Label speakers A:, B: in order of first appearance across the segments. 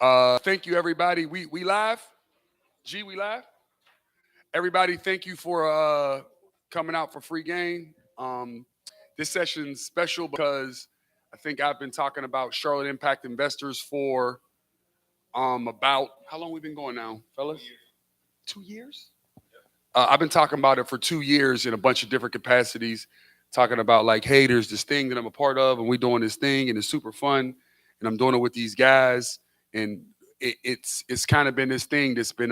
A: Thank you, everybody. We live. We live. Everybody, thank you for coming out for free game. This session's special because I think I've been talking about Charlotte Impact Investors for about how long we been going now, fellas? 2 years. I've been talking about it for 2 years in a bunch of different capacities, talking about like, hey, there's this thing that I'm a part of, and we're doing this thing, and it's super fun, and I'm doing it with these guys, and it's kind of been this thing that's been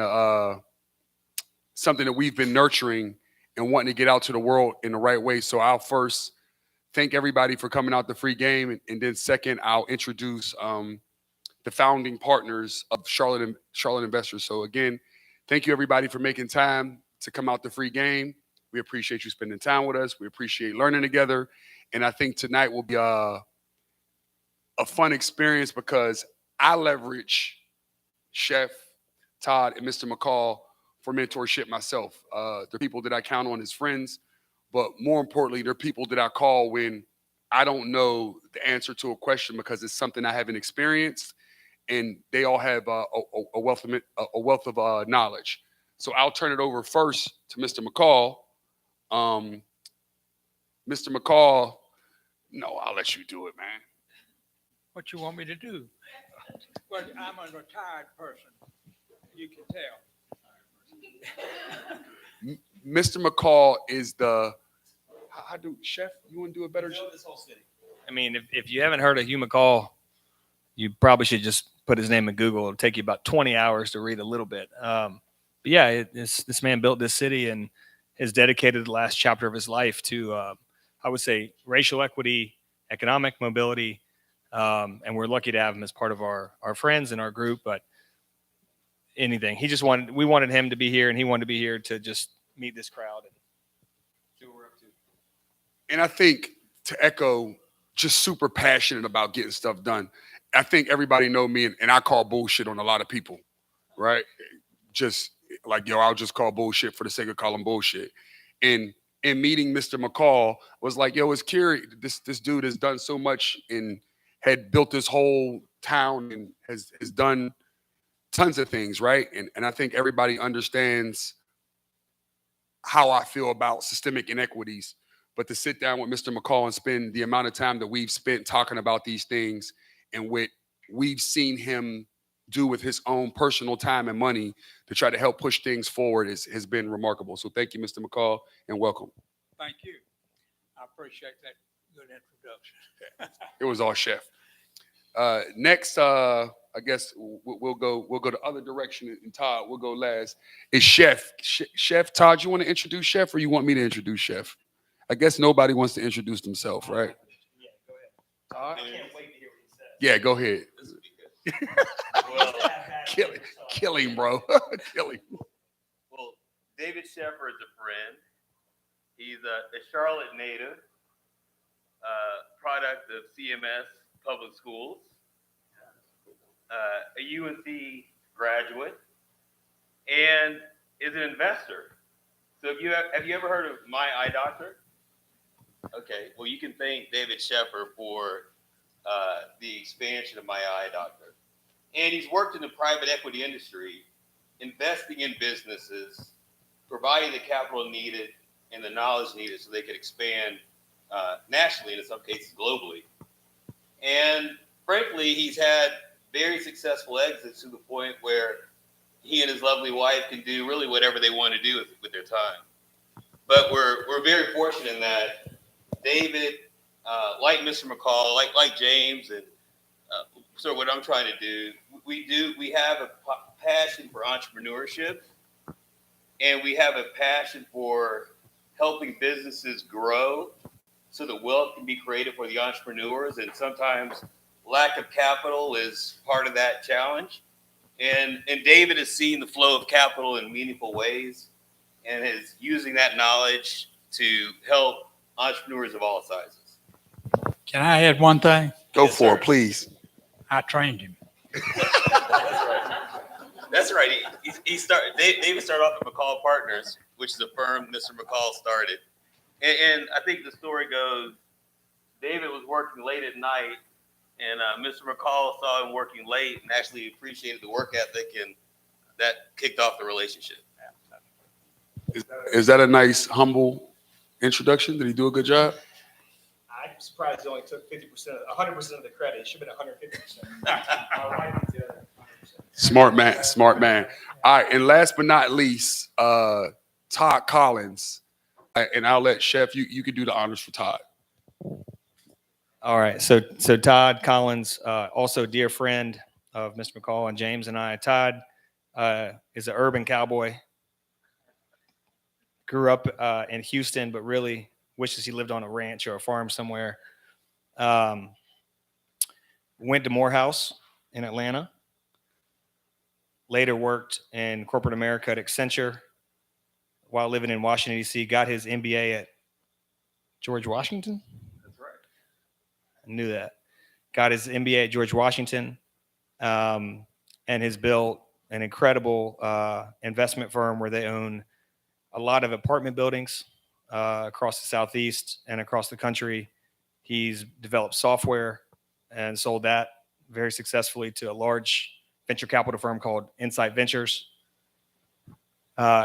A: something that we've been nurturing and wanting to get out to the world in the right way. So I'll first thank everybody for coming out the free game, and then second, I'll introduce the founding partners of Charlotte Investors. So again, thank you everybody for making time to come out the free game. We appreciate you spending time with us. We appreciate learning together, and I think tonight will be a fun experience because I leverage Chef Todd and Mr. McCall for mentorship myself. They're people that I count on as friends, but more importantly, they're people that I call when I don't know the answer to a question because it's something I haven't experienced, and they all have a wealth of knowledge. So I'll turn it over first to Mr. McCall. Um, Mr. McCall, no, I'll let you do it, man.
B: What you want me to do? Well, I'm a retired person. You can tell.
A: Mr. McCall is the. How do Chef? You want to do a better job?
C: This whole city. I mean, if you haven't heard of Hugh McCall, you probably should just put his name in Google. It'll take you about 20 hours to read a little bit. But yeah, this man built this city and has dedicated the last chapter of his life to, I would say, racial equity, economic mobility, and we're lucky to have him as part of our friends and our group. But anything, we wanted him to be here, and he wanted to be here to just meet this crowd and see what we're up to.
A: And I think to echo, just super passionate about getting stuff done. I think everybody know me, and I call bullshit on a lot of people, right? Just like, yo, I'll just call bullshit for the sake of calling bullshit. And in meeting Mr. McCall was like, yo, it's curious. This dude has done so much and had built this whole town and has done tons of things, right? And I think everybody understands how I feel about systemic inequities. But to sit down with Mr. McCall and spend the amount of time that we've spent talking about these things and what we've seen him do with his own personal time and money to try to help push things forward has been remarkable. So thank you, Mr. McCall, and welcome.
B: Thank you. I appreciate that good introduction.
A: It was all Chef. Next, I guess we'll go the other direction, and Todd, we'll go last. Is Chef. Chef Todd, you want to introduce Chef, or you want me to introduce Chef? I guess nobody wants to introduce themselves, right?
C: Yeah, go ahead.
A: Todd?
C: I can't wait to hear what he says.
A: Yeah, go ahead.
C: This will be good. Well,
A: Kill him, bro. Kill him.
D: Well, David Sheffer is a friend. He's a Charlotte native, product of CMS Public Schools, a UNC graduate, and is an investor. So have you ever heard of My Eye Doctor? Okay, well, you can thank David Sheffer for the expansion of My Eye Doctor. And he's worked in the private equity industry, investing in businesses, providing the capital needed and the knowledge needed so they could expand nationally and in some cases globally. And frankly, he's had very successful exits to the point where he and his lovely wife can do really whatever they want to do with their time. But we're very fortunate in that David, like Mr. McCall, like James, and so what I'm trying to do, we have a passion for entrepreneurship, and we have a passion for helping businesses grow so that wealth can be created for the entrepreneurs. And sometimes lack of capital is part of that challenge. And David has seen the flow of capital in meaningful ways and is using that knowledge to help entrepreneurs of all sizes.
B: Can I add one thing?
A: Go
D: Yes,
A: for
D: sir.
A: it, please.
B: I trained him.
D: That's right. David started off at McCall Partners, which is a firm Mr. McCall started. And I think the story goes, David was working late at night And Mr. McCall saw him working late and actually appreciated the work ethic, and that kicked off the relationship.
A: Is that a nice, humble introduction? Did he do a good job?
C: I'm surprised he only took 50%, 100% of the credit. It should have been 150%. My wife did 100%.
A: Smart man, smart man. All right, and last but not least, Todd Collins. And I'll let Chef, you can do the honors for Todd.
C: All right. So Todd Collins, also a dear friend of Mr. McCall and James and I. Todd is an urban cowboy. Grew up in Houston, but really wishes he lived on a ranch or a farm somewhere. Went to Morehouse in Atlanta. Later worked in corporate America at Accenture while living in Washington, D.C. Got his MBA at George Washington.
D: That's right.
C: I knew that. Got his MBA at George Washington, and has built an incredible investment firm where they own a lot of apartment buildings across the Southeast and across the country. He's developed software and sold that very successfully to a large venture capital firm called Insight Ventures.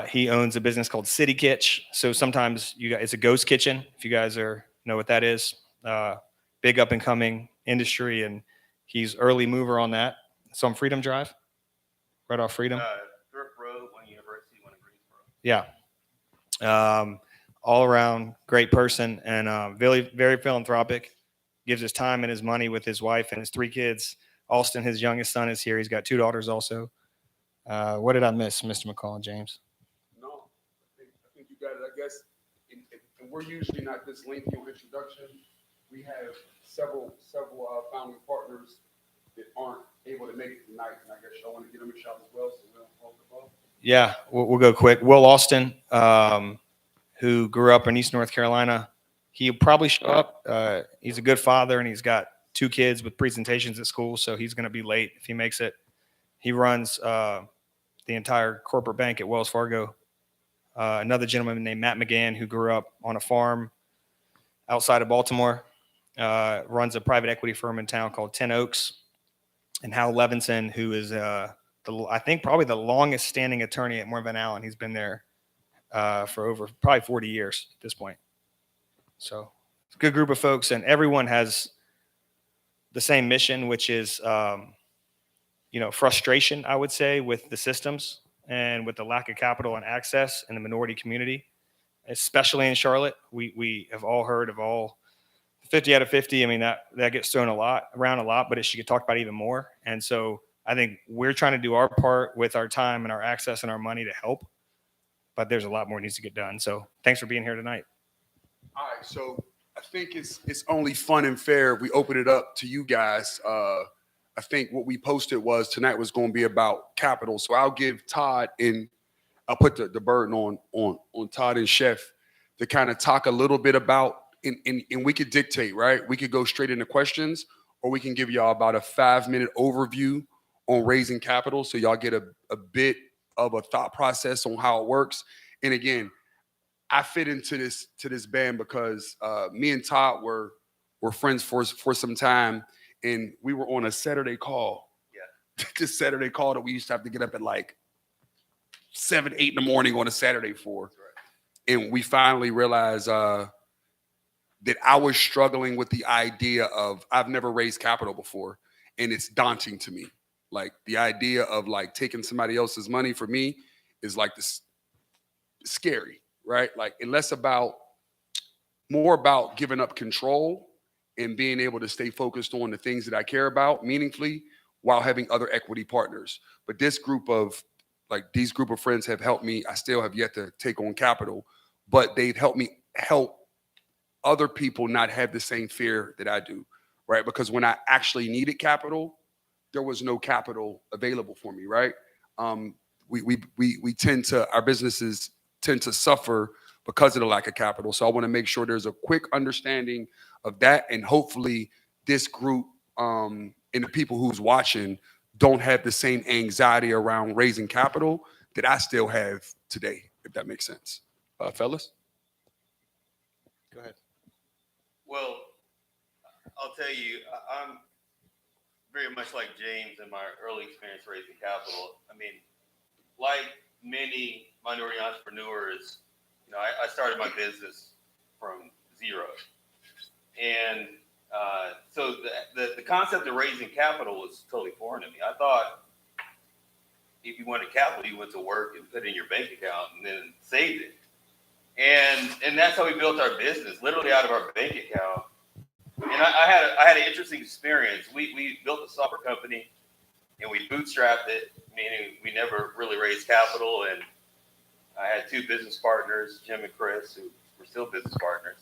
C: He owns a business called City Kitch. So sometimes it's a ghost kitchen, if you guys know what that is. Big up and coming industry, and he's early mover on that. So on Freedom Drive, right off Freedom.
D: Thrift Road, one University, one in Greensboro.
C: Yeah. All around great person, and very, very philanthropic. Gives his time and his money with his wife and his 3 kids. Austin, his youngest son, is here. He's got 2 daughters also. What did I miss, Mr. McCall and James?
A: No, I think you got it. I guess, and we're usually not this lengthy on introduction. We have several founding partners that aren't able to make it tonight, and I guess y'all want to get them a shout as well, so we don't hold the ball.
C: Yeah, we'll go quick. Will Austin, who grew up in East North Carolina, he'll probably show up. He's a good father, and he's got 2 kids with presentations at school, so he's going to be late if he makes it. He runs the entire corporate bank at Wells Fargo. Another gentleman named Matt McGann, who grew up on a farm outside of Baltimore, runs a private equity firm in town called 10 Oaks. And Hal Levinson, who is, I think, probably the longest standing attorney at Moore Van Allen. He's been there for over probably 40 years at this point. So it's a good group of folks, and everyone has the same mission, which is, frustration, I would say, with the systems and with the lack of capital and access in the minority community, especially in Charlotte. We have all heard of all 50 out of 50. I mean, that gets thrown around a lot, but it should get talked about even more. And so I think we're trying to do our part with our time and our access and our money to help, but there's a lot more needs to get done. So thanks for being here tonight.
A: All right, so I think it's only fun and fair if we open it up to you guys. I think what we posted was tonight was going to be about capital. So I'll give Todd and I'll put the burden on Todd and Chef to kind of talk a little bit about, and we could dictate, right? We could go straight into questions, or we can give y'all about a 5-minute overview on raising capital, so y'all get a bit of a thought process on how it works. And again, I fit into this band because me and Todd were friends for some time, and we were on a Saturday call. Yeah, this Saturday call that we used to have to get up at like 7, 8 in the morning on a Saturday for. Right. And we finally realized that I was struggling with the idea of I've never raised capital before, and it's daunting to me. Like the idea of like taking somebody else's money for me is like this scary, right? Like more about giving up control and being able to stay focused on the things that I care about meaningfully while having other equity partners. But these group of friends have helped me. I still have yet to take on capital, but they've helped me help other people not have the same fear that I do, right? Because when I actually needed capital, there was no capital available for me, right? Our businesses tend to suffer because of the lack of capital. So I want to make sure there's a quick understanding of that, and hopefully this group and the people who's watching don't have the same anxiety around raising capital that I still have today, if that makes sense. Fellas?
C: Go ahead.
D: Well, I'll tell you, very much like James in my early experience raising capital. I mean, like many minority entrepreneurs, I started my business from zero. And so the concept of raising capital was totally foreign to me. I thought if you wanted capital, you went to work and put it in your bank account and then saved it. And that's how we built our business, literally out of our bank account. And I had an interesting experience. We built a software company and we bootstrapped it, meaning we never really raised capital. And I had two business partners, Jim and Chris, who were still business partners.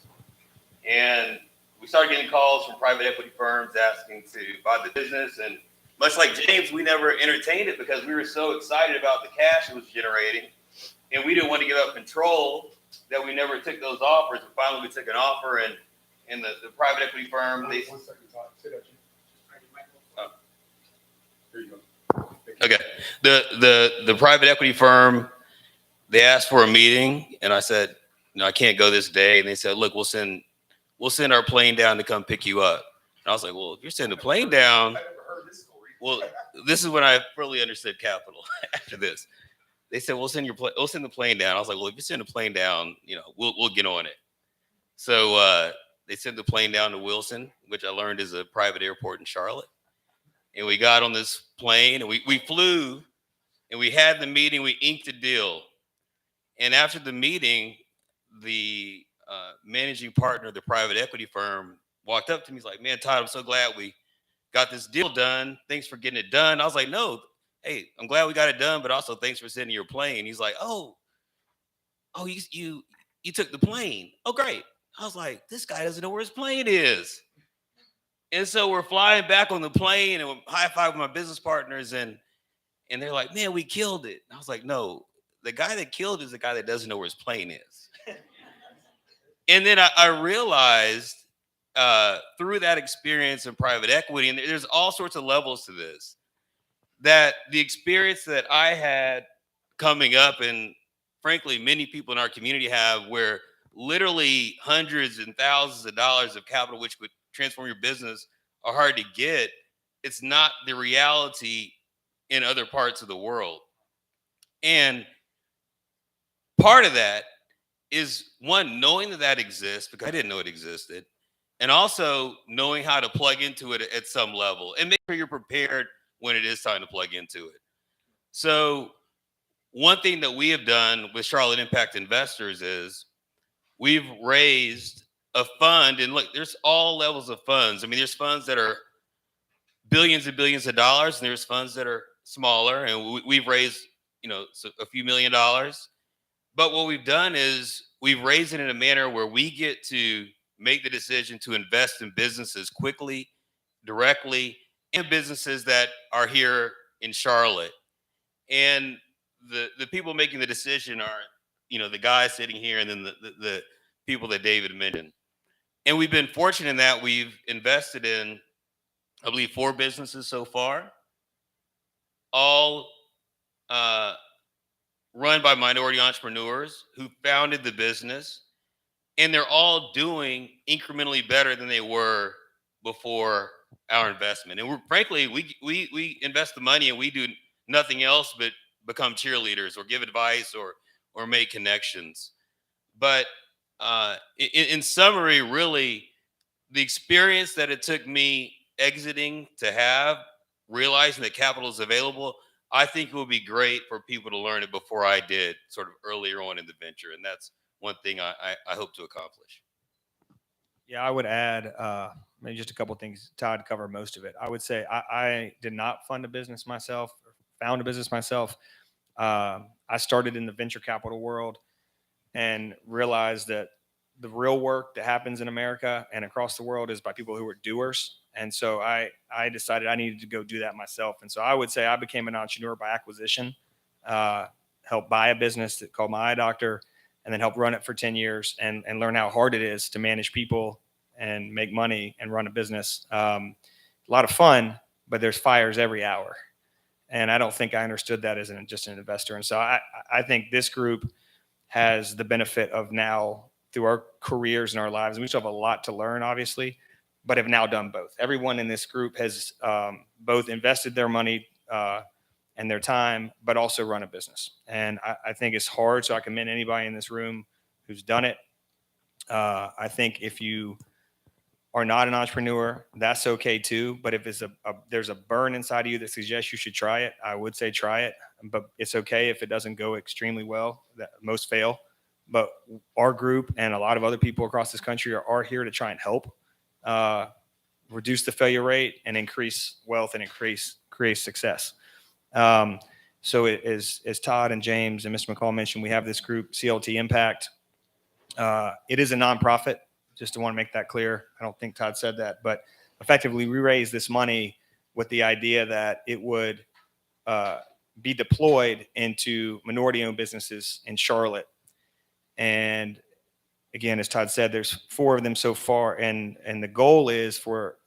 D: And we started getting calls from private equity firms asking to buy the business. And much like James, we never entertained it because we were so excited about the cash it was generating. And we didn't want to give up control that we never took those offers. But finally, we took an offer, and the private equity firm, they...
A: 1 second, Todd. Say that, Jim.
D: Oh.
A: There you go.
D: Okay. The private equity firm, they asked for a meeting, and I said, no, I can't go this day. And they said, look, we'll send our plane down to come pick you up. And I was like, well, if you're sending the plane down,
A: I never heard this story.
D: well, this is when I fully understood capital after this. They said, we'll send the plane down. I was like, well, if you send the plane down, we'll get on it. So they sent the plane down to Wilson, which I learned is a private airport in Charlotte. And we got on this plane and we flew and we had the meeting, we inked a deal. And after the meeting, the managing partner of the private equity firm walked up to me. He's like, man, Todd, I'm so glad we got this deal done. Thanks for getting it done. I was like, no, hey, I'm glad we got it done, but also thanks for sending your plane. He's like, oh, you took the plane. Oh, great. I was like, this guy doesn't know where his plane is. And so we're flying back on the plane and we're high-fiving my business partners and they're like, man, we killed it. And I was like, no, the guy that killed is the guy that doesn't know where his plane is. And then I realized through that experience in private equity, and there's all sorts of levels to this, that the experience that I had coming up, and frankly, many people in our community have, where literally hundreds and thousands of dollars of capital, which would transform your business, are hard to get. It's not the reality in other parts of the world. And part of that is, one, knowing that exists, because I didn't know it existed, and also knowing how to plug into it at some level and make sure you're prepared when it is time to plug into it. So one thing that we have done with Charlotte Impact Investors is we've raised a fund, and look, there's all levels of funds. I mean, there's funds that are billions and billions of dollars, and there's funds that are smaller, and we've raised, a few $1 million. But what we've done is we've raised it in a manner where we get to make the decision to invest in businesses quickly, directly, and businesses that are here in Charlotte. And the people making the decision are, the guys sitting here and then the people that David mentioned. And we've been fortunate in that we've invested in, I believe, 4 businesses so far, all run by minority entrepreneurs who founded the business, and they're all doing incrementally better than they were before our investment. And frankly, we invest the money and we do nothing else but become cheerleaders or give advice or make connections. But in summary, really, the experience that it took me exiting to have, realizing that capital is available, I think it would be great for people to learn it before I did, sort of earlier on in the venture. And that's one thing I hope to accomplish.
C: Yeah, I would add maybe just a couple of things. Todd covered most of it. I would say I did not fund a business myself, or found a business myself. I started in the venture capital world and realized that the real work that happens in America and across the world is by people who are doers. And so I decided I needed to go do that myself. And so I would say I became an entrepreneur by acquisition, helped buy a business called My Eye Doctor, and then help run it for 10 years and learn how hard it is to manage people and make money and run a business. A lot of fun, but there's fires every hour. And I don't think I understood that as just an investor. And so I think this group has the benefit of now, through our careers and our lives, and we still have a lot to learn, obviously, but have now done both. Everyone in this group has both invested their money and their time, but also run a business. And I think it's hard, so I commend anybody in this room who's done it. I think if you are not an entrepreneur, that's okay too. But if it's there's a burn inside of you that suggests you should try it, I would say try it. But it's okay if it doesn't go extremely well. That most fail. But our group and a lot of other people across this country are here to try and help reduce the failure rate and increase wealth and create success. So as Todd and James and Mr. McCall mentioned, we have this group, CLT Impact. It is a nonprofit. Just to want to make that clear. I don't think Todd said that, but effectively we raised this money with the idea that it would be deployed into minority-owned businesses in Charlotte. And again, as Todd said, there's 4 of them so far, and the goal is for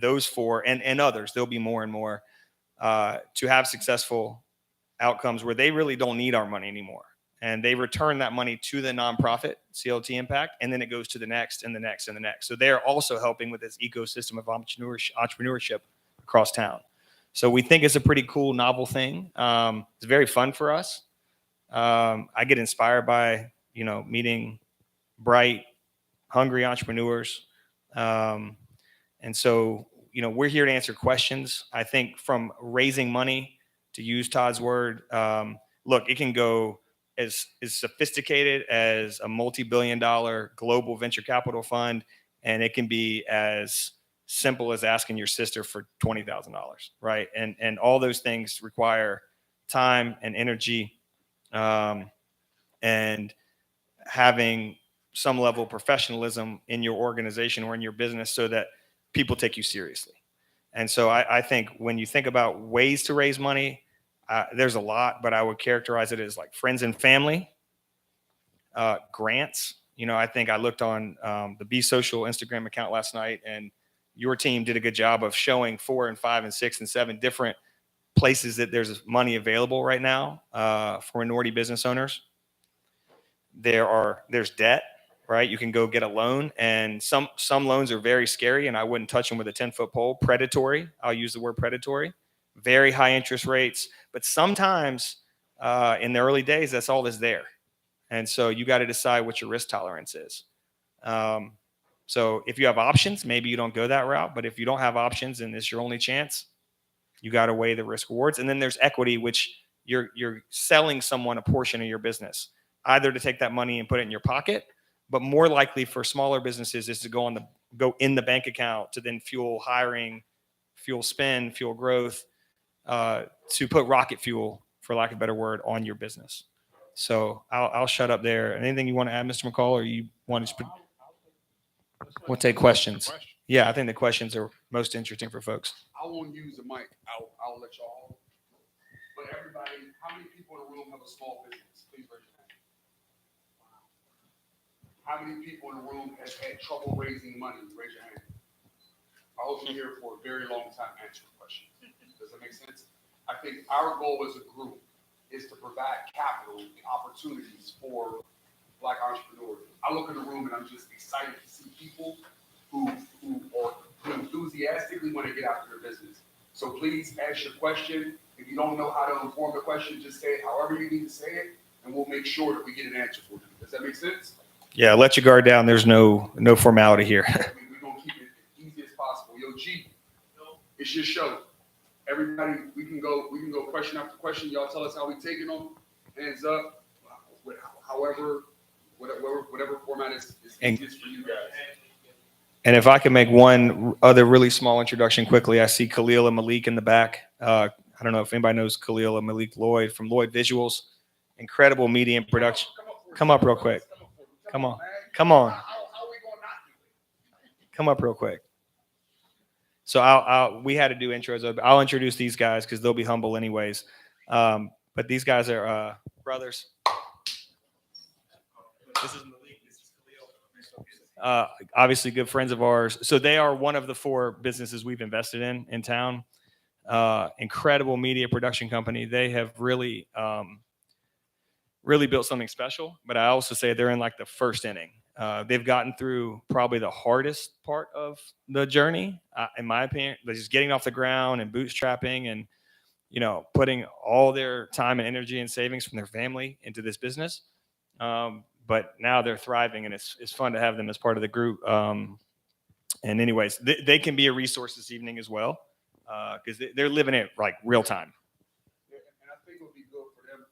C: those 4 and others, there'll be more and more, to have successful outcomes where they really don't need our money anymore. And they return that money to the nonprofit, CLT Impact, and then it goes to the next and the next and the next. So they're also helping with this ecosystem of entrepreneurship across town. So we think it's a pretty cool, novel thing. It's very fun for us. I get inspired by, meeting bright, hungry entrepreneurs. And so, we're here to answer questions. I think from raising money, to use Todd's word, look, it can go as sophisticated as a multi-billion-dollar global venture capital fund, and it can be as simple as asking your sister for $20,000, right? And all those things require time and energy, and having some level of professionalism in your organization or in your business so that people take you seriously. And so I think when you think about ways to raise money, there's a lot, but I would characterize it as like friends and family, grants. I think I looked on the beSocial Instagram account last night, and your team did a good job of showing 4 and 5 and 6 and 7 different places that there's money available right now for minority business owners. There's debt, right? You can go get a loan, and some loans are very scary, and I wouldn't touch them with a 10-foot pole. Predatory. I'll use the word predatory. Very high interest rates, but sometimes in the early days, that's all that's there. And so you got to decide what your risk tolerance is. So if you have options, maybe you don't go that route, but if you don't have options and it's your only chance, you got to weigh the risk rewards. And then there's equity, which you're selling someone a portion of your business, either to take that money and put it in your pocket, but more likely for smaller businesses is to go in the bank account to then fuel hiring, fuel spend, fuel growth, to put rocket fuel, for lack of a better word, on your business. So I'll shut up there. Anything you want to add, Mr. McCall, or you want to? We'll take questions. Yeah, I think the questions are most interesting for folks.
A: I won't use the mic. I'll let y'all. But everybody, how many people in the room have a small business? Please raise your hand. How many people in the room have had trouble raising money? Raise your hand. I hope you're here for a very long time answering questions. Does that make sense? I think our goal as a group is to provide capital and opportunities for Black entrepreneurs. I look in the room and I'm just excited to see people who enthusiastically want to get after their business. So please ask your question. If you don't know how to inform the question, just say it however you need to say it, and we'll make sure that we get an answer for you. Does that make sense?
C: Yeah, let your guard down. There's no formality here.
A: We're going to keep it as easy as possible. Yo, G, it's your show. Everybody, we can go question after question. Y'all tell us how we taking them. Hands up. However, whatever format is easiest for you guys.
C: And if I can make one other really small introduction quickly, I see Khalil and Malik in the back. I don't know if anybody knows Khalil and Malik Lloyd from Lloyd Visuals. Incredible media and production. Come up real quick. Come on. Come up real quick. So we had to do intros. I'll introduce these guys because they'll be humble anyways. But these guys are brothers. This is Malik. This is Khalil. Obviously good friends of ours. So they are one of the 4 businesses we've invested in town. Incredible media production company. They have really built something special. But I also say they're in like the first inning. They've gotten through probably the hardest part of the journey, in my opinion, just getting off the ground and bootstrapping and, putting all their time and energy and savings from their family into this business. But now they're thriving, and it's fun to have them as part of the group. And anyways, they can be a resource this evening as well, because they're living it like real time.
A: And I think it would be good for them.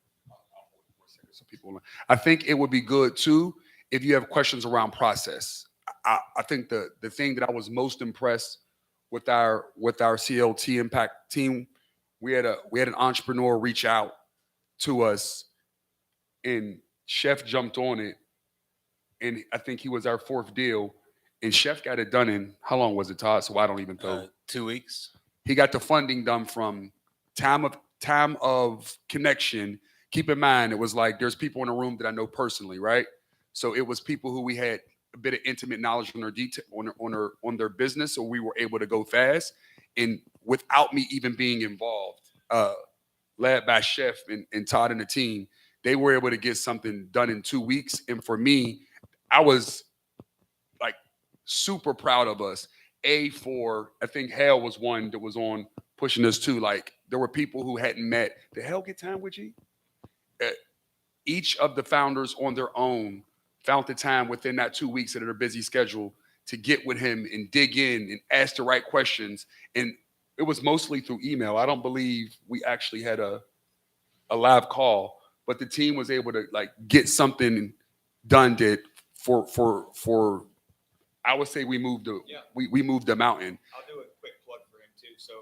A: Some people, I think it would be good too if you have questions around process. I think the thing that I was most impressed with our CLT Impact team, we had an entrepreneur reach out to us, and Chef jumped on it, and I think he was our fourth deal, and Chef got it done in, how long was it, Todd? So I don't even know.
E: 2 weeks.
A: He got the funding done from time of connection. Keep in mind, it was like there's people in the room that I know personally, right? So it was people who we had a bit of intimate knowledge on their detail on their business, so we were able to go fast, and without me even being involved, led by Chef and Todd and the team, they were able to get something done in 2 weeks. And for me, I was like super proud of us. I think Hale was one that was on pushing us too. Like there were people who hadn't met. Did Hale get time with you? Each of the founders on their own found the time within that 2 weeks of their busy schedule to get with him and dig in and ask the right questions. And it was mostly through email. I don't believe we actually had a live call, but the team was able to like get something done that for I would say we moved we moved the mountain.
C: I'll do a quick plug for him too. So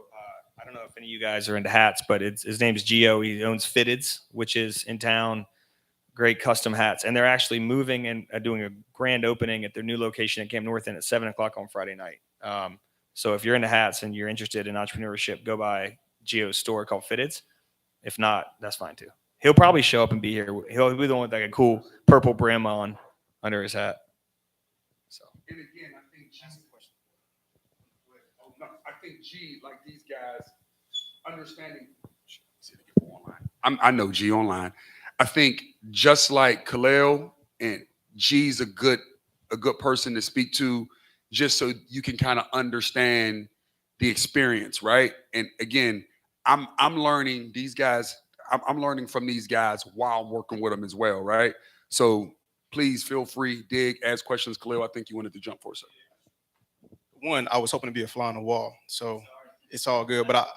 C: I don't know if any of you guys are into hats, but his name's Gio. He owns Fitteds, which is in town. Great custom hats, and they're actually moving and doing a grand opening at their new location at Camp North End at 7:00 on Friday night. So if you're into hats and you're interested in entrepreneurship, go by Gio's store called Fitteds. If not, that's fine too. He'll probably show up and be here. He'll be the one with like a cool purple brim on under his hat. So.
A: And again, I think G, like these guys, understanding. I know G online. I think just like Khalil, and G's a good person to speak to, just so you can kind of understand the experience, right? And again, I'm learning these guys. I'm learning from these guys while I'm working with them as well, right? So please feel free, dig, ask questions. Khalil, I think you wanted to jump for a second.
F: One, I was hoping to be a fly on the wall, so it's all good. But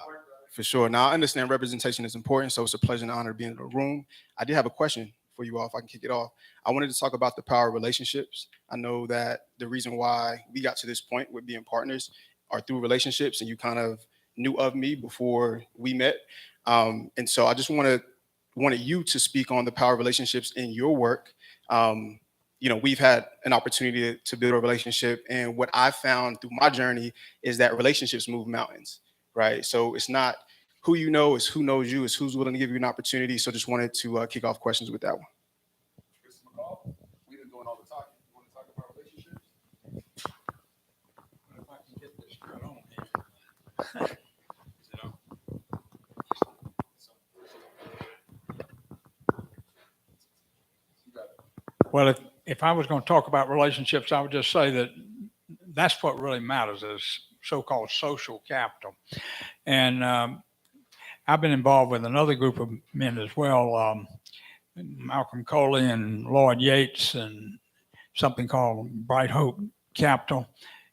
F: for sure, now I understand representation is important, so it's a pleasure and honor to be in the room. I did have a question for you all, if I can kick it off. I wanted to talk about the power of relationships. I know that the reason why we got to this point with being partners are through relationships, and you kind of knew of me before we met. And so I just wanted you to speak on the power of relationships in your work. We've had an opportunity to build a relationship, and what I found through my journey is that relationships move mountains, right? So it's not who you know, it's who knows you, it's who's willing to give you an opportunity. So just wanted to kick off questions with that one.
A: Mr. McCall, we've been doing all the talking. You want to talk about relationships?
B: If I can get this straight on here. Is it on? Well, if I was going to talk about relationships, I would just say that that's what really matters is so-called social capital. And I've been involved with another group of men as well, Malcolm Coley and Lloyd Yates, and something called Bright Hope Capital.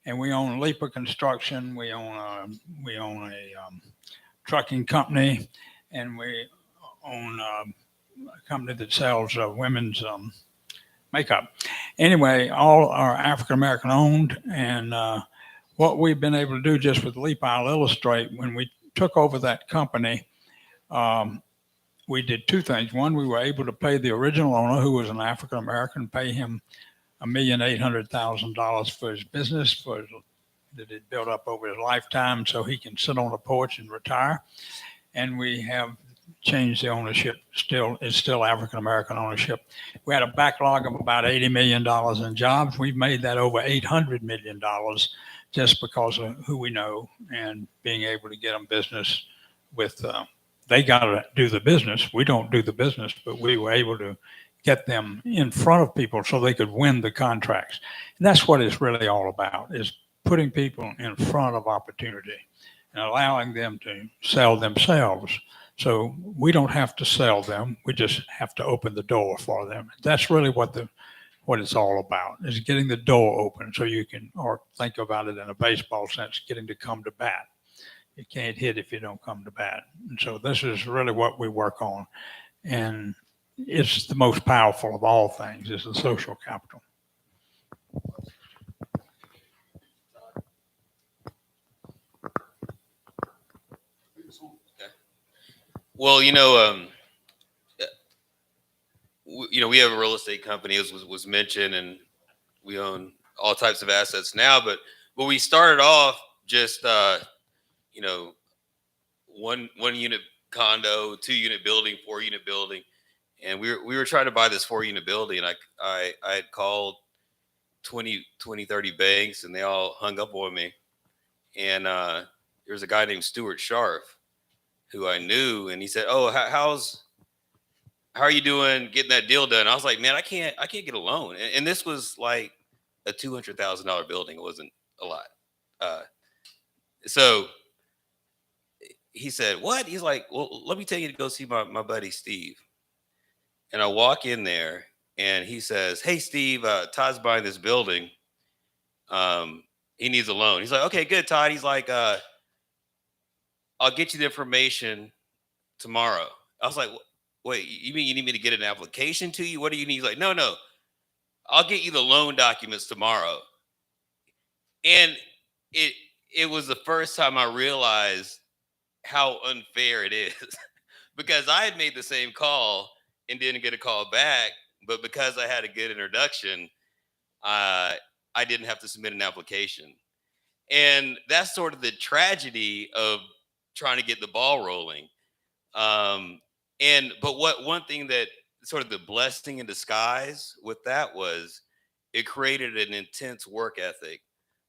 B: And we own Leaper Construction. We own a trucking company, and we own a company that sells women's makeup. Anyway, all are African American owned, and what we've been able to do just with Leap, I'll illustrate. When we took over that company, we did two things. One, we were able to pay the original owner, who was an African American, pay him $1,800,000 for his business that it built up over his lifetime, so he can sit on a porch and retire. And we have changed the ownership. It's still African American ownership. We had a backlog of about $80 million in jobs. We've made that over $800 million just because of who we know and being able to get them business with. They got to do the business. We don't do the business, but we were able to get them in front of people so they could win the contracts. And that's what it's really all about, is putting people in front of opportunity and allowing them to sell themselves. So we don't have to sell them. We just have to open the door for them. That's really what it's all about, is getting the door open so you can, or think about it in a baseball sense, getting to come to bat. You can't hit if you don't come to bat. And so this is really what we work on. And it's the most powerful of all things, is the social capital.
D: Well, we have a real estate company, as was mentioned, and we own all types of assets now. But we started off just one unit condo, 2-unit building, 4-unit building, and we were trying to buy this 4-unit building, and I had called 20, 30 banks, and they all hung up on me. And there's a guy named Stuart Scharf who I knew, and he said, "Oh, how are you doing getting that deal done?" I was like, "Man, I can't get a loan." And this was like a $200,000 building. It wasn't a lot. So he said, "What?" He's like, "Well, let me take you to go see my buddy Steve." And I walk in there, and he says, "Hey, Steve, Todd's buying this building. He needs a loan." He's like, "Okay, good, Todd." He's like, "I'll get you the information tomorrow." I was like, "Wait, you mean you need me to get an application to you? What do you need?" He's like, No, I'll get you the loan documents tomorrow." And it was the first time I realized how unfair it is because I had made the same call and didn't get a call back, but because I had a good introduction, I didn't have to submit an application. And that's sort of the tragedy of trying to get the ball rolling. But one thing that sort of the blessing in disguise with that was it created an intense work ethic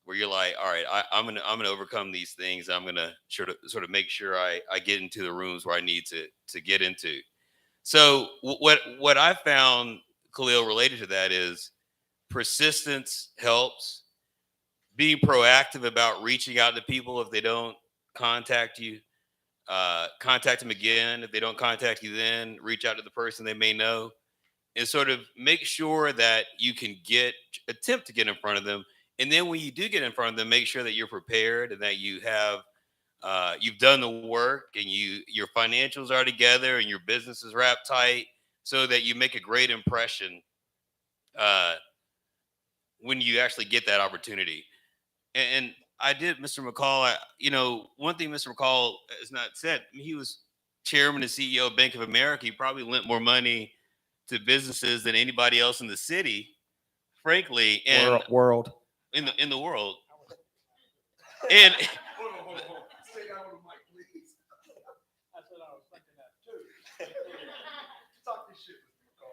D: where you're like, all right, I'm gonna overcome these things. I'm gonna sort of make sure I get into the rooms where I need to get into. So what I found, Khalil, related to that is persistence helps. Being proactive about reaching out to people if they don't contact you. Contact them again. If they don't contact you, then reach out to the person they may know, and sort of make sure that you can attempt to get in front of them. And then when you do get in front of them, make sure that you're prepared and that you have you've done the work and your financials are together and your business is wrapped tight, so that you make a great impression when you actually get that opportunity. And I did, Mr. McCall. One thing Mr. McCall has not said. He was chairman and CEO of Bank of America. He probably lent more money to businesses than anybody else in the city, frankly, and
C: World.
D: in the world. And
A: Stay down on the mic, please.
B: I said I was thinking that too.
A: Talk this shit, Mr.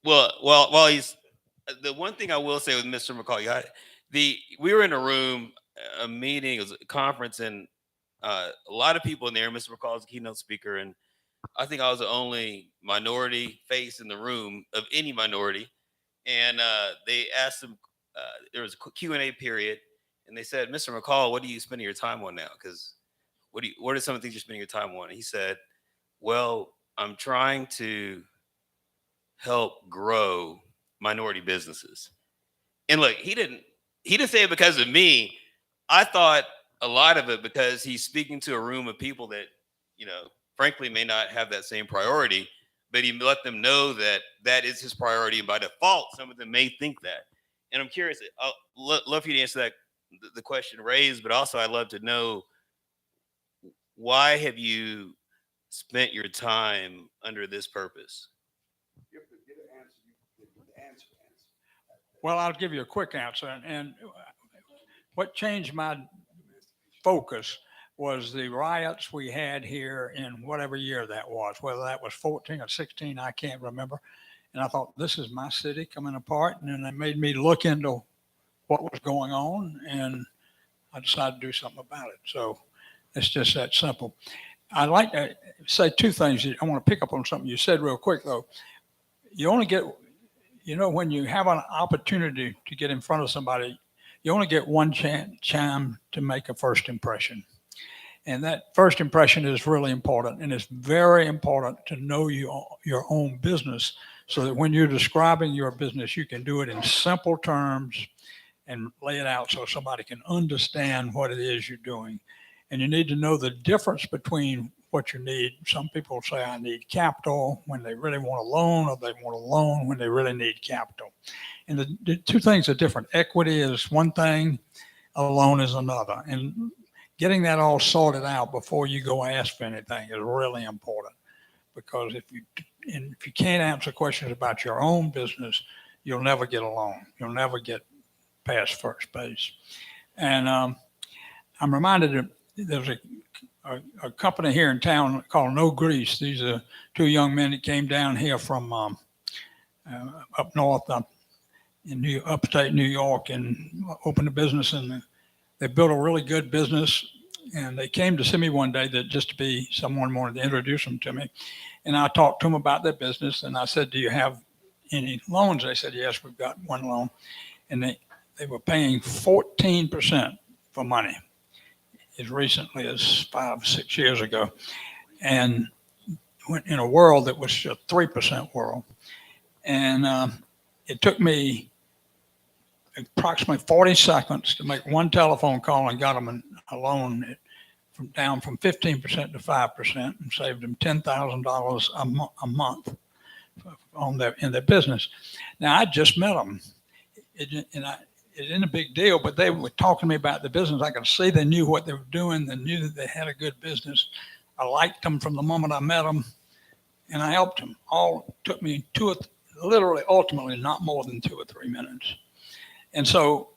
A: McCall.
D: while he's the one thing I will say with Mr. McCall, we were in a room, a meeting, it was a conference, and a lot of people in there. Mr. McCall is a keynote speaker, and I think I was the only minority face in the room of any minority. And they asked him, there was a Q&A period, and they said, "Mr. McCall, what are you spending your time on now? Because what are some of the things you're spending your time on?" And he said, "Well, I'm trying to help grow minority businesses." And look, he didn't say it because of me. I thought a lot of it because he's speaking to a room of people that, frankly, may not have that same priority, but he let them know that that is his priority. And by default, some of them may think that. And I'm curious, I'll love for you to answer the question raised, but also I'd love to know, why have you spent your time under this purpose?
A: You have to get an answer. You get the answer.
B: Well, I'll give you a quick answer. And what changed my focus was the riots we had here in whatever year that was, whether that was 14 or 16, I can't remember. And I thought, this is my city coming apart. And then it made me look into what was going on, and I decided to do something about it. So it's just that simple. I'd like to say two things. I want to pick up on something you said real quick, though. You only get, when you have an opportunity to get in front of somebody, you only get one chance to make a first impression. And that first impression is really important. And it's very important to know your own business so that when you're describing your business, you can do it in simple terms and lay it out so somebody can understand what it is you're doing. And you need to know the difference between what you need. Some people say, I need capital when they really want a loan, or they want a loan when they really need capital. And the two things are different. Equity is one thing, a loan is another. And getting that all sorted out before you go ask for anything is really important, because if you can't answer questions about your own business, you'll never get a loan. You'll never get past first base. And I'm reminded that there's a company here in town called No Grease. These are two young men that came down here from up north in upstate New York and opened a business, and they built a really good business. And they came to see me one day just to be someone wanted to introduce them to me. And I talked to them about their business, and I said, do you have any loans? They said, yes, we've got one loan. And they were paying 14% for money as recently as 5, 6 years ago. And went in a world that was a 3% world. And it took me approximately 40 seconds to make one telephone call and got them a loan down from 15% to 5% and saved them $10,000 a month in their business. Now, I just met them. It isn't a big deal, but they were talking to me about the business. I could see they knew what they were doing. They knew that they had a good business. I liked them from the moment I met them, and I helped them. All took me ultimately not more than 2 or 3 minutes. And so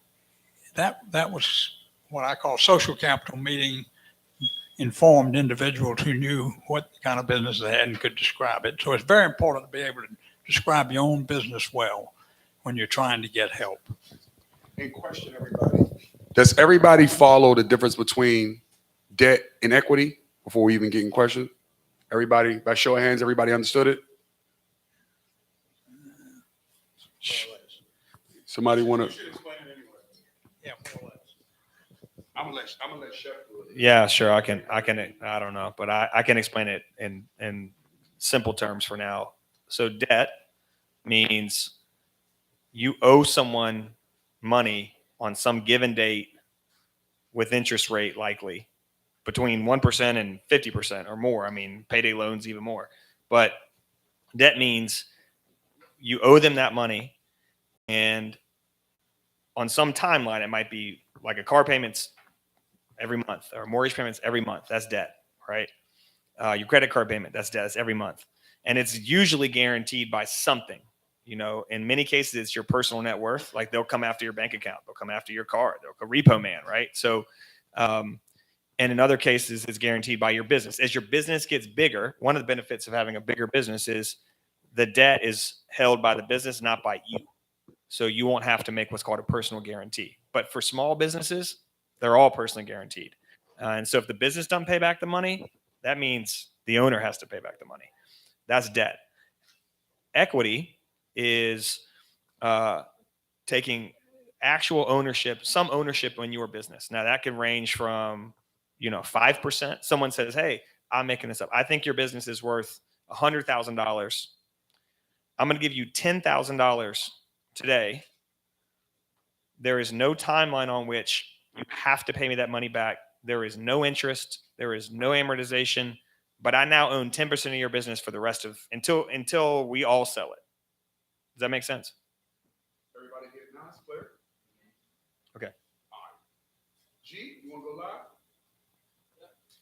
B: that was what I call social capital, meeting informed individuals who knew what kind of business they had and could describe it. So it's very important to be able to describe your own business well when you're trying to get help.
A: And question everybody. Does everybody follow the difference between debt and equity before we even get in question? Everybody, by show of hands, everybody understood it? Somebody want to?
B: Yeah, more or less.
A: I'm gonna let Chef do it.
C: Yeah, sure. I don't know, but I can explain it in simple terms for now. So debt means you owe someone money on some given date with interest rate likely between 1% and 50% or more. I mean, payday loans even more. But debt means you owe them that money, and on some timeline, it might be like a car payments every month or mortgage payments every month. That's debt, right? Your credit card payment, that's debt. That's every month. And it's usually guaranteed by something. In many cases, it's your personal net worth. Like they'll come after your bank account. They'll come after your car. They'll go repo man, right? So, and in other cases, it's guaranteed by your business. As your business gets bigger, one of the benefits of having a bigger business is the debt is held by the business, not by you. So you won't have to make what's called a personal guarantee. But for small businesses, they're all personally guaranteed. And so if the business doesn't pay back the money, that means the owner has to pay back the money. That's debt. Equity is taking actual ownership, some ownership in your business. Now that can range from, 5%. Someone says, hey, I'm making this up. I think your business is worth $100,000. I'm going to give you $10,000 today. There is no timeline on which you have to pay me that money back. There is no interest. There is no amortization. But I now own 10% of your business for the rest of until we all sell it. Does that make sense?
A: Everybody get nice, clear?
C: Okay.
A: All right. G, you want to go live?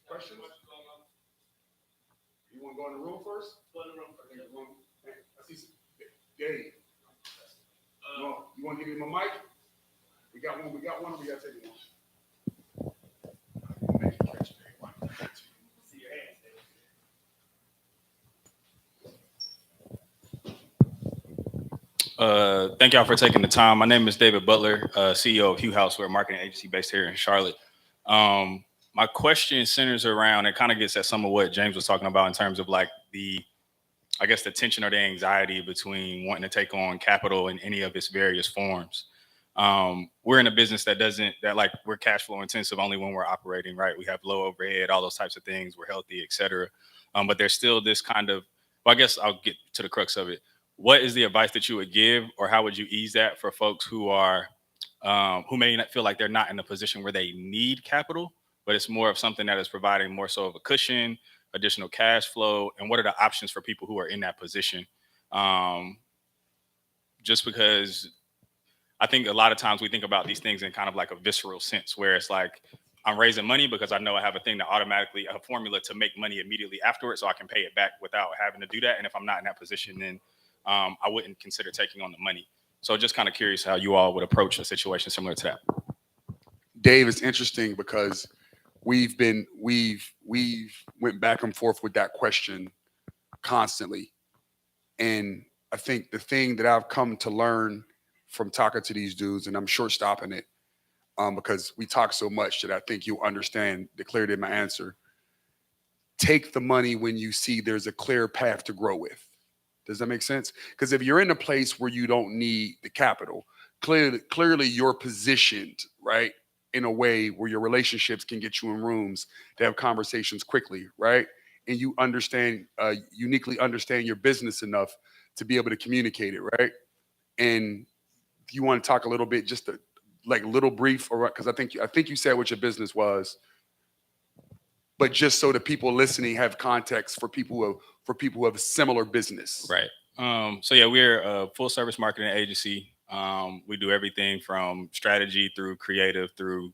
A: Questions? You want to go in the room first? Go in the room first. I see some. Dave. You want to give me my mic? We got one. We got to take it one. See your hands,
E: Dave. Thank y'all for taking the time. My name is David Butler, CEO of Hugh House. We're a marketing agency based here in Charlotte. My question centers around, it kind of gets at some of what James was talking about in terms of like I guess the tension or the anxiety between wanting to take on capital in any of its various forms. We're in a business that we're cash flow intensive only when we're operating, right? We have low overhead, all those types of things. We're healthy, et cetera. But there's still this kind of, well, I guess I'll get to the crux of it. What is the advice that you would give, or how would you ease that for folks who may not feel like they're not in a position where they need capital, but it's more of something that is providing more so of a cushion, additional cash flow, and what are the options for people who are in that position? Just because I think a lot of times we think about these things in kind of like a visceral sense, where it's like, I'm raising money because I know I have a formula to make money immediately afterwards, so I can pay it back without having to do that. And if I'm not in that position, then I wouldn't consider taking on the money. So just kind of curious how you all would approach a situation similar to that.
A: Dave, it's interesting because we've went back and forth with that question constantly. And I think the thing that I've come to learn from talking to these dudes, and I'm short stopping it, because we talk so much that I think you'll understand the clarity of my answer. Take the money when you see there's a clear path to grow with. Does that make sense? Because if you're in a place where you don't need the capital, clearly you're positioned, right, in a way where your relationships can get you in rooms to have conversations quickly, right? And you uniquely understand your business enough to be able to communicate it, right? And you want to talk a little bit, just little brief, or because I think you said what your business was, but just so the people listening have context for people who have a similar business.
E: Right. So yeah, we're a full service marketing agency. We do everything from strategy through creative, through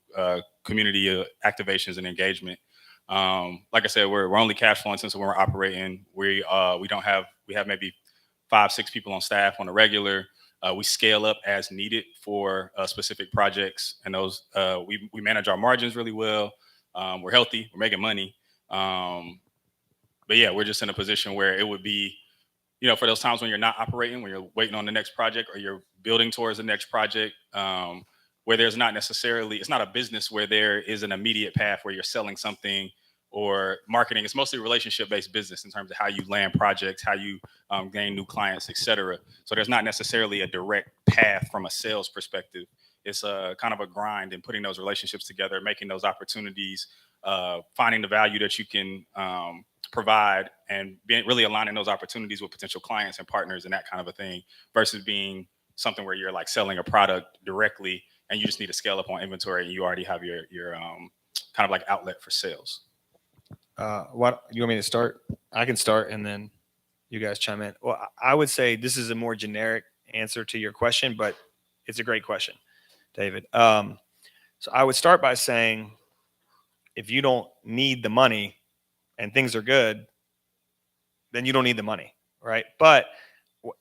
E: community activations and engagement. Like I said, we're only cash flowing since when we're operating. We have maybe 5-6 people on staff on a regular. We scale up as needed for specific projects, and those we manage our margins really well. We're healthy, we're making money, but yeah, we're just in a position where it would be, for those times when you're not operating, when you're waiting on the next project or you're building towards the next project, where there's it's not a business where there is an immediate path where you're selling something or marketing. It's mostly relationship-based business in terms of how you land projects, how you gain new clients, et cetera. So there's not necessarily a direct path from a sales perspective. It's a kind of a grind in putting those relationships together, making those opportunities, finding the value that you can provide, and really aligning those opportunities with potential clients and partners and that kind of a thing, versus being something where you're like selling a product directly and you just need to scale up on inventory and you already have your kind of like outlet for sales.
C: What you want me to start? I can start and then you guys chime in. Well, I would say this is a more generic answer to your question, but it's a great question, David. So I would start by saying, if you don't need the money and things are good, then you don't need the money, right? But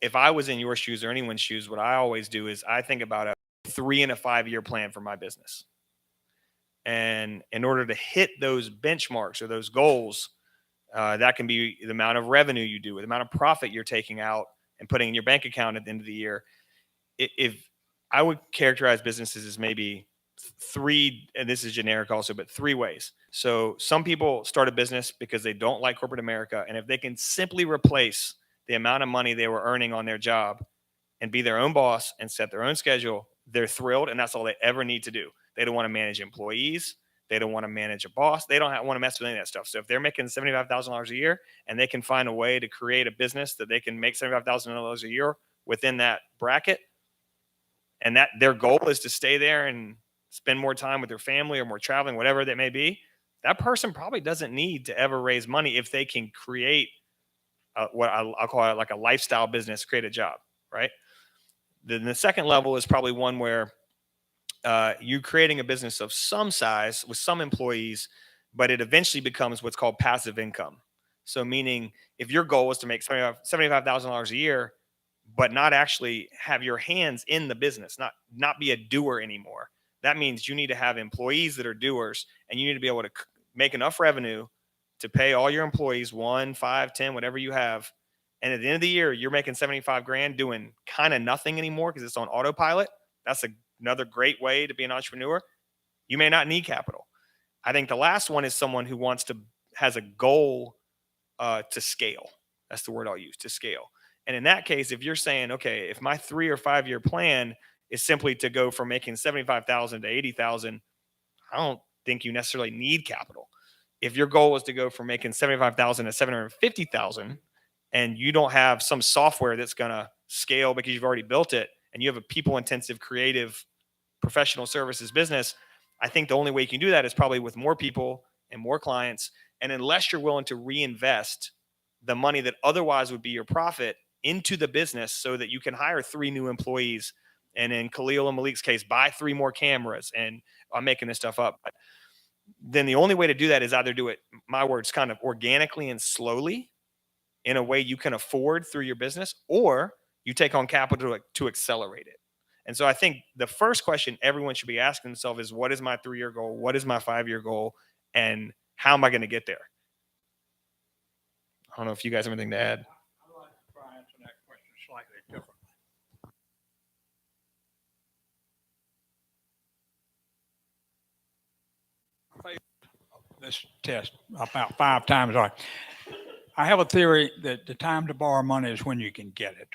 C: if I was in your shoes or anyone's shoes, what I always do is I think about a 3 and a 5 year plan for my business. And in order to hit those benchmarks or those goals, that can be the amount of revenue you do, the amount of profit you're taking out and putting in your bank account at the end of the year. If I would characterize businesses as maybe 3, and this is generic also, but 3 ways. So some people start a business because they don't like corporate America. And if they can simply replace the amount of money they were earning on their job and be their own boss and set their own schedule, they're thrilled. And that's all they ever need to do. They don't want to manage employees. They don't want to manage a boss. They don't want to mess with any of that stuff. So if they're making $75,000 a year and they can find a way to create a business that they can make $75,000 a year within that bracket, and that their goal is to stay there and spend more time with their family or more traveling, whatever that may be, that person probably doesn't need to ever raise money if they can create what I'll call it like a lifestyle business, create a job, right? Then the second level is probably one where you're creating a business of some size with some employees, but it eventually becomes what's called passive income. So meaning if your goal is to make $75,000 a year, but not actually have your hands in the business, not be a doer anymore. That means you need to have employees that are doers, and you need to be able to make enough revenue to pay all your employees 1, 5, 10, whatever you have. And at the end of the year, you're making 75 grand doing kind of nothing anymore because it's on autopilot. That's another great way to be an entrepreneur. You may not need capital. I think the last one is someone who has a goal to scale. That's the word I'll use, to scale. And in that case, if you're saying, okay, if my 3 or 5 year plan is simply to go from making 75,000 to 80,000, I don't think you necessarily need capital. If your goal is to go from making 75,000 to 750,000 and you don't have some software that's going to scale because you've already built it and you have a people intensive creative professional services business, I think the only way you can do that is probably with more people and more clients. And unless you're willing to reinvest the money that otherwise would be your profit into the business so that you can hire 3 new employees, and in Khalil and Malik's case, buy 3 more cameras, and I'm making this stuff up, but then the only way to do that is either do it, my words, kind of organically and slowly in a way you can afford through your business, or you take on capital to accelerate it. And so I think the first question everyone should be asking themselves is, what is my 3-year goal? What is my 5-year goal? And how am I going to get there? I don't know if you guys have anything to add.
B: I'd like to try answer that question slightly differently. This test about 5 times. All right. I have a theory that the time to borrow money is when you can get it.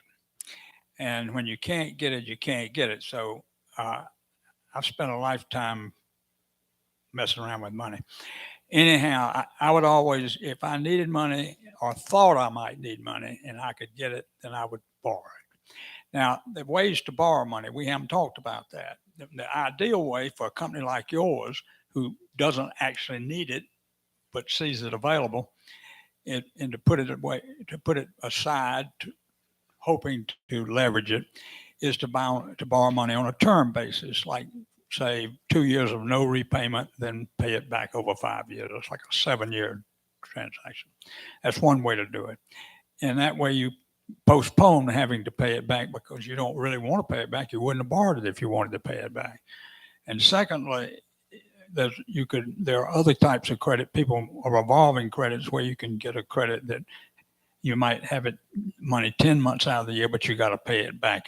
B: And when you can't get it, you can't get it. So I've spent a lifetime messing around with money. Anyhow, I would always, if I needed money or thought I might need money and I could get it, then I would borrow it. Now, the ways to borrow money, we haven't talked about that. The ideal way for a company like yours, who doesn't actually need it, but sees it available, and to put it away, to put it aside, hoping to leverage it, is to borrow money on a term basis, like say 2 years of no repayment, then pay it back over 5 years. It's like a 7-year transaction. That's one way to do it. And that way you postpone having to pay it back because you don't really want to pay it back. You wouldn't have borrowed it if you wanted to pay it back. And secondly, there are other types of credit, revolving credits, where you can get a credit that you might have it money 10 months out of the year, but you got to pay it back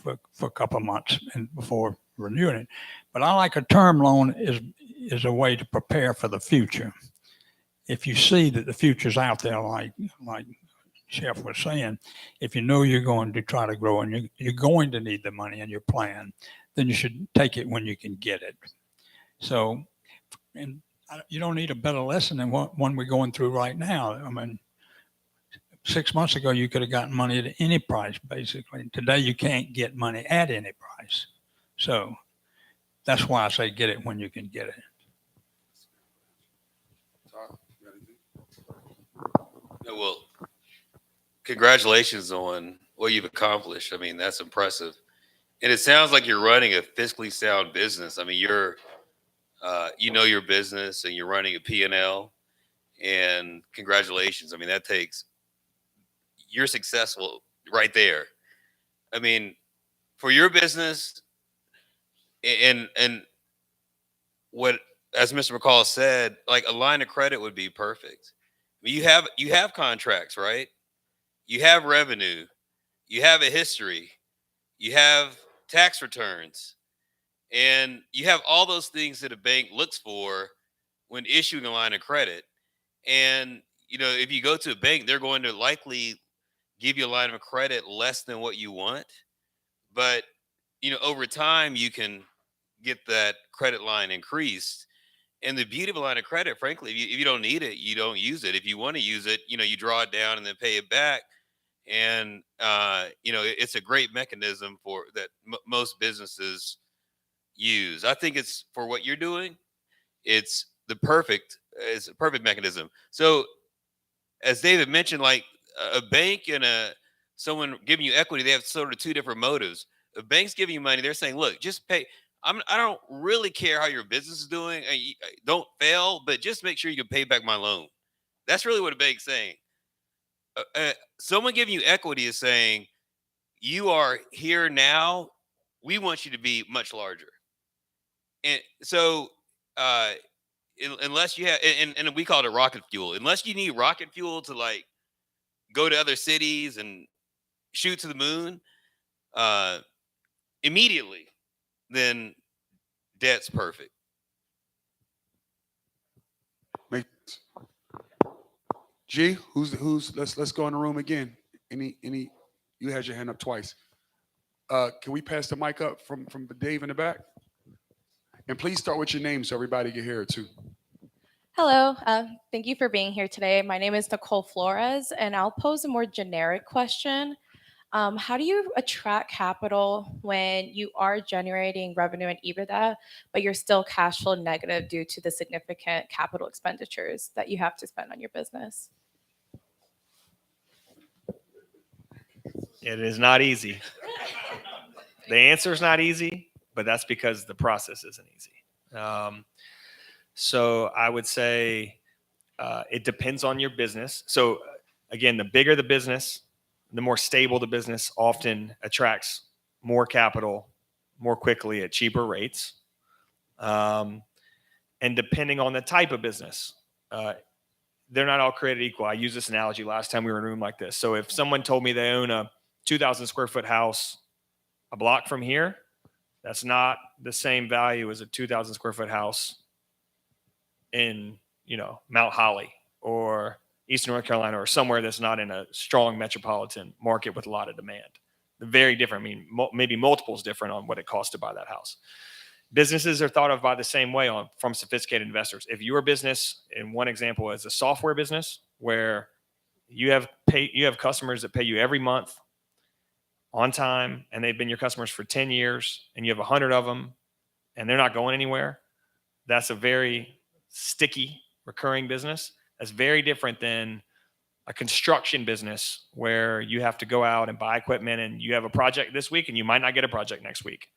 B: for a couple of months and before renewing it. But I like a term loan is a way to prepare for the future. If you see that the future's out there, like Chef was saying, if you know you're going to try to grow and you're going to need the money in your plan, then you should take it when you can get it. So, and you don't need a better lesson than one we're going through right now. I mean, 6 months ago, you could have gotten money at any price, basically. Today, you can't get money at any price. So that's why I say get it when you can get it.
D: Well, congratulations on what you've accomplished. I mean, that's impressive. And it sounds like you're running a fiscally sound business. I mean, you know your business and you're running a P&L. And congratulations. I mean, you're successful right there. I mean, for your business and what, as Mr. McCall said, like a line of credit would be perfect. I mean, you have contracts, right? You have revenue, you have a history, you have tax returns, and you have all those things that a bank looks for when issuing a line of credit. And if you go to a bank, they're going to likely give you a line of credit less than what you want. But over time, you can get that credit line increased. And the beauty of a line of credit, frankly, if you don't need it, you don't use it. If you want to use it, you draw it down and then pay it back. And it's a great mechanism for that most businesses use. I think it's for what you're doing. It's a perfect mechanism. So, as David mentioned, like a bank and someone giving you equity, they have sort of two different motives. The bank's giving you money, they're saying, "Look, just pay. I don't really care how your business is doing. Don't fail, but just make sure you can pay back my loan." That's really what a bank's saying. Someone giving you equity is saying, "You are here now. We want you to be much larger." And so, unless you have, and we call it rocket fuel. Unless you need rocket fuel to like go to other cities and shoot to the moon immediately, then debt's perfect.
A: G, who's let's go in the room again. Any you had your hand up twice. Can we pass the mic up from Dave in the back? And please start with your name so everybody can hear it too.
G: Hello, thank you for being here today. My name is Nicole Flores, and I'll pose a more generic question. How do you attract capital when you are generating revenue and EBITDA, but you're still cash flow negative due to the significant capital expenditures that you have to spend on your business?
C: It is not easy. The answer is not easy, but that's because the process isn't easy. So I would say it depends on your business. So again, the bigger the business, the more stable the business often attracts more capital more quickly at cheaper rates. And depending on the type of business, they're not all created equal. I used this analogy last time we were in a room like this. So if someone told me they own a 2,000 square foot house a block from here, that's not the same value as a 2,000 square foot house in, Mount Holly or Eastern North Carolina or somewhere that's not in a strong metropolitan market with a lot of demand. They're very different. I mean, maybe multiples different on what it costs to buy that house. Businesses are thought of by the same way from sophisticated investors. If your business, in one example, is a software business where you have customers that pay you every month on time, and they've been your customers for 10 years, and you have 100 of them, and they're not going anywhere, that's a very sticky, recurring business. That's very different than a construction business where you have to go out and buy equipment, and you have a project this week, and you might not get a project next week.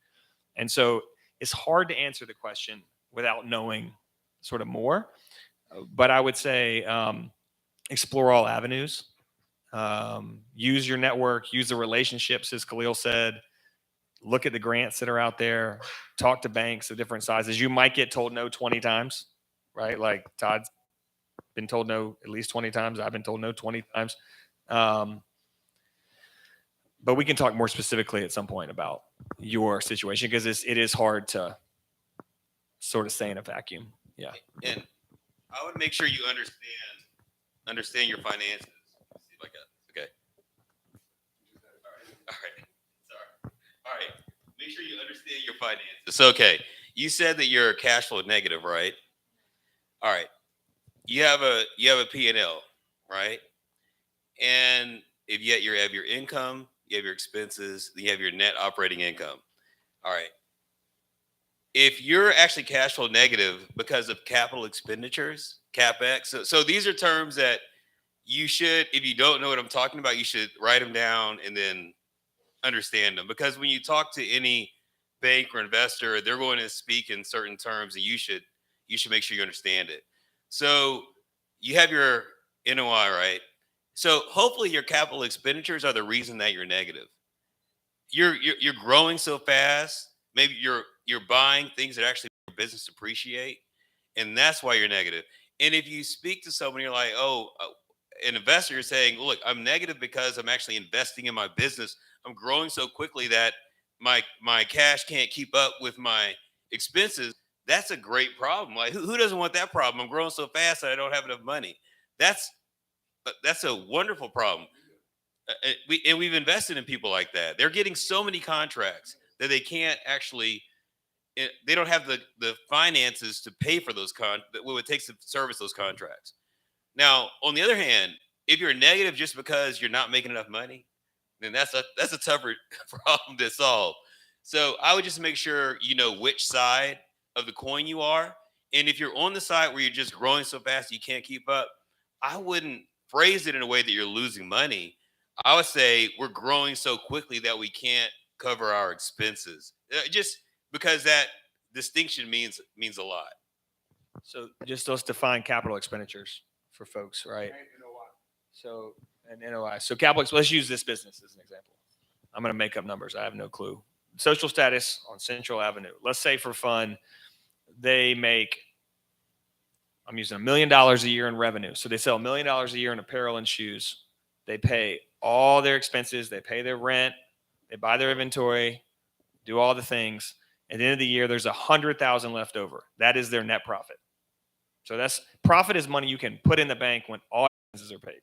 C: And so it's hard to answer the question without knowing sort of more. But I would say explore all avenues. Use your network, use the relationships, as Khalil said. Look at the grants that are out there. Talk to banks of different sizes. You might get told no 20 times, right? Like Todd's been told no at least 20 times. I've been told no 20 times. But we can talk more specifically at some point about your situation because it is hard to sort of stay in a vacuum. Yeah.
D: And I would make sure you understand your finances. See if I got it. Okay. All right. Sorry. All right. Make sure you understand your finances. Okay. You said that you're cash flow negative, right? All right. You have a P&L, right? And if you have your income, you have your expenses, then you have your net operating income. All right. If you're actually cash flow negative because of capital expenditures, CapEx, so these are terms that you should, if you don't know what I'm talking about, you should write them down and then understand them. Because when you talk to any bank or investor, they're going to speak in certain terms, and you should make sure you understand it. So you have your NOI, right? So hopefully your capital expenditures are the reason that you're negative. You're growing so fast. Maybe you're buying things that actually make your business appreciate, and that's why you're negative. And if you speak to someone, you're like, an investor, you're saying, look, I'm negative because I'm actually investing in my business. I'm growing so quickly that my cash can't keep up with my expenses. That's a great problem. Like who doesn't want that problem? I'm growing so fast that I don't have enough money. That's a wonderful problem. We've invested in people like that. They're getting so many contracts that they can't actually, they don't have the finances to pay for those what it takes to service those contracts. Now, on the other hand, if you're negative just because you're not making enough money, then that's a tougher problem to solve. So I would just make sure you know which side of the coin you are. And if you're on the side where you're just growing so fast you can't keep up, I wouldn't phrase it in a way that you're losing money. I would say we're growing so quickly that we can't cover our expenses. Just because that distinction means a lot.
C: So just those define capital expenditures for folks, right? So and NOI. So let's use this business as an example. I'm going to make up numbers. I have no clue. Social status on Central Avenue. Let's say for fun, they make, I'm using $1 million a year in revenue. So they sell $1 million a year in apparel and shoes. They pay all their expenses. They pay their rent. They buy their inventory, do all the things. At the end of the year, there's $100,000 left over. That is their net profit. So profit is money you can put in the bank when all expenses are paid.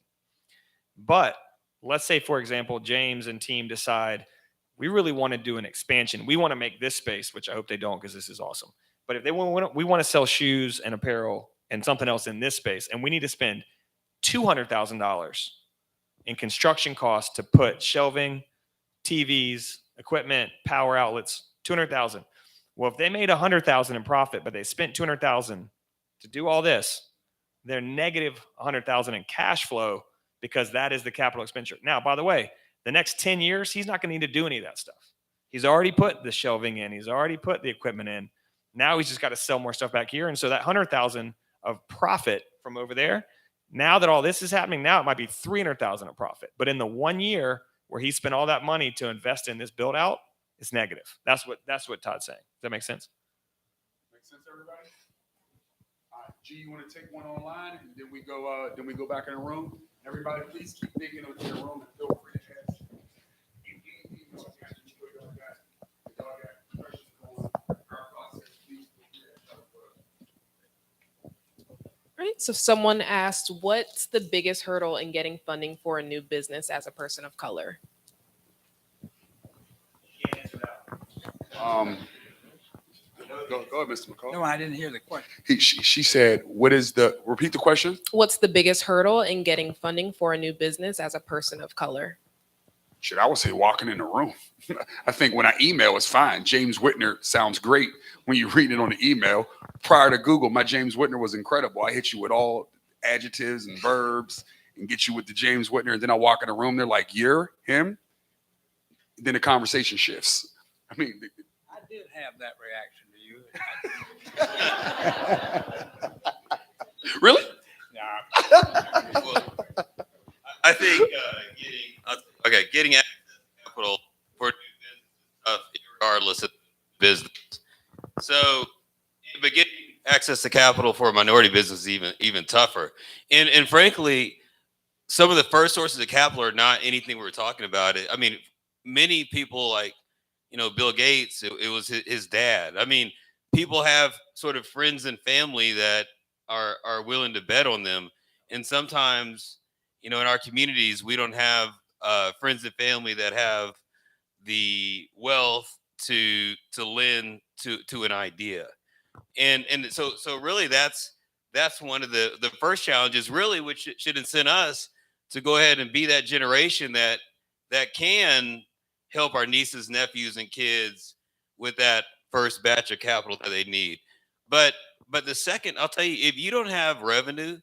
C: But let's say, for example, James and team decide we really want to do an expansion. We want to make this space, which I hope they don't because this is awesome. But if they want, we want to sell shoes and apparel and something else in this space, and we need to spend $200,000 in construction costs to put shelving, TVs, equipment, power outlets, $200,000. Well, if they made $100,000 in profit, but they spent $200,000 to do all this, they're negative $100,000 in cash flow because that is the capital expenditure. Now, by the way, the next 10 years, he's not going to need to do any of that stuff. He's already put the shelving in. He's already put the equipment in. Now he's just got to sell more stuff back here. And so that $100,000 of profit from over there, now that all this is happening, now it might be $300,000 of profit. But in the 1 year where he spent all that money to invest in this build out, it's negative. That's what Todd's saying. Does that make sense?
A: Make sense, everybody? All right, G, you want to take one online, and then we go back in the room. Everybody, please keep thinking of your room and feel free to ask.
H: Right. So someone asked, what's the biggest hurdle in getting funding for a new business as a person of color?
A: Go ahead, Mr. McCall.
B: No, I didn't hear the question.
A: She said, repeat the question?
H: What's the biggest hurdle in getting funding for a new business as a person of color?
A: Shit, I would say walking in the room. I think when I email, it's fine. James Whitner sounds great when you read it on the email. Prior to Google, my James Whitner was incredible. I hit you with all adjectives and verbs and get you with the James Whitner. And then I walk in the room, they're like, you're him? Then the conversation shifts. I mean,
B: I did have that reaction to you.
A: Really?
D: Well, I think getting access to capital for regardless of business. So, but getting access to capital for a minority business is even tougher. And frankly, some of the first sources of capital are not anything we were talking about. I mean, many people like, Bill Gates, it was his dad. I mean, people have sort of friends and family that are willing to bet on them. And sometimes, in our communities, we don't have friends and family that have the wealth to lend to an idea. And so really that's one of the first challenges, really, which should incent us to go ahead and be that generation that can help our nieces, nephews, and kids with that first batch of capital that they need. But the second, I'll tell you, if you don't have revenue,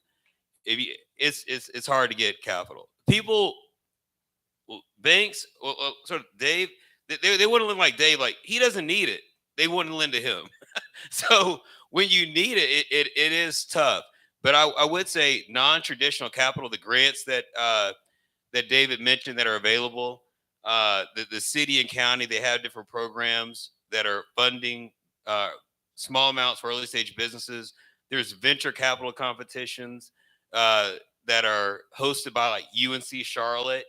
D: it's hard to get capital. People, banks, sort of Dave, they wouldn't lend like Dave. Like, he doesn't need it. They wouldn't lend to him. So when you need it, it is tough. But I would say non-traditional capital, the grants that David mentioned that are available, the city and county, they have different programs that are funding small amounts for early stage businesses. There's venture capital competitions that are hosted by like UNC Charlotte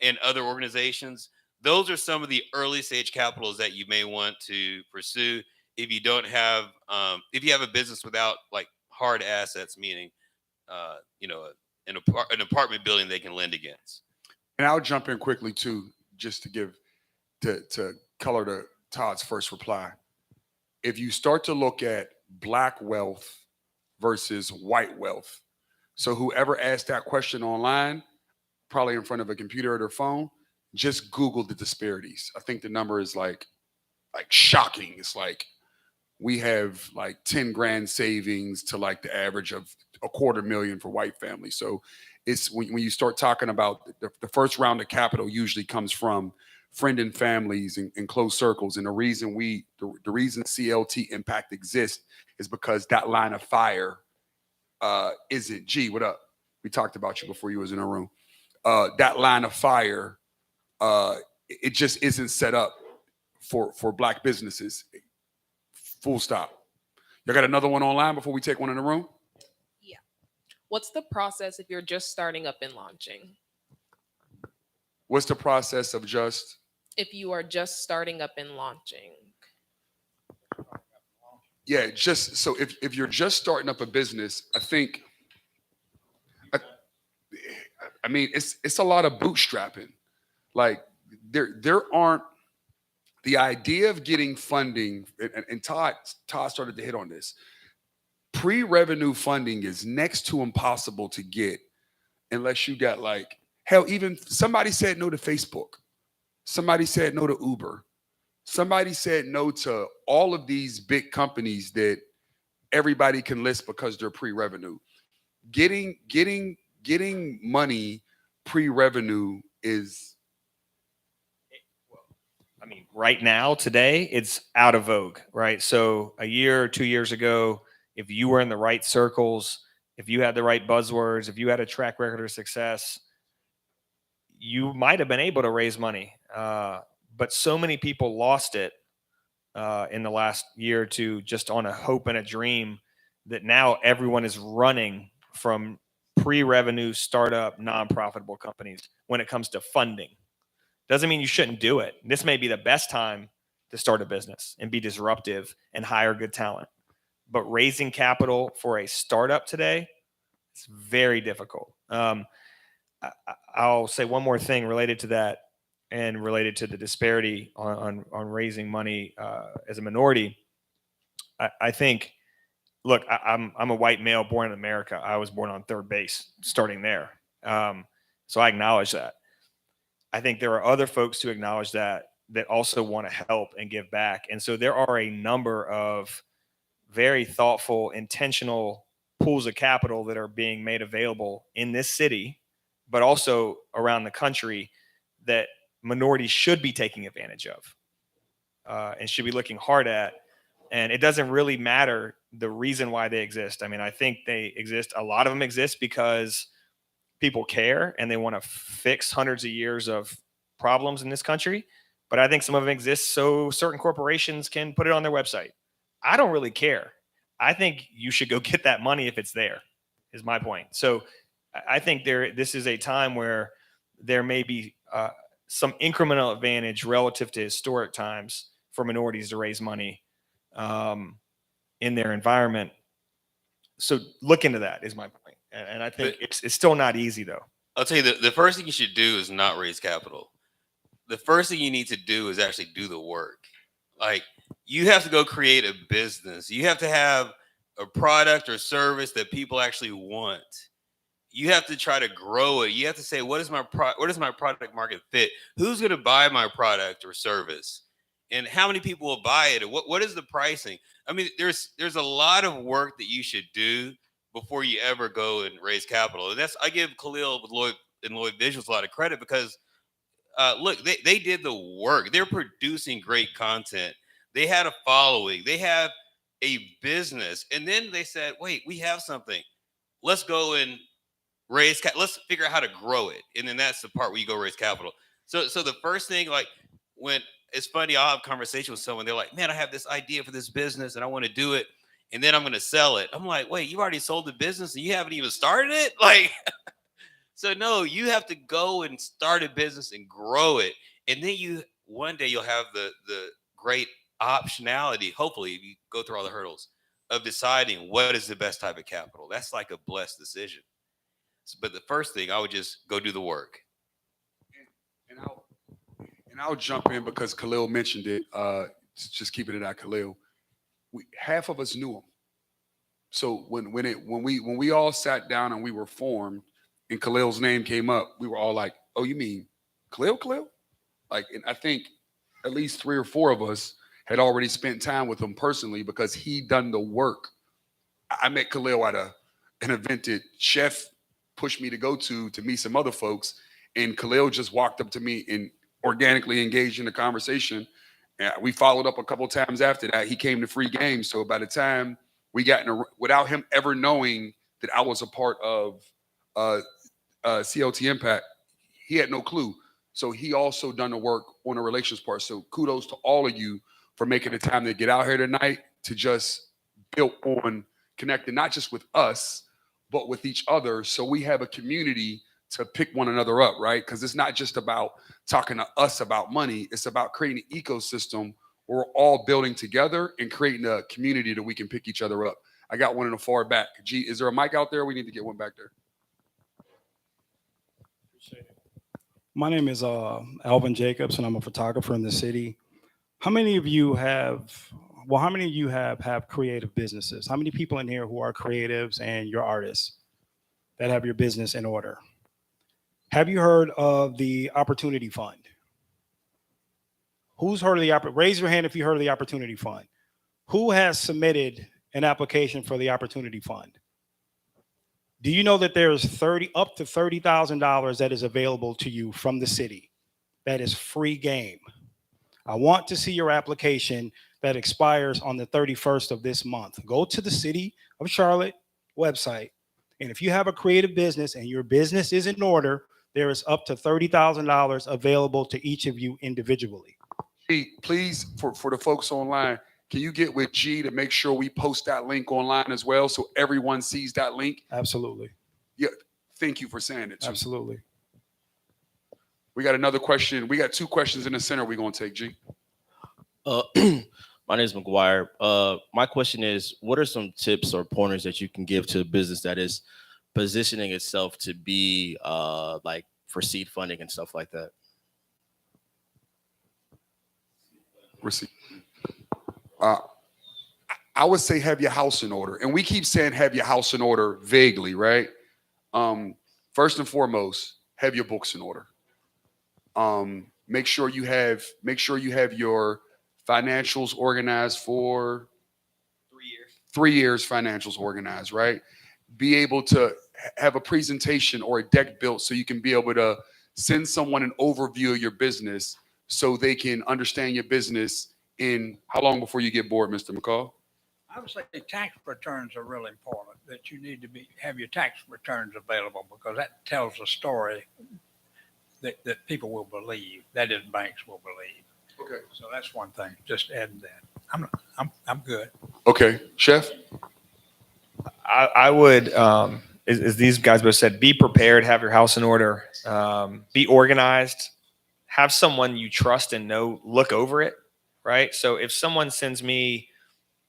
D: and other organizations. Those are some of the early stage capitals that you may want to pursue if you don't have, if you have a business without like hard assets, meaning, an apartment building they can lend against.
A: And I'll jump in quickly too, just to give to color to Todd's first reply. If you start to look at Black wealth versus white wealth, so whoever asked that question online, probably in front of a computer or their phone, just Google the disparities. I think the number is like shocking. It's like we have like 10 grand savings to like the average of $250,000 for white families. So it's when you start talking about the first round of capital usually comes from friend and families and close circles. And the reason the reason CLT impact exists is because that line of fire isn't, G, what up? We talked about you before you was in the room. That line of fire, it just isn't set up for Black businesses. Full stop. Y'all got another one online before we take one in the room?
H: Yeah. What's the process if you're just starting up and launching?
A: What's the process of just?
H: If you are just starting up and launching.
A: Yeah, just so if you're just starting up a business, I think I mean, it's a lot of bootstrapping. Like there aren't the idea of getting funding, and Todd started to hit on this. Pre-revenue funding is next to impossible to get unless you got like hell. Even somebody said no to Facebook. Somebody said no to Uber. Somebody said no to all of these big companies that everybody can list because they're pre-revenue. Getting money pre-revenue is
C: I mean, right now, today, it's out of vogue, right? So a year or 2 years ago, if you were in the right circles, if you had the right buzzwords, if you had a track record of success, you might have been able to raise money. But so many people lost it in the last year or two just on a hope and a dream that now everyone is running from pre-revenue startup non-profitable companies when it comes to funding. Doesn't mean you shouldn't do it. This may be the best time to start a business and be disruptive and hire good talent. But raising capital for a startup today, it's very difficult. I'll say one more thing related to that and related to the disparity on raising money as a minority. I think, look, I'm a white male born in America. I was born on third base, starting there. So I acknowledge that. I think there are other folks who acknowledge that also want to help and give back. And so there are a number of very thoughtful, intentional pools of capital that are being made available in this city, but also around the country that minorities should be taking advantage of and should be looking hard at. And it doesn't really matter the reason why they exist. I mean, I think they exist. A lot of them exist because people care and they want to fix hundreds of years of problems in this country. But I think some of them exist so certain corporations can put it on their website. I don't really care. I think you should go get that money if it's there, is my point. So I think this is a time where there may be some incremental advantage relative to historic times for minorities to raise money in their environment. So look into that is my point. And I think it's still not easy, though.
D: I'll tell you, the first thing you should do is not raise capital. The first thing you need to do is actually do the work. Like, you have to go create a business. You have to have a product or service that people actually want. You have to try to grow it. You have to say, what is my product market fit? Who's going to buy my product or service? And how many people will buy it? And what is the pricing? I mean, there's a lot of work that you should do before you ever go and raise capital. And I give Khalil with Lloyd Visuals a lot of credit because look, they did the work. They're producing great content. They had a following. They have a business. And then they said, wait, we have something. Let's go and let's figure out how to grow it. And then that's the part where you go raise capital. So the first thing, like, when it's funny, I'll have a conversation with someone. They're like, man, I have this idea for this business and I want to do it. And then I'm going to sell it. I'm like, wait, you already sold the business and you haven't even started it? Like, so no, you have to go and start a business and grow it. And then one day you'll have the great optionality, hopefully, if you go through all the hurdles, of deciding what is the best type of capital. That's like a blessed decision. But the first thing, I would just go do the work.
A: And I'll jump in because Khalil mentioned it. Just keeping it at Khalil. Half of us knew him. So when we all sat down and we were formed, and Khalil's name came up, we were all like, "Oh, you mean Khalil?" Like, and I think at least 3 or 4 of us had already spent time with him personally because he done the work. I met Khalil at an event that Chef pushed me to go to meet some other folks, and Khalil just walked up to me and organically engaged in the conversation. And we followed up a couple times after that. He came to free games, so by the time we got without him ever knowing that I was a part of CLT Impact, he had no clue. So he also done the work on the relations part. So kudos to all of you for making the time to get out here tonight to just build on connecting, not just with us, but with each other. So we have a community to pick one another up, right? Because it's not just about talking to us about money. It's about creating an ecosystem where we're all building together and creating a community that we can pick each other up. I got one in the far back. G, is there a mic out there? We need to get one back there.
I: My name is Alvin Jacobs, and I'm a photographer in the city. How many of you have, how many of you have creative businesses? How many people in here who are creatives and you're artists that have your business in order? Have you heard of the Opportunity Fund? Who's heard of raise your hand if you heard of the Opportunity Fund. Who has submitted an application for the Opportunity Fund? Do you know that there's up to $30,000 that is available to you from the city? That is free game. I want to see your application that expires on the 31st of this month. Go to the City of Charlotte website, and if you have a creative business and your business is in order, there is up to $30,000 available to each of you individually.
A: G, please, for the folks online, can you get with G to make sure we post that link online as well so everyone sees that link?
I: Absolutely.
A: Yeah, thank you for saying it too.
I: Absolutely.
A: We got another question. We got two questions in the center we're going to take, G.
J: My name is McGuire. My question is, what are some tips or pointers that you can give to a business that is positioning itself to be like for seed funding and stuff like that?
A: Receipt. I would say have your house in order. And we keep saying have your house in order vaguely, right? First and foremost, have your books in order. Make sure you have your financials organized for
C: 3 years.
A: 3 years financials organized, right? Be able to have a presentation or a deck built so you can be able to send someone an overview of your business so they can understand your business in how long before you get bored, Mr. McCall?
B: I would say tax returns are really important, that you need to have your tax returns available because that tells a story that people will believe, that is banks will believe.
A: Okay.
B: So that's one thing, just adding that. I'm good.
A: Okay. Chef?
C: I would, as these guys both said, be prepared, have your house in order, be organized, have someone you trust and know look over it, right? So if someone sends me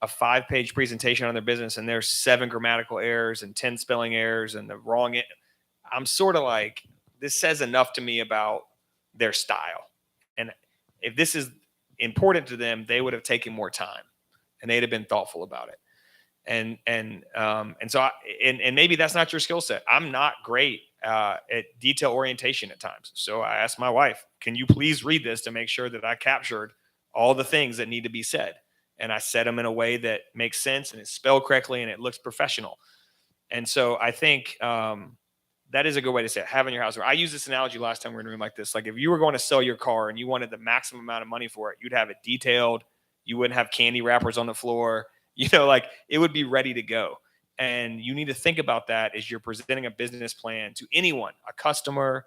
C: a 5-page presentation on their business and there's 7 grammatical errors and 10 spelling errors and the wrong, I'm sort of like, this says enough to me about their style. And if this is important to them, they would have taken more time and they'd have been thoughtful about it. And so maybe that's not your skill set. I'm not great at detail orientation at times. So I asked my wife, can you please read this to make sure that I captured all the things that need to be said? And I said them in a way that makes sense and it's spelled correctly and it looks professional. And so I think that is a good way to say it. Having your house. I used this analogy last time we were in a room like this. Like if you were going to sell your car and you wanted the maximum amount of money for it, you'd have it detailed. You wouldn't have candy wrappers on the floor. You know, like it would be ready to go. And you need to think about that as you're presenting a business plan to anyone, a customer,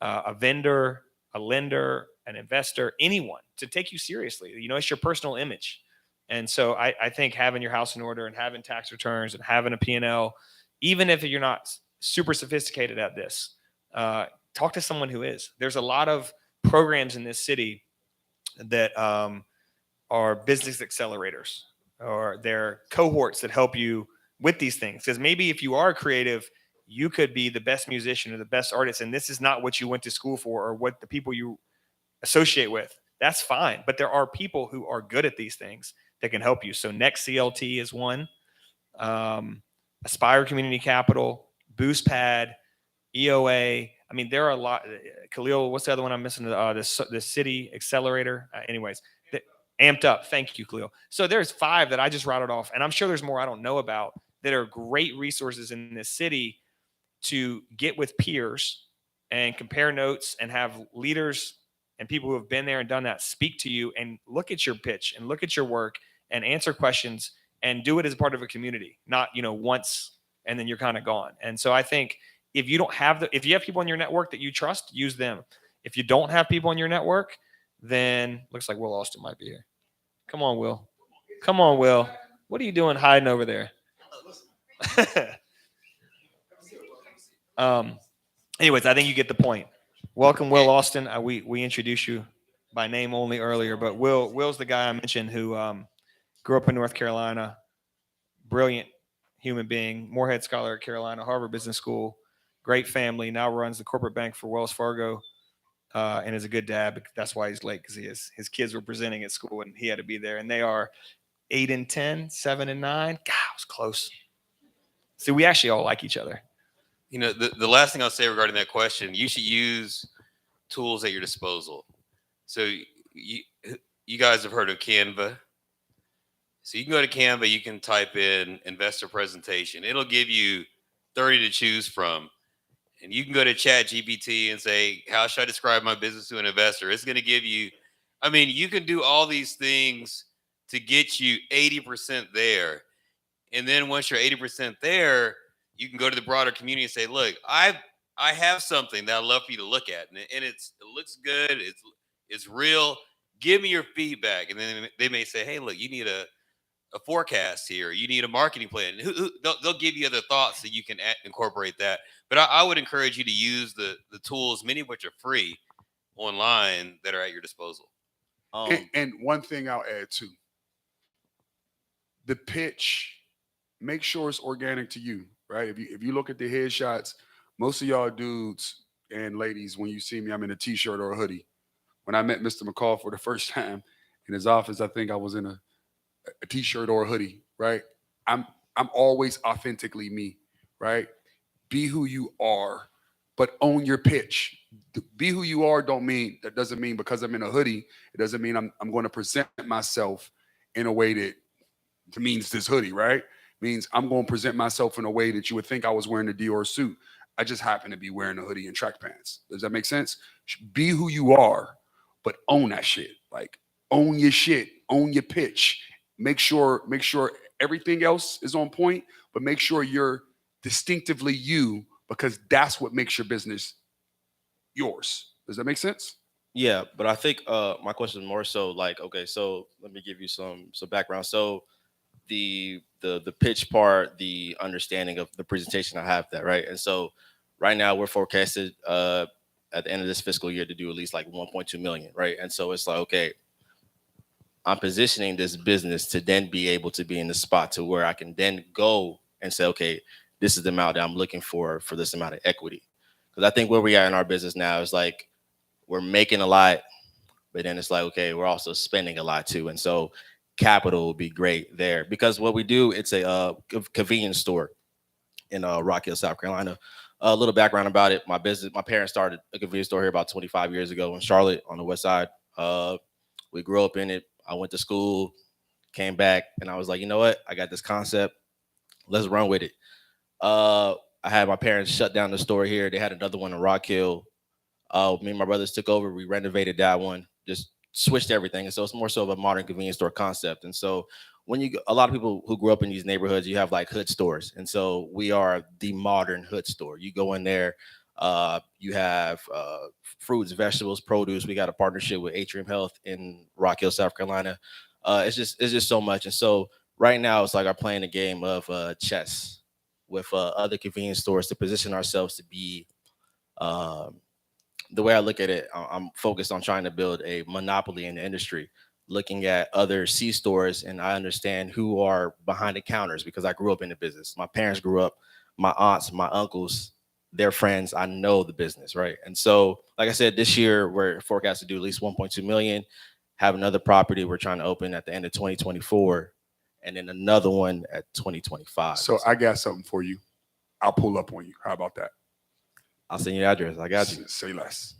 C: a vendor, a lender, an investor, anyone, to take you seriously. You know, it's your personal image. And so I think having your house in order and having tax returns and having a P&L, even if you're not super sophisticated at this, talk to someone who is. There's a lot of programs in this city that are business accelerators, or they're cohorts that help you with these things. Because maybe if you are creative, you could be the best musician or the best artist, and this is not what you went to school for or what the people you associate with. That's fine. But there are people who are good at these things that can help you. So Next CLT is one. Aspire Community Capital, Boost Pad, EOA. I mean, there are a lot. Khalil, what's the other one I'm missing? The City Accelerator. Anyways, Amped Up. Thank you, Khalil. So there's 5 that I just routed off, and I'm sure there's more I don't know about that are great resources in this city to get with peers and compare notes and have leaders and people who have been there and done that speak to you and look at your pitch and look at your work and answer questions and do it as part of a community, not, once and then you're kind of gone. And so I think if you have people in your network that you trust, use them. If you don't have people in your network, then looks like Will Austin might be here. Come on, Will. Come on, Will. What are you doing hiding over there? Anyways, I think you get the point. Welcome, Will Austin. We introduced you by name only earlier, but Will's the guy I mentioned who grew up in North Carolina, brilliant human being, Morehead Scholar at Carolina, Harvard Business School, great family. Now runs the corporate bank for Wells Fargo, and is a good dad. That's why he's late, because his kids were presenting at school and he had to be there. And they are 8 and 10, 7 and 9. God, it was close. See, we actually all like each other.
D: You know, the last thing I'll say regarding that question, you should use tools at your disposal. So you guys have heard of Canva. So you can go to Canva, you can type in investor presentation. It'll give you 30 to choose from. And you can go to Chat GPT and say, how should I describe my business to an investor? It's going to give you, I mean, you can do all these things to get you 80% there. And then once you're 80% there, you can go to the broader community and say, look, I have something that I'd love for you to look at. And it looks good. It's real. Give me your feedback. And then they may say, hey, look, you need a forecast here. You need a marketing plan. They'll give you other thoughts that you can incorporate that. But I would encourage you to use the tools, many of which are free online, that are at your disposal.
A: And one thing I'll add too, the pitch, make sure it's organic to you, right? If you look at the headshots, most of y'all dudes and ladies, when you see me, I'm in a t-shirt or a hoodie. When I met Mr. McCall for the first time in his office, I think I was in a t-shirt or a hoodie, right? I'm always authentically me, right? Be who you are, but own your pitch. Be who you are that doesn't mean because I'm in a hoodie, it doesn't mean I'm going to present myself in a way that means this hoodie, right? Means I'm going to present myself in a way that you would think I was wearing a Dior suit. I just happen to be wearing a hoodie and track pants. Does that make sense? Be who you are, but own that shit. Like, own your shit, own your pitch. Make sure everything else is on point, but make sure you're distinctively you, because that's what makes your business yours. Does that make sense?
J: Yeah, but I think my question is more so like, okay, so let me give you some background. So the pitch part, the understanding of the presentation, I have that, right? And so right now we're forecasted at the end of this fiscal year to do at least like 1.2 million, right? And so it's like, okay, I'm positioning this business to then be able to be in the spot to where I can then go and say, okay, this is the amount that I'm looking for this amount of equity. Because I think where we are in our business now is like, we're making a lot, but then it's like, okay, we're also spending a lot too. And so capital would be great there, because what we do, it's a convenience store in Rock Hill, South Carolina. A little background about it. My parents started a convenience store here about 25 years ago in Charlotte on the west side. We grew up in it. I went to school, came back, and I was like, you know what? I got this concept. Let's run with it. I had my parents shut down the store here. They had another one in Rock Hill. Me and my brothers took over. We renovated that one, just switched everything. And so it's more so of a modern convenience store concept. And so a lot of people who grew up in these neighborhoods, you have like hood stores. And so we are the modern hood store. You go in there, you have fruits, vegetables, produce. We got a partnership with Atrium Health in Rock Hill, South Carolina. It's just so much. And so right now it's like I'm playing a game of chess with other convenience stores to position ourselves to be, the way I look at it, I'm focused on trying to build a monopoly in the industry, looking at other C stores, and I understand who are behind the counters because I grew up in the business. My parents grew up, my aunts, my uncles, their friends. I know the business, right? And so, like I said, this year we're forecast to do at least 1.2 million, have another property we're trying to open at the end of 2024, and then another one at 2025.
A: So I got something for you. I'll pull up on you. How about that?
J: I'll send you the address. I got you.
A: Say less.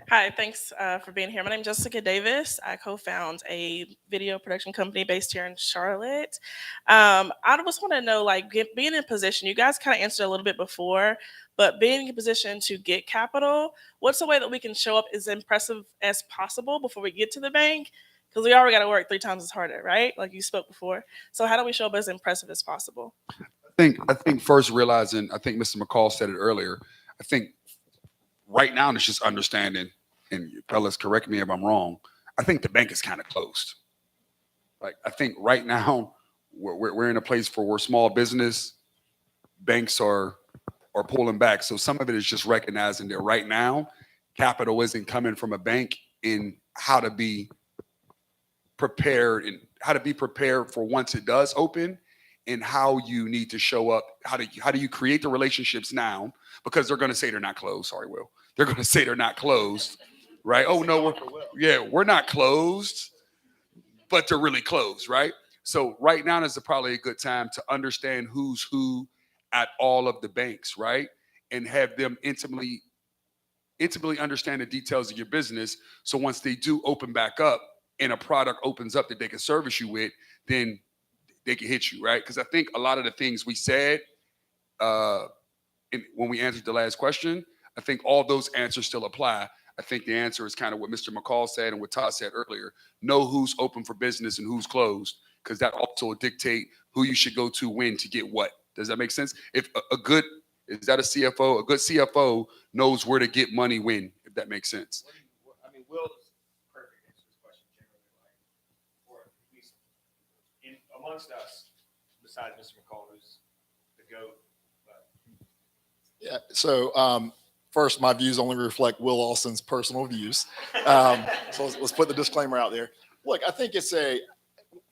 K: Hi, thanks for being here. My name is Jessica Davis. I co-found a video production company based here in Charlotte. I just want to know, like, being in position, you guys kind of answered a little bit before, but being in position to get capital, what's the way that we can show up as impressive as possible before we get to the bank? Because we already got to work 3 times as harder, right? Like you spoke before. So how do we show up as impressive as possible?
A: I think first realizing, I think Mr. McCall said it earlier, I think right now it's just understanding, and fellas, correct me if I'm wrong, I think the bank is kind of closed. Like, I think right now we're in a place where we're small business, banks are pulling back. So some of it is just recognizing that right now capital isn't coming from a bank, in how to be prepared for once it does open, and how you need to show up. How do you create the relationships now? Because they're going to say they're not closed. Sorry, Will. They're going to say they're not closed, right? Oh no, we're not closed, but they're really closed, right? So right now is probably a good time to understand who's who at all of the banks, right? And have them intimately understand the details of your business. So once they do open back up and a product opens up that they can service you with, then they can hit you, right? Because I think a lot of the things we said uh, when we answered the last question, I think all those answers still apply. I think the answer is kind of what Mr. McCall said and what Todd said earlier. Know who's open for business and who's closed, because that also will dictate who you should go to when to get what. Does that make sense? If a good is that a CFO? A good CFO knows where to get money when, if that makes sense.
I: I mean, Will is perfect to answer this question generally, like, or at least amongst us, besides Mr. McCall, who's the GOAT.
L: Yeah. So first, my views only reflect Will Alston's personal views. So let's put the disclaimer out there. Look, I think it's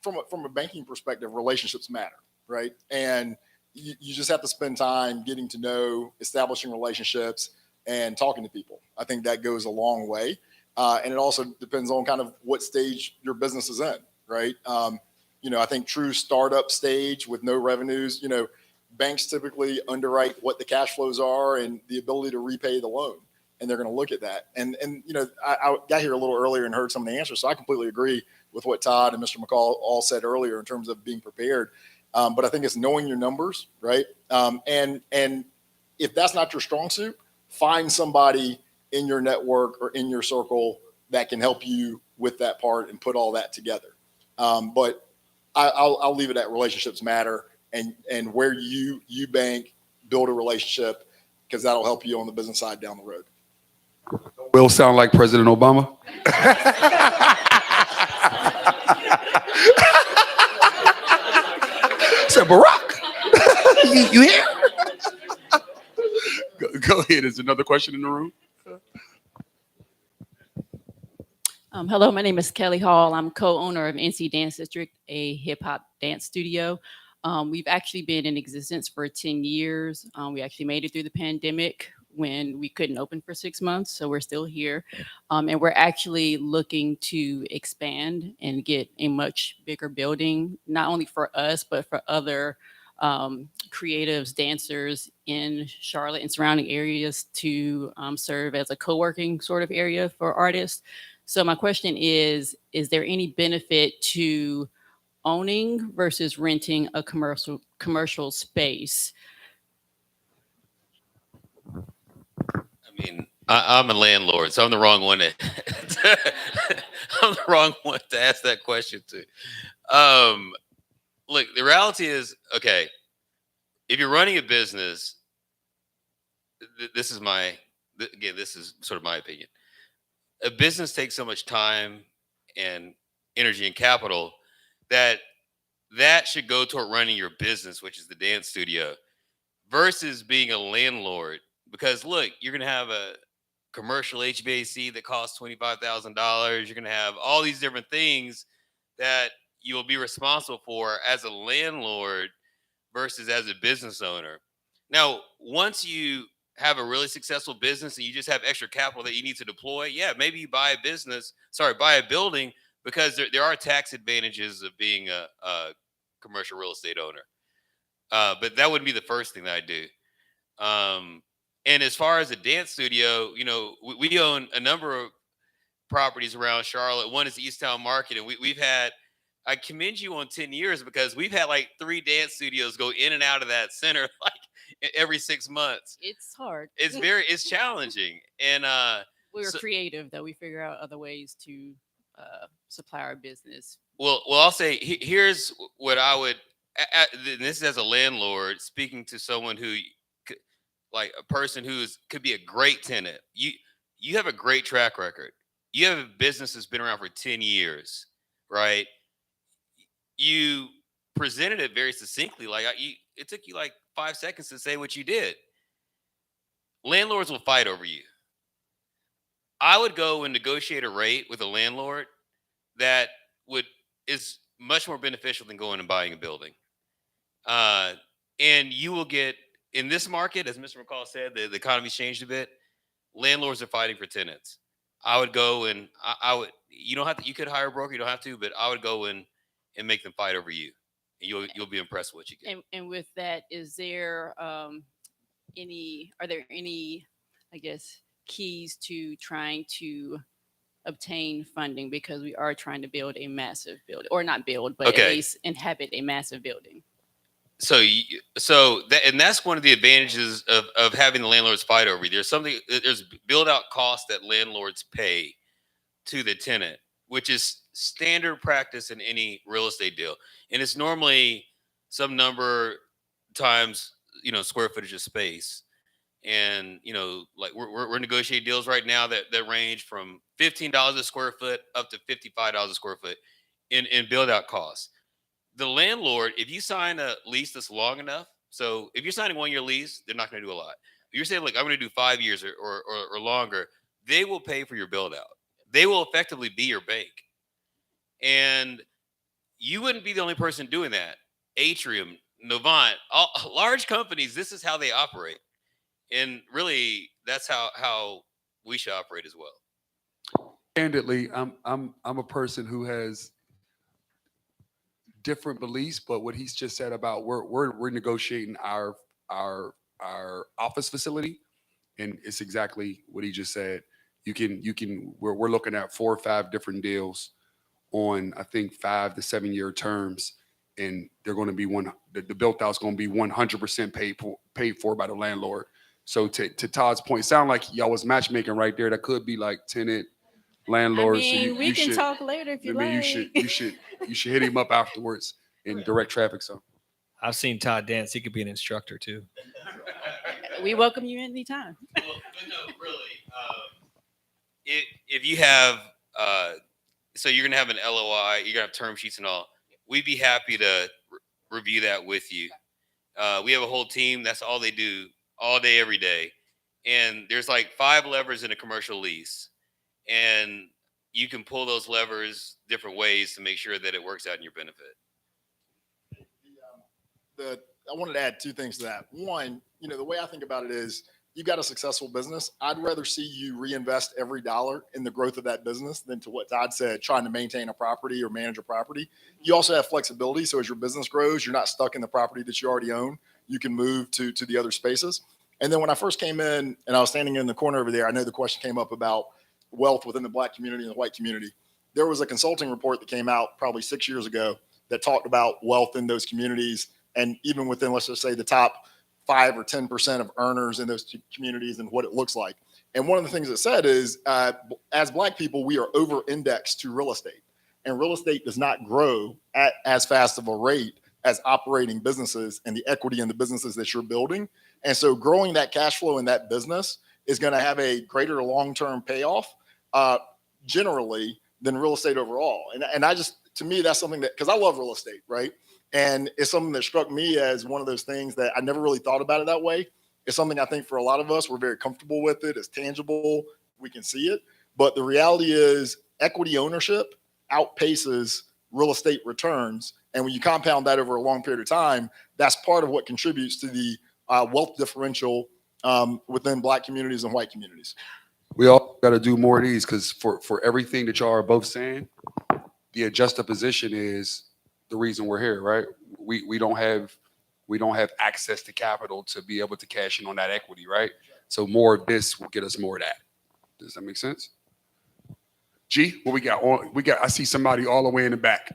L: from a banking perspective, relationships matter, right? And you just have to spend time getting to know, establishing relationships, and talking to people. I think that goes a long way. And it also depends on kind of what stage your business is in, right? I think true startup stage with no revenues, banks typically underwrite what the cash flows are and the ability to repay the loan. And they're going to look at that. And I got here a little earlier and heard some of the answers. So I completely agree with what Todd and Mr. McCall all said earlier in terms of being prepared. But I think it's knowing your numbers, right? And if that's not your strong suit, find somebody in your network or in your circle that can help you with that part and put all that together. But I'll leave it at relationships matter, and where you bank, build a relationship, because that'll help you on the business side down the road.
A: Will sound like President Obama. Said Barack, you here? Go ahead. Is another question in the room?
M: Hello, my name is Kelly Hall. I'm co-owner of NC Dance District, a hip hop dance studio. We've actually been in existence for 10 years. We actually made it through the pandemic when we couldn't open for 6 months, so we're still here. And we're actually looking to expand and get a much bigger building, not only for us, but for other creatives, dancers in Charlotte and surrounding areas to serve as a co-working sort of area for artists. So my question is there any benefit to owning versus renting a commercial space?
D: I mean, I'm a landlord, so I'm the wrong one I'm the wrong one to ask that question to. Look, the reality is, okay, if you're running a business, this is sort of my opinion. A business takes so much time and energy and capital that should go toward running your business, which is the dance studio, versus being a landlord. Because look, you're going to have a commercial HVAC that costs $25,000. You're going to have all these different things that you will be responsible for as a landlord versus as a business owner. Now, once you have a really successful business and you just have extra capital that you need to deploy, yeah, maybe you buy a building, because there are tax advantages of being a commercial real estate owner. But that wouldn't be the first thing that I do. And as far as a dance studio, we own a number of properties around Charlotte. One is the East Town Market, and we've had, I commend you on 10 years, because we've had like 3 dance studios go in and out of that center like every 6 months.
M: It's hard.
D: It's challenging. And
M: we're creative, though. We figure out other ways to supply our business.
D: Well, I'll say here's what I would. This is as a landlord speaking to someone who, like a person could be a great tenant. You have a great track record. You have a business that's been around for 10 years, right? You presented it very succinctly. Like it took you like 5 seconds to say what you did. Landlords will fight over you. I would go and negotiate a rate with a landlord that is much more beneficial than going and buying a building. And you will get, in this market, as Mr. McCall said, the economy's changed a bit. Landlords are fighting for tenants. I would go and I would, you don't have to, you could hire a broker, you don't have to, but I would go and make them fight over you. And you'll be impressed with what you get.
M: And with that, is there are there any, I guess, keys to trying to obtain funding, because we are trying to build a massive building, or not build, but
D: Okay.
M: at least inhabit a massive building?
D: So and that's one of the advantages of having the landlords fight over you. There's build out costs that landlords pay to the tenant, which is standard practice in any real estate deal. And it's normally some number times, square footage of space. And, like we're negotiating deals right now that range from $15 a square foot up to $55 a square foot in build out costs. The landlord, if you sign a lease that's long enough, so if you're signing 1 year lease, they're not going to do a lot. If you're saying, look, I'm going to do 5 years or longer, they will pay for your build out. They will effectively be your bank. And you wouldn't be the only person doing that. Atrium, Novant, all large companies, this is how they operate. And really, that's how we should operate as well.
A: Candidly, I'm a person who has different beliefs, but what he's just said about we're negotiating our office facility, and it's exactly what he just said. We're looking at 4 or 5 different deals on, I think, 5 to 7 year terms, and they're going to be the built out's going to be 100% paid for by the landlord. So to Todd's point, sound like y'all was matchmaking right there. That could be like tenant, landlord.
M: I mean,
A: so
M: we can talk later if you like.
A: You should hit him up afterwards in direct traffic. So
C: I've seen Todd dance. He could be an instructor too.
M: We welcome you anytime.
D: Well, but no, really. If you have, so you're gonna have an LOI, you're gonna have term sheets and all. We'd be happy to review that with you. We have a whole team. That's all they do, all day, every day. And there's like 5 levers in a commercial lease, and you can pull those levers different ways to make sure that it works out in your benefit.
L: I wanted to add 2 things to that. One, the way I think about it is, you've got a successful business. I'd rather see you reinvest every dollar in the growth of that business than to what Todd said, trying to maintain a property or manage a property. You also have flexibility. So as your business grows, you're not stuck in the property that you already own. You can move to the other spaces. And then when I first came in and I was standing in the corner over there, I know the question came up about wealth within the Black community and the white community. There was a consulting report that came out probably 6 years ago that talked about wealth in those communities. And even within, let's just say, the top 5 or 10% of earners in those communities and what it looks like. And one of the things it said is, as Black people, we are over-indexed to real estate. And real estate does not grow at as fast of a rate as operating businesses and the equity in the businesses that you're building. And so growing that cash flow in that business is going to have a greater long-term payoff generally than real estate overall. And I just, to me, that's something that, because I love real estate, right? And it's something that struck me as one of those things that I never really thought about it that way. It's something I think for a lot of us, we're very comfortable with it. It's tangible. We can see it. But the reality is equity ownership outpaces real estate returns. And when you compound that over a long period of time, that's part of what contributes to the wealth differential within Black communities and white communities.
A: we all got to do more of these, because for everything that y'all are both saying, the adjusted position is the reason we're here, right? We don't have access to capital to be able to cash in on that equity, right? So more of this will get us more of that. Does that make sense? G, what we got? I see somebody all the way in the back.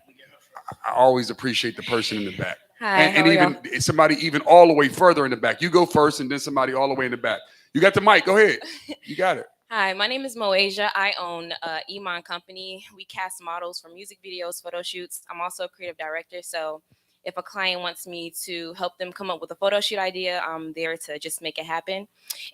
A: I always appreciate the person in the back.
G: Hi,
A: and
G: how are
A: even
G: y'all?
A: somebody even all the way further in the back. You go first, and then somebody all the way in the back. You got the mic. Go ahead. You got it.
N: Hi, my name is Moasia. I own Iman Company. We cast models for music videos, photo shoots. I'm also a creative director. So if a client wants me to help them come up with a photo shoot idea, I'm there to just make it happen.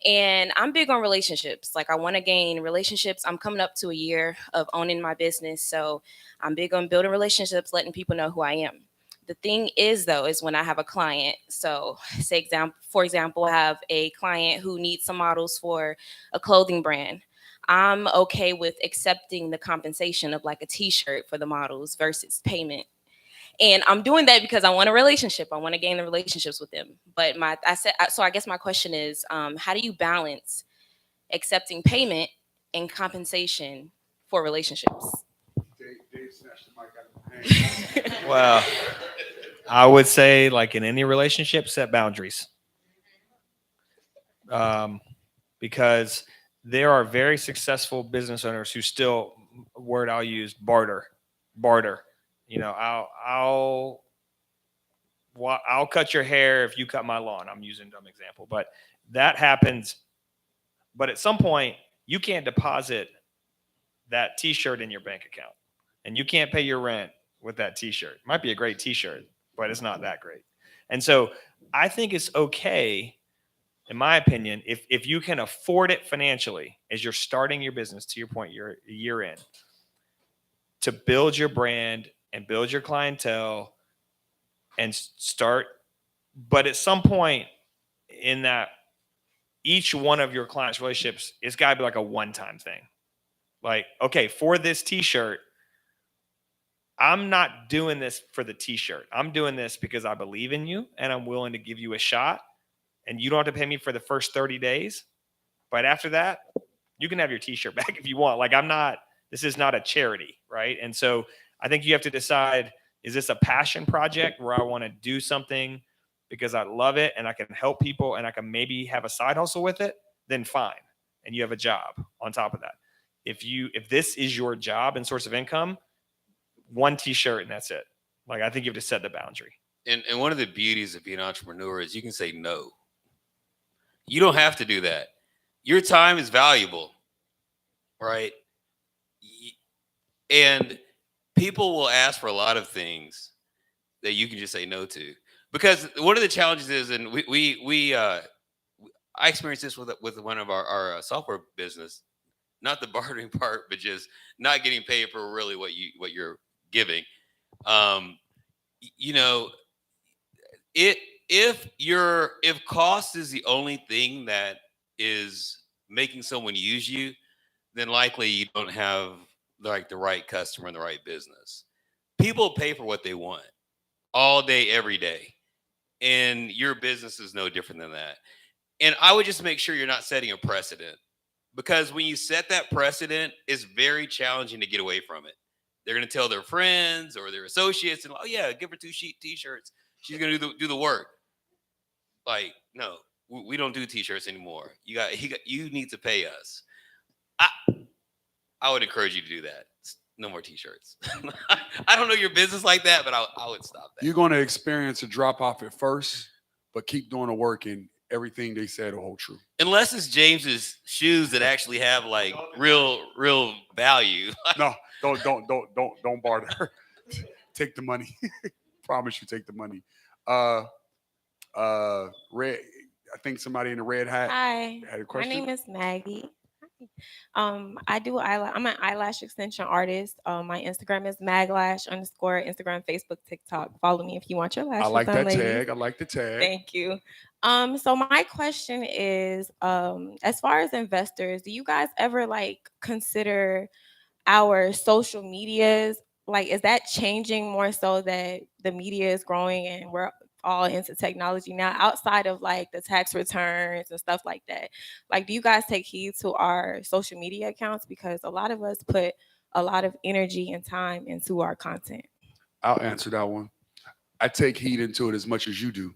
N: And I'm big on relationships. Like, I want to gain relationships. I'm coming up to a year of owning my business. So I'm big on building relationships, letting people know who I am. The thing is, though, is when I have a client. So for example, I have a client who needs some models for a clothing brand. I'm okay with accepting the compensation of like a t-shirt for the models versus payment. And I'm doing that because I want a relationship. I want to gain the relationships with them. But I guess my question is, how do you balance accepting payment and compensation for relationships?
A: Dave snatched the mic out of my hand.
C: Well, I would say, like in any relationship, set boundaries. Because there are very successful business owners who still, word I'll use, barter. You know, I'll cut your hair if you cut my lawn. I'm using a dumb example, but that happens. But at some point, you can't deposit that T-shirt in your bank account, and you can't pay your rent with that T-shirt. It might be a great T-shirt, but it's not that great. And so I think it's okay, in my opinion, if you can afford it financially as you're starting your business, to your point, you're a year in, to build your brand and build your clientele and start. But at some point in that, each one of your clients' relationships, it's got to be like a one-time thing. Like, okay, for this T-shirt, I'm not doing this for the T-shirt. I'm doing this because I believe in you and I'm willing to give you a shot. And you don't have to pay me for the first 30 days. But after that, you can have your T-shirt back if you want. Like, this is not a charity, right? And so I think you have to decide, is this a passion project where I want to do something because I love it and I can help people and I can maybe have a side hustle with it? Then fine. And you have a job on top of that. If this is your job and source of income, one T-shirt and that's it. Like, I think you have to set the boundary.
D: And one of the beauties of being an entrepreneur is you can say no. You don't have to do that. Your time is valuable, right? And people will ask for a lot of things that you can just say no to. Because one of the challenges is, and I experienced this with one of our software business, not the bartering part, but just not getting paid for really what you're giving. You know, if cost is the only thing that is making someone use you, then likely you don't have like the right customer and the right business. People pay for what they want all day, every day. And your business is no different than that. And I would just make sure you're not setting a precedent, because when you set that precedent, it's very challenging to get away from it. They're going to tell their friends or their associates, and oh yeah, give her 2 T-shirts. She's going to do the work. Like, no, we don't do T-shirts anymore. You need to pay us. I would encourage you to do that. No more T-shirts. I don't know your business like that, but I would stop that.
A: You're going to experience a drop off at first, but keep doing the work and everything they said will hold true.
D: Unless it's James's shoes that actually have like real value.
A: No, don't barter. Take the money. Promise you, take the money. Red. I think somebody in the red hat
G: Hi,
A: had a
G: my
A: question.
G: name is Maggie. I do eyelash. I'm an eyelash extension artist. My Instagram is maglash _ Instagram, Facebook, TikTok. Follow me if you want your lashes
A: I like
G: done,
A: that
G: ladies.
A: tag. I like the tag.
G: Thank you. So my question is, as far as investors, do you guys ever like consider our social medias? Like, is that changing more so that the media is growing and we're all into technology now, outside of like the tax returns and stuff like that? Like, do you guys take heed to our social media accounts? Because a lot of us put a lot of energy and time into our content.
A: I'll answer that one. I take heed into it as much as you do.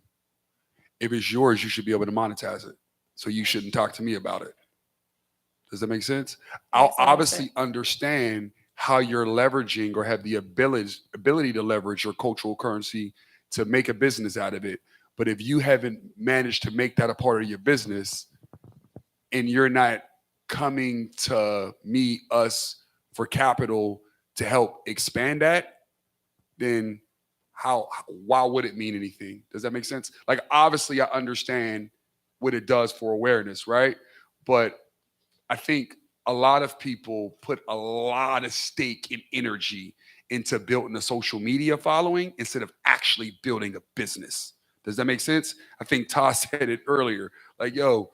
A: If it's yours, you should be able to monetize it. So you shouldn't talk to me about it. Does that make sense? I'll
G: Yes, that makes
A: obviously
G: sense.
A: understand how you're leveraging or have the ability to leverage your cultural currency to make a business out of it. But if you haven't managed to make that a part of your business and you're not coming to us for capital to help expand that, then why would it mean anything? Does that make sense? Like, obviously I understand what it does for awareness, right? But I think a lot of people put a lot of stake and energy into building a social media following instead of actually building a business. Does that make sense? I think Todd said it earlier. Like, yo,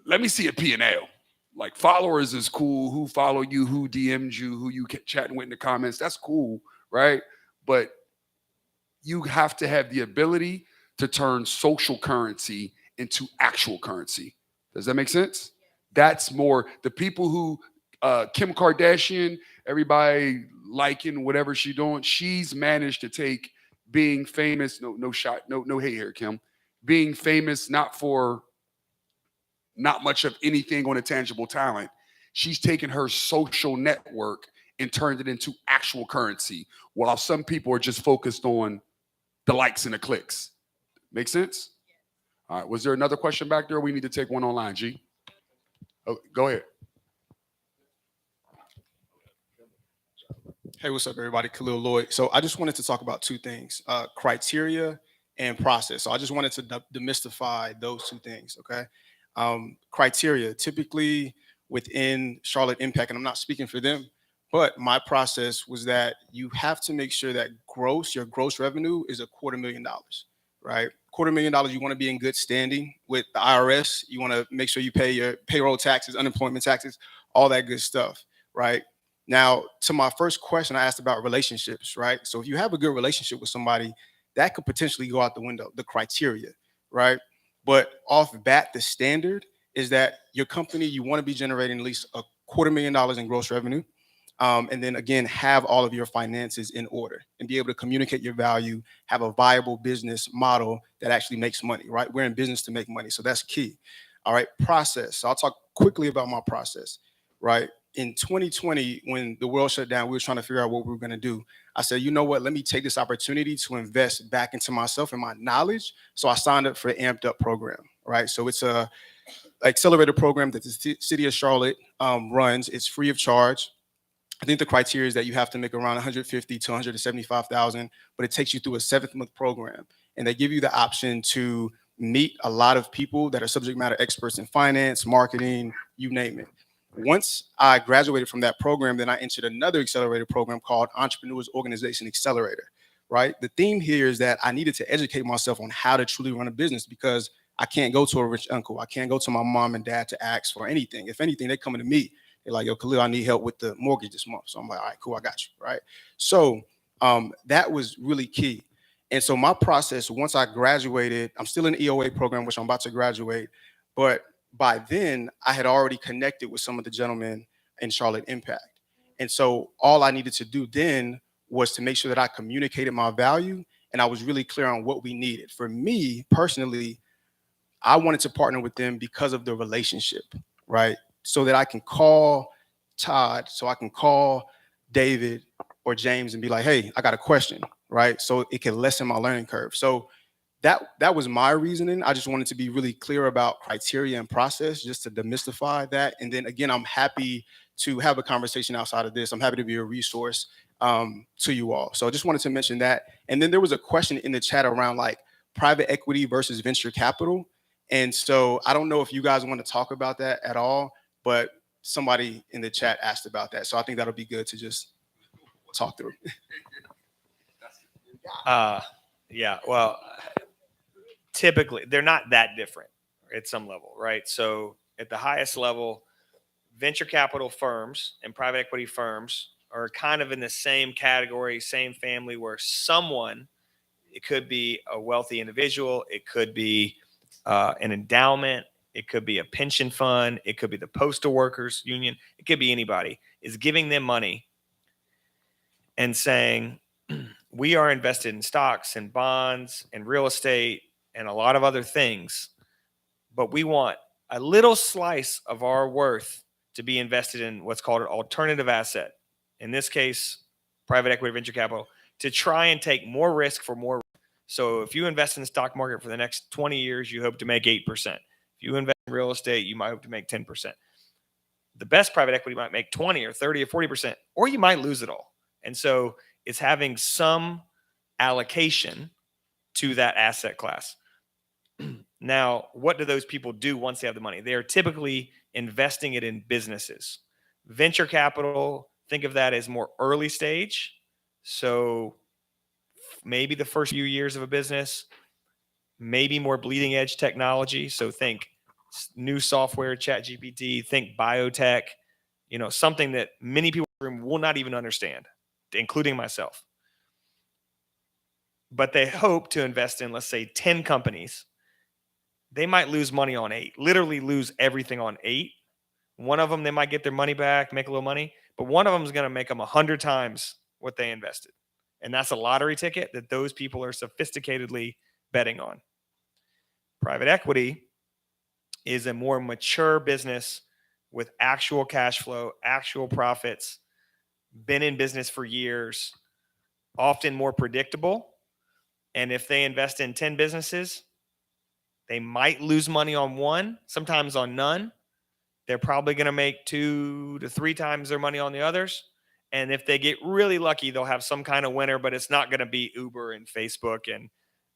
A: let me see a P&L. Like, followers is cool. Who follow you, who DM'd you, who you chatting with in the comments. That's cool, right? But you have to have the ability to turn social currency into actual currency. Does that make sense? That's more the people who Kim Kardashian, everybody liking whatever she's doing. She's managed to take being famous. No shot. No hate here, Kim. Being famous not for not much of anything on a tangible talent. She's taken her social network and turned it into actual currency, while some people are just focused on the likes and the clicks. Make sense? All right. Was there another question back there? We need to take one online, G. Oh, go ahead.
F: Hey, what's up, everybody? Khalil Lloyd. So I just wanted to talk about two things, criteria and process. So I just wanted to demystify those two things, okay? Criteria, typically within Charlotte Impact, and I'm not speaking for them, but my process was that you have to make sure that your gross revenue is $250,000, right? $250,000, you want to be in good standing with the IRS. You want to make sure you pay your payroll taxes, unemployment taxes, all that good stuff, right? Now, to my first question, I asked about relationships, right? So if you have a good relationship with somebody, that could potentially go out the window, the criteria, right? But off the bat, the standard is that your company, you want to be generating at least $250,000 in gross revenue. And then again, have all of your finances in order and be able to communicate your value, have a viable business model that actually makes money, right? We're in business to make money. So that's key. All right, process. So I'll talk quickly about my process, right? In 2020, when the world shut down, we were trying to figure out what we were going to do. I said, you know what? Let me take this opportunity to invest back into myself and my knowledge. So I signed up for the Amped Up program, right? So it's a accelerator program that the city of Charlotte runs. It's free of charge. I think the criteria is that you have to make around 150 to 175,000, but it takes you through a 7-month program, and they give you the option to meet a lot of people that are subject matter experts in finance, marketing, you name it. Once I graduated from that program, then I entered another accelerator program called Entrepreneurs Organization Accelerator, right? The theme here is that I needed to educate myself on how to truly run a business because I can't go to a rich uncle. I can't go to my mom and dad to ask for anything. If anything, they're coming to me. They're like, yo, Khalil, I need help with the mortgage this month. So I'm like, all right, cool, I got you, right? So that was really key. And so my process, once I graduated, I'm still in the EOA program, which I'm about to graduate, but by then I had already connected with some of the gentlemen in Charlotte Impact. And so all I needed to do then was to make sure that I communicated my value and I was really clear on what we needed. For me personally, I wanted to partner with them because of the relationship, right? So that I can call Todd, so I can call David or James and be like, hey, I got a question, right? So it can lessen my learning curve. So that was my reasoning. I just wanted to be really clear about criteria and process just to demystify that. And then again, I'm happy to have a conversation outside of this. I'm happy to be a resource to you all. So I just wanted to mention that. And then there was a question in the chat around like private equity versus venture capital. And so I don't know if you guys want to talk about that at all, but somebody in the chat asked about that. So I think that'll be good to just talk through.
C: Yeah, well, typically they're not that different at some level, right? So at the highest level, venture capital firms and private equity firms are kind of in the same category, same family, where someone, it could be a wealthy individual, it could be an endowment, it could be a pension fund, it could be the postal workers union, it could be anybody, is giving them money and saying, we are invested in stocks and bonds and real estate and a lot of other things, but we want a little slice of our worth to be invested in what's called an alternative asset. In this case, private equity, venture capital, to try and take more risk for more. So if you invest in the stock market for the next 20 years, you hope to make 8%. If you invest in real estate, you might hope to make 10%. The best private equity might make 20 or 30 or 40%, or you might lose it all. And so it's having some allocation to that asset class. Now, what do those people do once they have the money? They are typically investing it in businesses. Venture capital, think of that as more early stage. So maybe the first few years of a business, maybe more bleeding edge technology. So think new software, ChatGPT, think biotech, something that many people in the room will not even understand, including myself. but they hope to invest in, let's say, 10 companies. They might lose money on 8, literally lose everything on 8. One of them, they might get their money back, make a little money, but one of them is going to make them 100 times what they invested. And that's a lottery ticket that those people are sophisticatedly betting on. Private equity is a more mature business with actual cash flow, actual profits, been in business for years, often more predictable. And if they invest in 10 businesses, they might lose money on one, sometimes on none. They're probably going to make 2 to 3 times their money on the others. And if they get really lucky, they'll have some kind of winner, but it's not going to be Uber and Facebook and,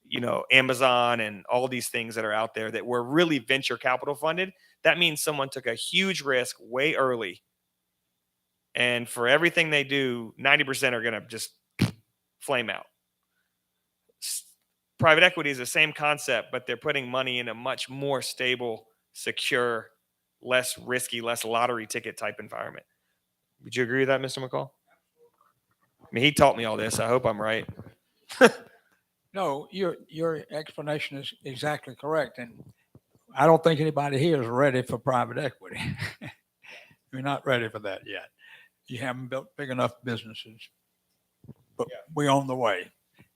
C: you know, Amazon and all these things that are out there that were really venture capital funded. That means someone took a huge risk way early. And for everything they do, 90% are going to just flame out. Private equity is the same concept, but they're putting money in a much more stable, secure, less risky, less lottery ticket type environment. Would you agree with that, Mr. McCall? I mean, he taught me all this. I hope I'm right.
B: No, your explanation is exactly correct. And I don't think anybody here is ready for private equity. You're not ready for that yet. You haven't built big enough businesses, but we're on the way.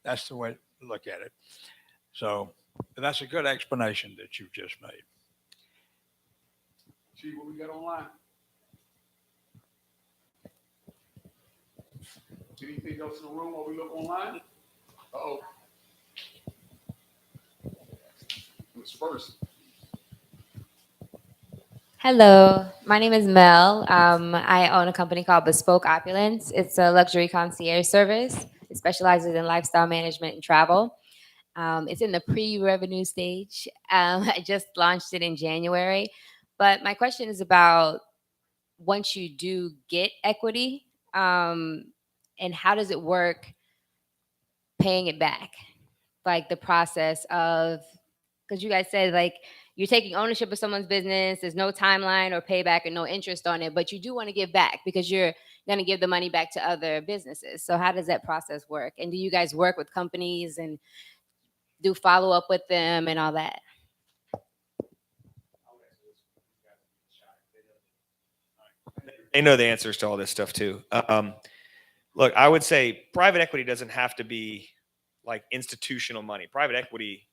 B: That's the way to look at it. So that's a good explanation that you've just made.
A: See what we got online. Anything else in the room while we look online? Uh-oh. Who's first?
O: Hello, my name is Mel. I own a company called Bespoke Opulence. It's a luxury concierge service. It specializes in lifestyle management and travel. It's in the pre-revenue stage. I just launched it in January. But my question is about once you do get equity, and how does it work paying it back? Like the process of, because you guys said like you're taking ownership of someone's business, there's no timeline or payback and no interest on it, but you do want to give back because you're going to give the money back to other businesses. So how does that process work? And do you guys work with companies and do follow up with them and all that?
C: They know the answers to all this stuff too. Look, I would say private equity doesn't have to be like institutional money. Private equity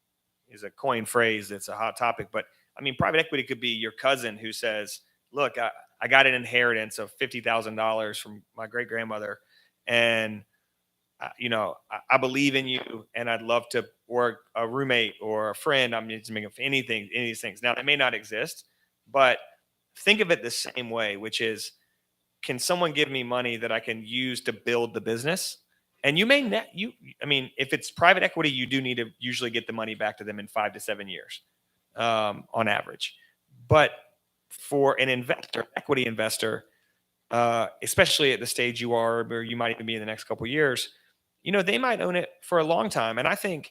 C: is a coined phrase that's a hot topic, but I mean, private equity could be your cousin who says, look, I got an inheritance of $50,000 from my great grandmother. And, you know, I believe in you and I'd love to work a roommate or a friend. I'm just making anything, any of these things. Now that may not exist, but think of it the same way, which is, can someone give me money that I can use to build the business? And you may net I mean, if it's private equity, you do need to usually get the money back to them in 5 to 7 years, on average. But for an investor, equity investor, especially at the stage you are, or you might even be in the next couple of years, you know, they might own it for a long time. And I think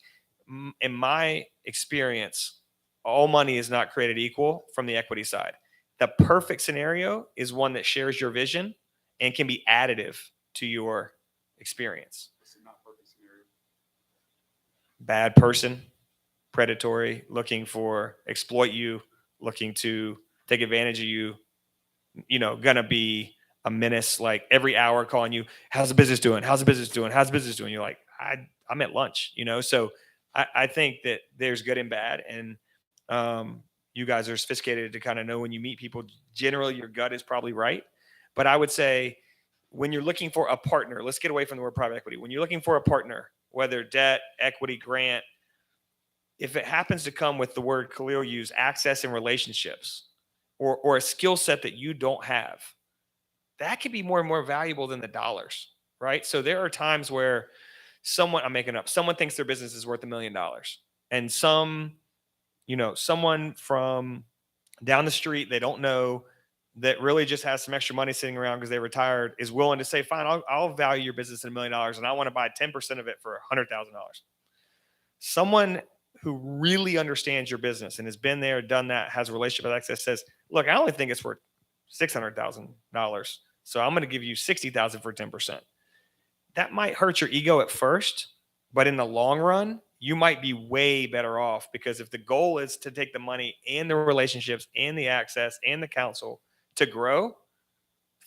C: in my experience, all money is not created equal from the equity side. The perfect scenario is one that shares your vision and can be additive to your experience. Bad person, predatory, looking for exploit you, looking to take advantage of you, you know, gonna be a menace, like every hour calling you, how's the business doing? How's the business doing? How's the business doing? You're like, I'm at lunch, you know? So I think that there's good and bad. And you guys are sophisticated to kind of know when you meet people, generally your gut is probably right. But I would say when you're looking for a partner, let's get away from the word private equity. When you're looking for a partner, whether debt, equity, grant, if it happens to come with the word Khalil used, access and relationships, or a skill set that you don't have, that can be more and more valuable than the dollars, right? So there are times where someone, I'm making up, someone thinks their business is worth $1 million. And someone from down the street they don't know that really just has some extra money sitting around because they retired is willing to say, fine, I'll value your business at $1 million and I want to buy 10% of it for $100,000. Someone who really understands your business and has been there, done that, has a relationship with access says, look, I only think it's worth $600,000. So I'm going to give you $60,000 for 10%. That might hurt your ego at first, But in the long run, you might be way better off, because if the goal is to take the money and the relationships and the access and the counsel to grow,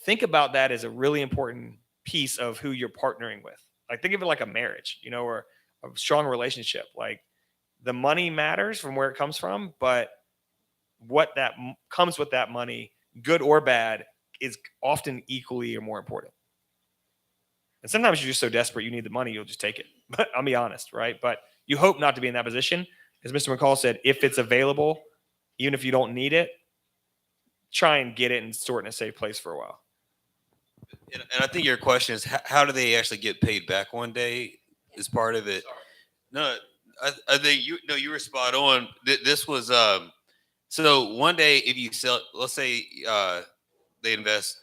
C: think about that as a really important piece of who you're partnering with. Like, think of it like a marriage, or a strong relationship. Like, the money matters from where it comes from, but what that comes with that money, good or bad, is often equally or more important. And sometimes you're just so desperate you need the money, you'll just take it. But I'll be honest, right? But you hope not to be in that position. As Mr. McCall said, if it's available, even if you don't need it, try and get it and store it in a safe place for a while.
P: And I think your question is, how do they actually get paid back one day? Is part of it. No, I think you were spot on. This was so one day, if you sell, let's say they invest,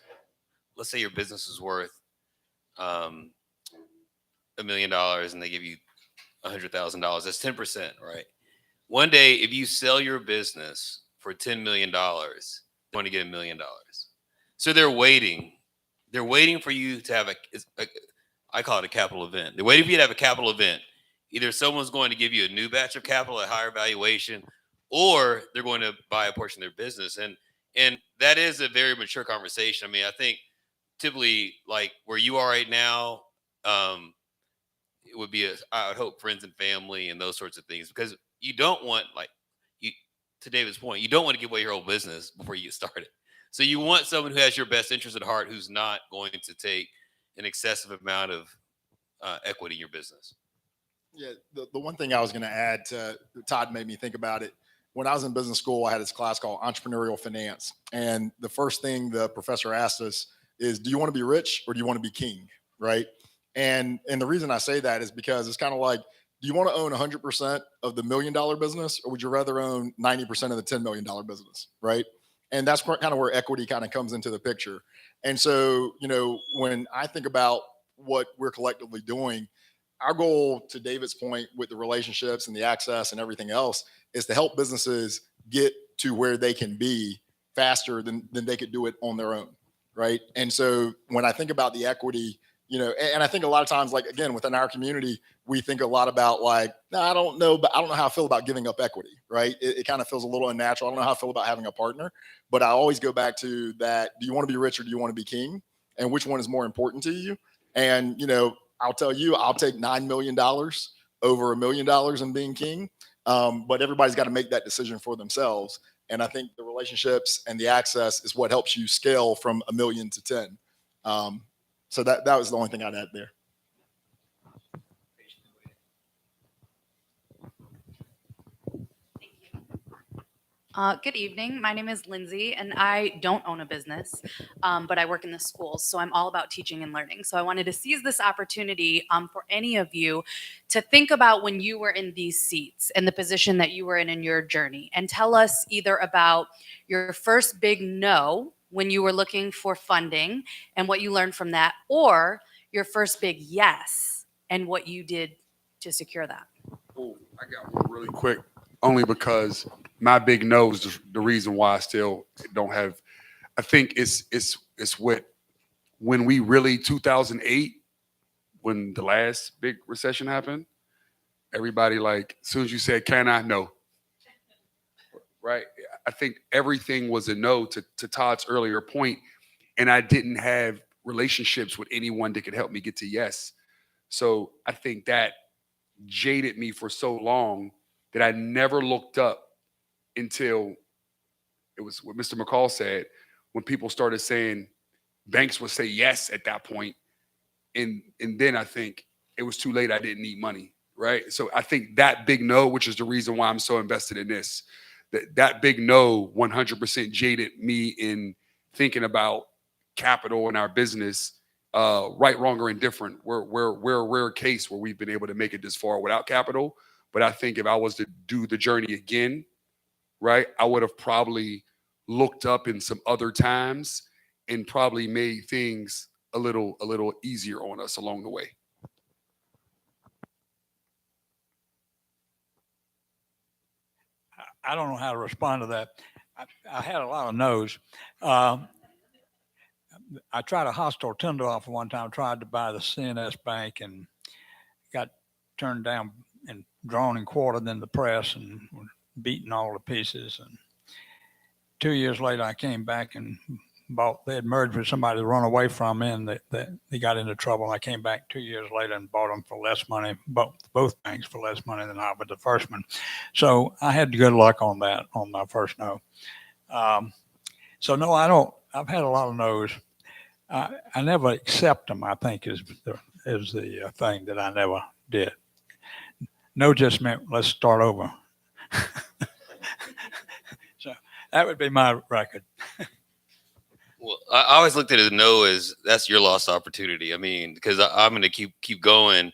P: let's say your business is worth $1 million and they give you $100,000. That's 10%, right? One day, if you sell your business for $10 million, they're going to get $1 million. So they're waiting. They're waiting for you to have I call it a capital event. They're waiting for you to have a capital event. Either someone's going to give you a new batch of capital at higher valuation, or they're going to buy a portion of their business. And that is a very mature conversation. I mean, I think typically, like where you are right now, it would be I would hope friends and family and those sorts of things, because you don't want, like, to David's point, you don't want to give away your whole business before you get started. So you want someone who has your best interest at heart, who's not going to take an excessive amount of equity in your business.
L: Yeah, the one thing I was going to add to Todd made me think about it. When I was in business school, I had this class called entrepreneurial finance. And the first thing the professor asked us is, do you want to be rich or do you want to be king? Right. And the reason I say that is because it's kind of like, do you want to own 100% of the $1 million business, or would you rather own 90% of the $10 million business? Right. And that's kind of where equity kind of comes into the picture. And so, when I think about what we're collectively doing, our goal, to David's point, with the relationships and the access and everything else, is to help businesses get to where they can be faster than they could do it on their own. Right. And so when I think about the equity, and I think a lot of times, like, again, within our community, we think a lot about, like, no, I don't know how I feel about giving up equity, right? It kind of feels a little unnatural. I don't know how I feel about having a partner, but I always go back to that. Do you want to be rich or do you want to be king? And which one is more important to you? And, I'll tell you, I'll take $9 million over $1 million in being king. But everybody's got to make that decision for themselves. And I think the relationships and the access is what helps you scale from 1 million to 10. So that was the only thing I'd add there.
Q: Good evening. My name is Lindsay, and I don't own a business, but I work in the schools, so I'm all about teaching and learning. So I wanted to seize this opportunity for any of you to think about when you were in these seats and the position that you were in your journey, and tell us either about your first big no when you were looking for funding and what you learned from that, or your first big yes and what you did to secure that.
A: Oh, I got one really quick, only because my big no is the reason why I still don't have. I think it's when we really 2008, when the last big recession happened, everybody, like, as soon as you said, "Can I?" No. Right. I think everything was a no, to Todd's earlier point, and I didn't have relationships with anyone that could help me get to yes. So I think that jaded me for so long that I never looked up until it was what Mr. McCall said, when people started saying, banks would say yes at that point. And then I think it was too late. I didn't need money. Right. So I think that big no, which is the reason why I'm so invested in this, that big no 100% jaded me in thinking about capital in our business. Right, wrong, or indifferent. We're a rare case where we've been able to make it this far without capital. But I think if I was to do the journey again, right, I would have probably looked up in some other times and probably made things a little easier on us along the way.
B: I don't know how to respond to that. I had a lot of no's. I tried a hostile tender offer one time, tried to buy the CNS Bank and got turned down and drawn and quartered in the press and beaten all to pieces. And 2 years later, I came back and bought. They had merged with somebody to run away from me, and they got into trouble. I came back 2 years later and bought them for less money, both banks for less money than I with the first one. So I had good luck on that on my first no. So no, I don't. I've had a lot of no's. I never accept them. I think is the thing that I never did. No just meant let's start over. So that would be my record.
P: Well, I always looked at it no as that's your lost opportunity. I mean, because I'm going to keep going.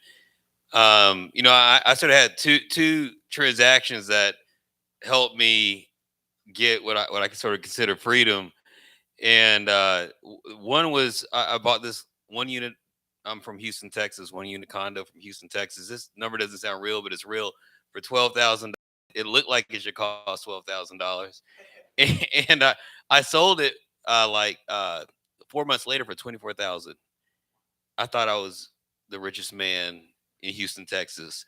P: I sort of had two transactions that helped me get what I sort of consider freedom. And one was I bought this 1 unit. I'm from Houston, Texas. 1 unit condo from Houston, Texas. This number doesn't sound real, but it's real for $12,000. It looked like it should cost $12,000, and I sold it 4 months later for $24,000. I thought I was the richest man in Houston, Texas,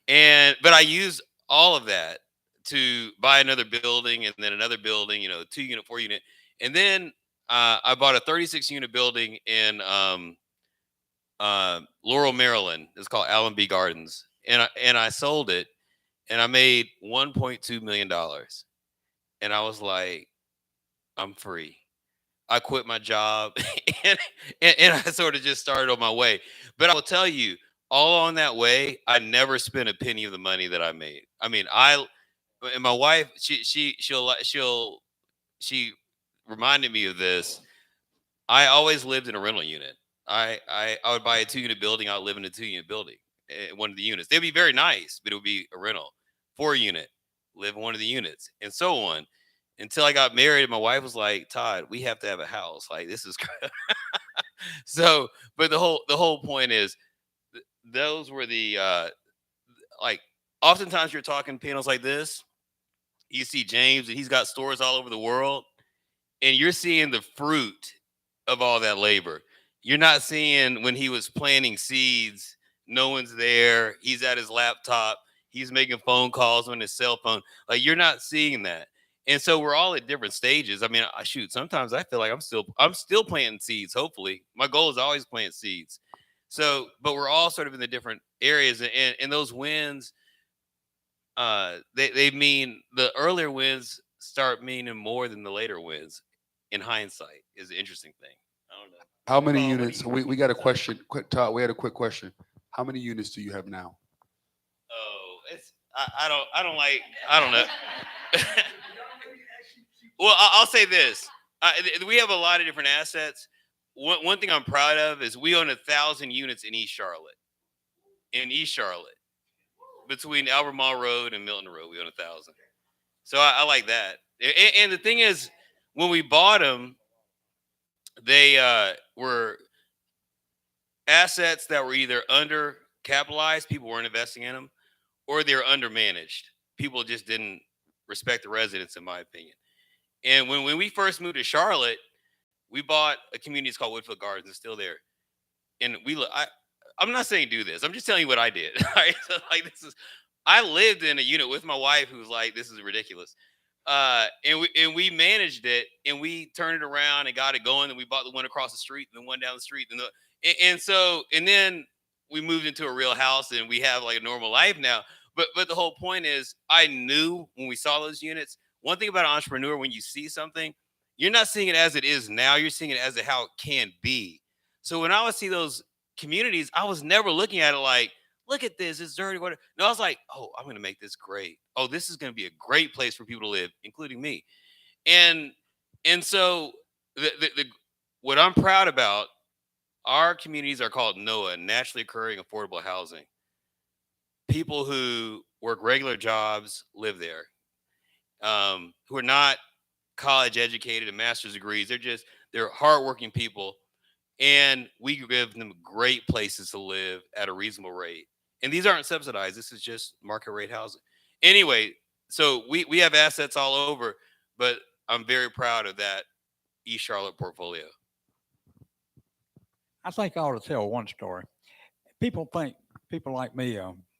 P: but I used all of that to buy another building and then another building. 2 unit, 4 unit, and then I bought a 36 unit building in Laurel, Maryland. It's called Allenby Gardens, and I sold it, and I made $1.2 million, and I was like, I'm free. I quit my job and I sort of just started on my way. But I will tell you, all on that way, I never spent a penny of the money that I made. I mean, and my wife, she reminded me of this. I always lived in a rental unit. I would buy a 2 unit building. I would live in a 2 unit building, one of the units. They'd be very nice, but it would be a rental. 4 unit, live in one of the units, and so on. Until I got married, and my wife was like, "Todd, we have to have a house. Like this is." So, but the whole point is, those were the like. Oftentimes, you're talking panels like this. You see James, and he's got stores all over the world, and you're seeing the fruit of all that labor. You're not seeing when he was planting seeds, no one's there. He's at his laptop. He's making phone calls on his cell phone. Like you're not seeing that. And so we're all at different stages. I mean, sometimes I feel like I'm still planting seeds. Hopefully, my goal is always plant seeds. So, but we're all sort of in the different areas, and those wins, they mean the earlier wins start meaning more than the later wins. In hindsight, is the interesting thing. I don't know.
A: How many units? We got a question. Todd, we had a quick question. How many units do you have now?
P: Oh, I don't know. Well, I'll say this: we have a lot of different assets. One thing I'm proud of is we own 1,000 units in East Charlotte. In East Charlotte, between Albemarle Road and Milton Road, we own 1,000. So I like that. And the thing is, when we bought them, they were assets that were either under capitalized, people weren't investing in them, or they were undermanaged. People just didn't respect the residents, in my opinion. And when we first moved to Charlotte, we bought a community. It's called Woodfield Gardens. It's still there. And I'm not saying do this. I'm just telling you what I did. Right? So I lived in a unit with my wife who was like, this is ridiculous. And we managed it, and we turned it around and got it going. And we bought the one across the street and the one down the street. And then we moved into a real house, and we have like a normal life now. But the whole point is, I knew when we saw those units, one thing about an entrepreneur, when you see something, you're not seeing it as it is now. You're seeing it as how it can be. So when I would see those communities, I was never looking at it like, look at this, it's dirty. Water. No, I was like, oh, I'm going to make this great. Oh, this is going to be a great place for people to live, including me. And so what I'm proud about, our communities are called NOAH, Naturally Occurring Affordable Housing. People who work regular jobs live there, who are not college educated and master's degrees. They're hardworking people. And we give them great places to live at a reasonable rate. And these aren't subsidized. This is just market rate housing. Anyway, so we have assets all over, but I'm very proud of that East Charlotte portfolio.
B: I think I ought to tell one story. People think people like me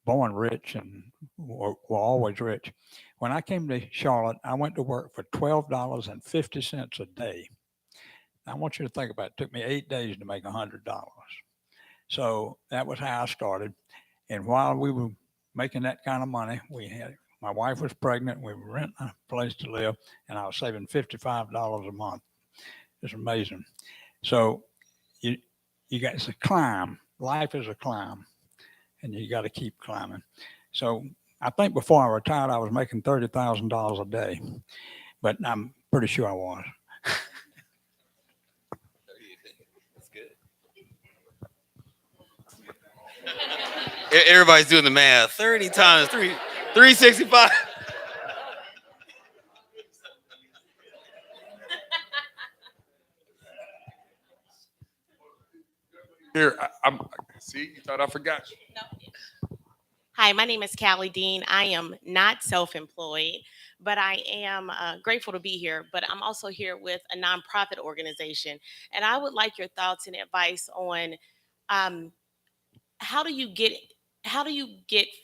B: born rich and were always rich. When I came to Charlotte, I went to work for $12.50 a day. I want you to think about it. It took me 8 days to make $100. So that was how I started. And while we were making that kind of money, my wife was pregnant. We were renting a place to live, and I was saving $55 a month. It's amazing. So it's a climb. Life is a climb, and you got to keep climbing. So I think before I retired, I was making $30,000 a day, but I'm pretty sure I was.
P: That's good. Everybody's doing the math. 30 times 365.
A: Here, I'm. See, you thought I forgot you.
R: Hi, my name is Callie Dean. I am not self-employed, but I am grateful to be here. But I'm also here with a nonprofit organization, and I would like your thoughts and advice on um, how do you get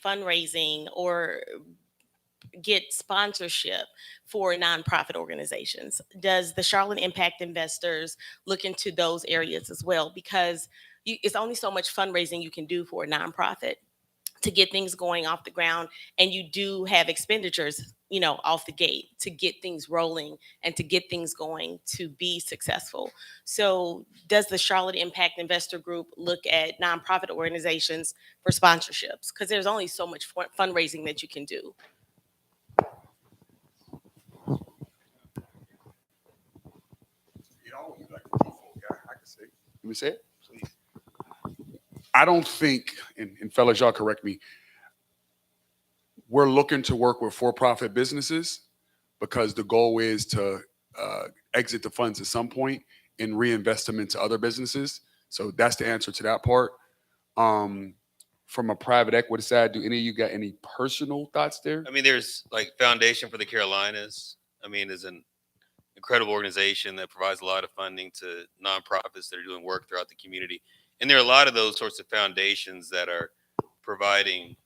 R: fundraising or get sponsorship for nonprofit organizations? Does the Charlotte Impact Investors look into those areas as well? Because it's only so much fundraising you can do for a nonprofit to get things going off the ground, and you do have expenditures, off the gate to get things rolling and to get things going to be successful. So does the Charlotte Impact Investor Group look at nonprofit organizations for sponsorships? Because there's only so much fundraising that you can do.
A: Let me say it, please. I don't think, and fellas, y'all correct me, we're looking to work with for-profit businesses because the goal is to exit the funds at some point and reinvest them into other businesses. So that's the answer to that part. From a private equity side, do any of you got any personal thoughts there?
P: I mean, there's like Foundation for the Carolinas. I mean, is an incredible organization that provides a lot of funding to nonprofits that are doing work throughout the community. And there are a lot of those sorts of foundations that are providing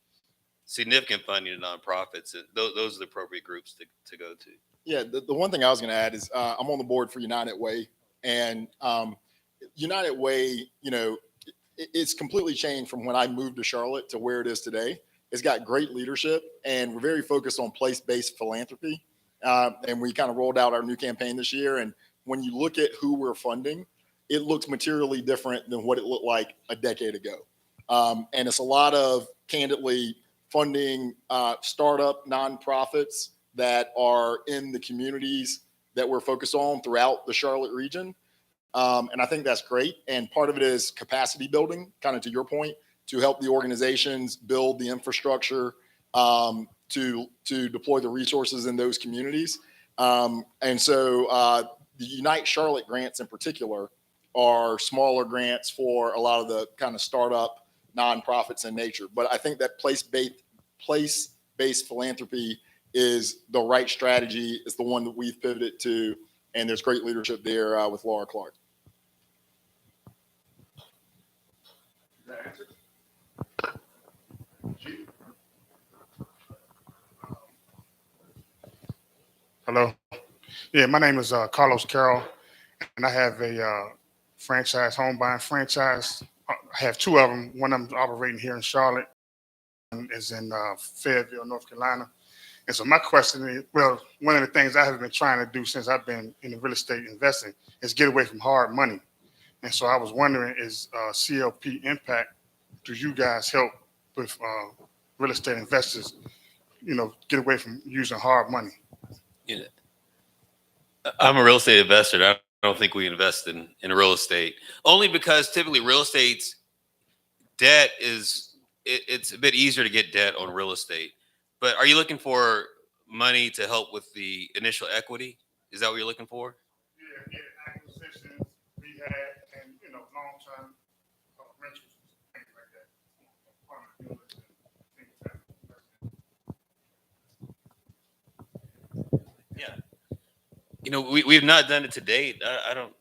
P: significant funding to nonprofits. Those are the appropriate groups to go to.
L: Yeah, the one thing I was going to add is I'm on the board for United Way, and United Way, it's completely changed from when I moved to Charlotte to where it is today. It's got great leadership, and we're very focused on place-based philanthropy. And we kind of rolled out our new campaign this year. And when you look at who we're funding, it looks materially different than what it looked like a decade ago. And it's a lot of, candidly, funding startup nonprofits that are in the communities that we're focused on throughout the Charlotte region. And I think that's great. And part of it is capacity building, kind of to your point, to help the organizations build the infrastructure to deploy the resources in those communities. And so the Unite Charlotte grants in particular are smaller grants for a lot of the kind of startup nonprofits in nature. But I think that place-based philanthropy is the right strategy. It's the one that we've pivoted to, and there's great leadership there with Laura Clark.
S: Hello. Yeah, my name is Carlos Carroll, and I have a franchise, home buying franchise. I have two of them. One of them is operating here in Charlotte, and is in Fayetteville, North Carolina. And so my question is, well, one of the things I have been trying to do since I've been in the real estate investing is get away from hard money. And so I was wondering, is CLP Impact, do you guys help with real estate investors, get away from using hard money?
P: Yeah. I'm a real estate investor. I don't think we invest in real estate, only because typically real estate's debt it's a bit easier to get debt on real estate. But are you looking for money to help with the initial equity? Is that what you're looking for?
S: Yeah, acquisitions, rehab, and long-term rentals, things like that.
P: Yeah. We've not done it to date. I don't.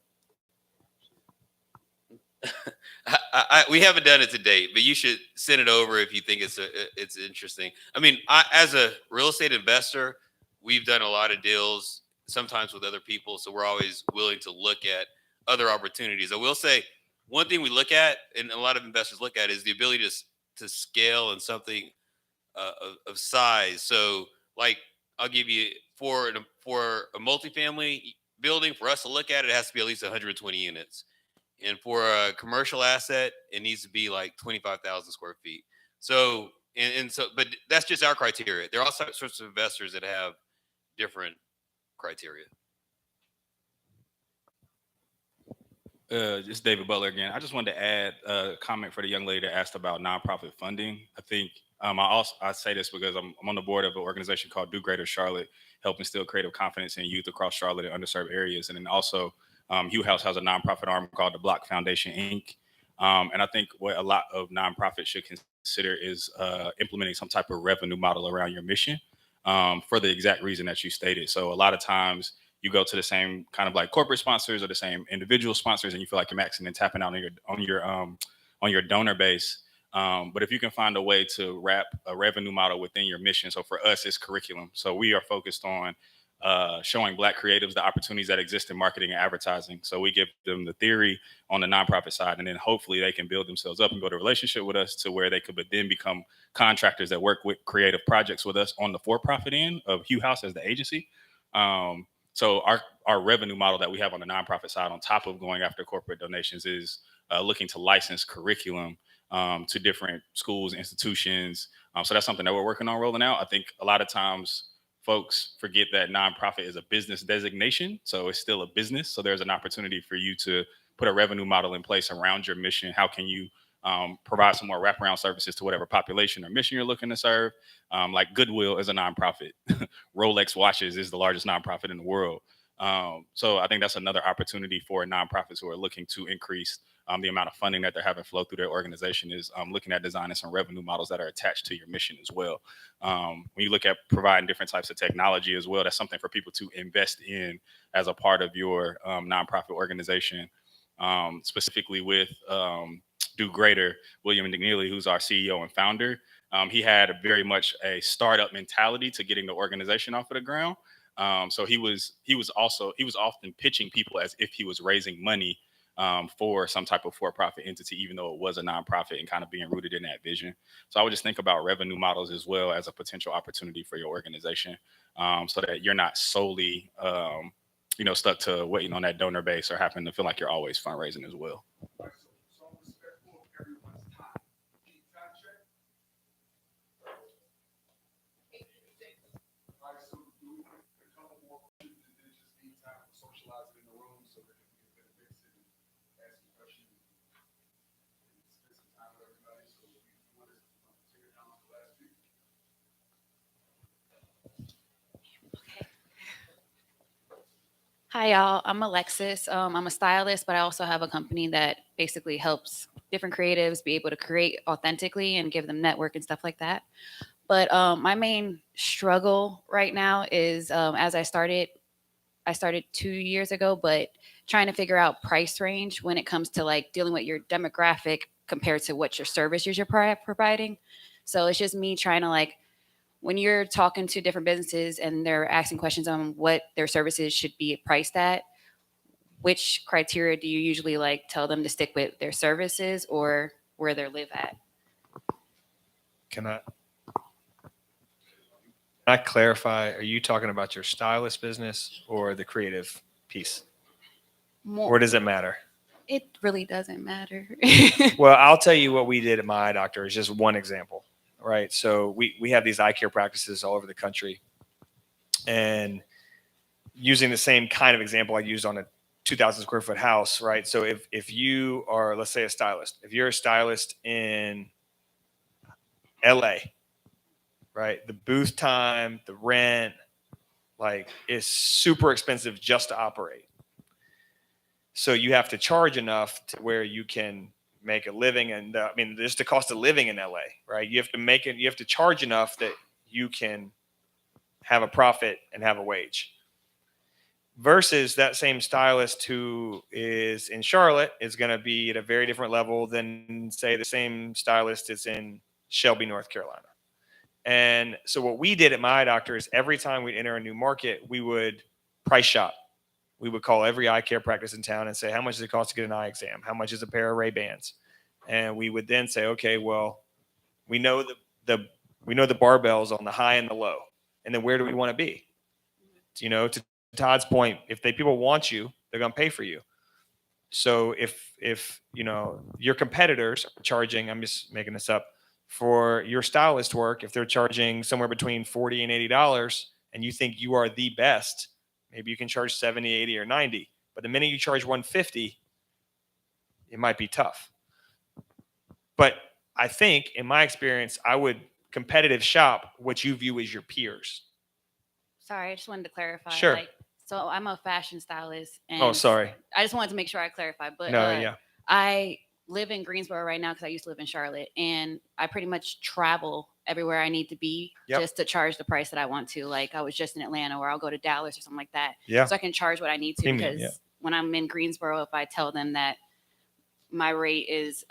P: we haven't done it to date, but you should send it over if you think it's interesting. I mean, as a real estate investor, we've done a lot of deals, sometimes with other people, so we're always willing to look at other opportunities. I will say one thing we look at, and a lot of investors look at, is the ability to scale in something of size. So, like, I'll give you for a multifamily building, for us to look at it, it has to be at least 120 units. And for a commercial asset, it needs to be like 25,000 square feet. So, but that's just our criteria. There are all sorts of investors that have different criteria.
E: It's David Butler again. I just wanted to add a comment for the young lady that asked about nonprofit funding. I think I say this because I'm on the board of an organization called Do Greater Charlotte, helping instill creative confidence in youth across Charlotte and underserved areas. And then also, Hugh House has a nonprofit arm called the Block Foundation Inc. And I think what a lot of nonprofits should consider is implementing some type of revenue model around your mission for the exact reason that you stated. So a lot of times, you go to the same kind of like corporate sponsors or the same individual sponsors, and you feel like you're maxing and tapping out on your donor base. But if you can find a way to wrap a revenue model within your mission, so for us, it's curriculum. So we are focused on showing Black creatives the opportunities that exist in marketing and advertising. So we give them the theory on the nonprofit side, and then hopefully they can build themselves up and build a relationship with us to where they could then become contractors that work with creative projects with us on the for-profit end of Hugh House as the agency. So our revenue model that we have on the nonprofit side, on top of going after corporate donations, is looking to license curriculum to different schools, institutions. So that's something that we're working on rolling out. I think a lot of times folks forget that nonprofit is a business designation. So it's still a business. So there's an opportunity for you to put a revenue model in place around your mission. How can you provide some more wraparound services to whatever population or mission you're looking to serve? Like Goodwill is a nonprofit. Rolex Watches is the largest nonprofit in the world. So I think that's another opportunity for nonprofits who are looking to increase the amount of funding that they're having flow through their organization, is looking at designing some revenue models that are attached to your mission as well. When you look at providing different types of technology as well, that's something for people to invest in as a part of your nonprofit organization. Specifically with Do Greater, William McNeely, who's our CEO and founder, he had very much a startup mentality to getting the organization off of the ground. So he was often pitching people as if he was raising money for some type of for-profit entity, even though it was a nonprofit, and kind of being rooted in that vision. So I would just think about revenue models as well as a potential opportunity for your organization, so that you're not solely stuck to waiting on that donor base or having to feel like you're always fundraising as well.
T: Hi, y'all. I'm Alexis. I'm a stylist, but I also have a company that basically helps different creatives be able to create authentically and give them network and stuff like that. But my main struggle right now is as I started 2 years ago, but trying to figure out price range when it comes to like dealing with your demographic compared to what your services you're providing. So it's just me trying to like, when you're talking to different businesses and they're asking questions on what their services should be priced at, which criteria do you usually like tell them to stick with, their services or where they live at?
C: Can I clarify? Are you talking about your stylist business or the creative piece? Or does it matter?
T: It really doesn't matter.
C: Well, I'll tell you what we did at my eye doctor is just one example, right? So we have these eye care practices all over the country, and using the same kind of example I used on a 2,000 square foot house, right? So if you are, let's say, a stylist, if you're a stylist in LA, right? The booth time, the rent, like, is super expensive just to operate. So you have to charge enough to where you can make a living. And I mean, there's the cost of living in LA, right? You have to charge enough that you can have a profit and have a wage. versus that same stylist who is in Charlotte is going to be at a very different level than, say, the same stylist is in Shelby, North Carolina. And so what we did at My Eye Doctor is every time we enter a new market, we would price shop. We would call every eye care practice in town and say, how much does it cost to get an eye exam? How much is a pair of Ray-Bans? And we would then say, okay, well, we know the barbells on the high and the low. And then where do we want to be? You know, to Todd's point, if people want you, they're going to pay for you. So if you know your competitors are charging, I'm just making this up, for your stylist work, if they're charging somewhere between $40 and $80 and you think you are the best, maybe you can charge 70, 80 or 90. But the minute you charge 150, it might be tough. But I think in my experience, I would competitive shop what you view as your peers.
T: Sorry, I just wanted to clarify.
C: Sure.
T: Like, so I'm a fashion stylist. And
C: Oh, sorry.
T: I just wanted to make sure I clarify. But
C: No, yeah.
T: I live in Greensboro right now because I used to live in Charlotte. And I pretty much travel everywhere I need to be just to charge the price that I want to. Like I was just in Atlanta, or I'll go to Dallas or something like that.
C: Yeah.
T: So I can charge what I need to.
C: Premium,
T: Because when I'm in Greensboro, if I tell them that my rate is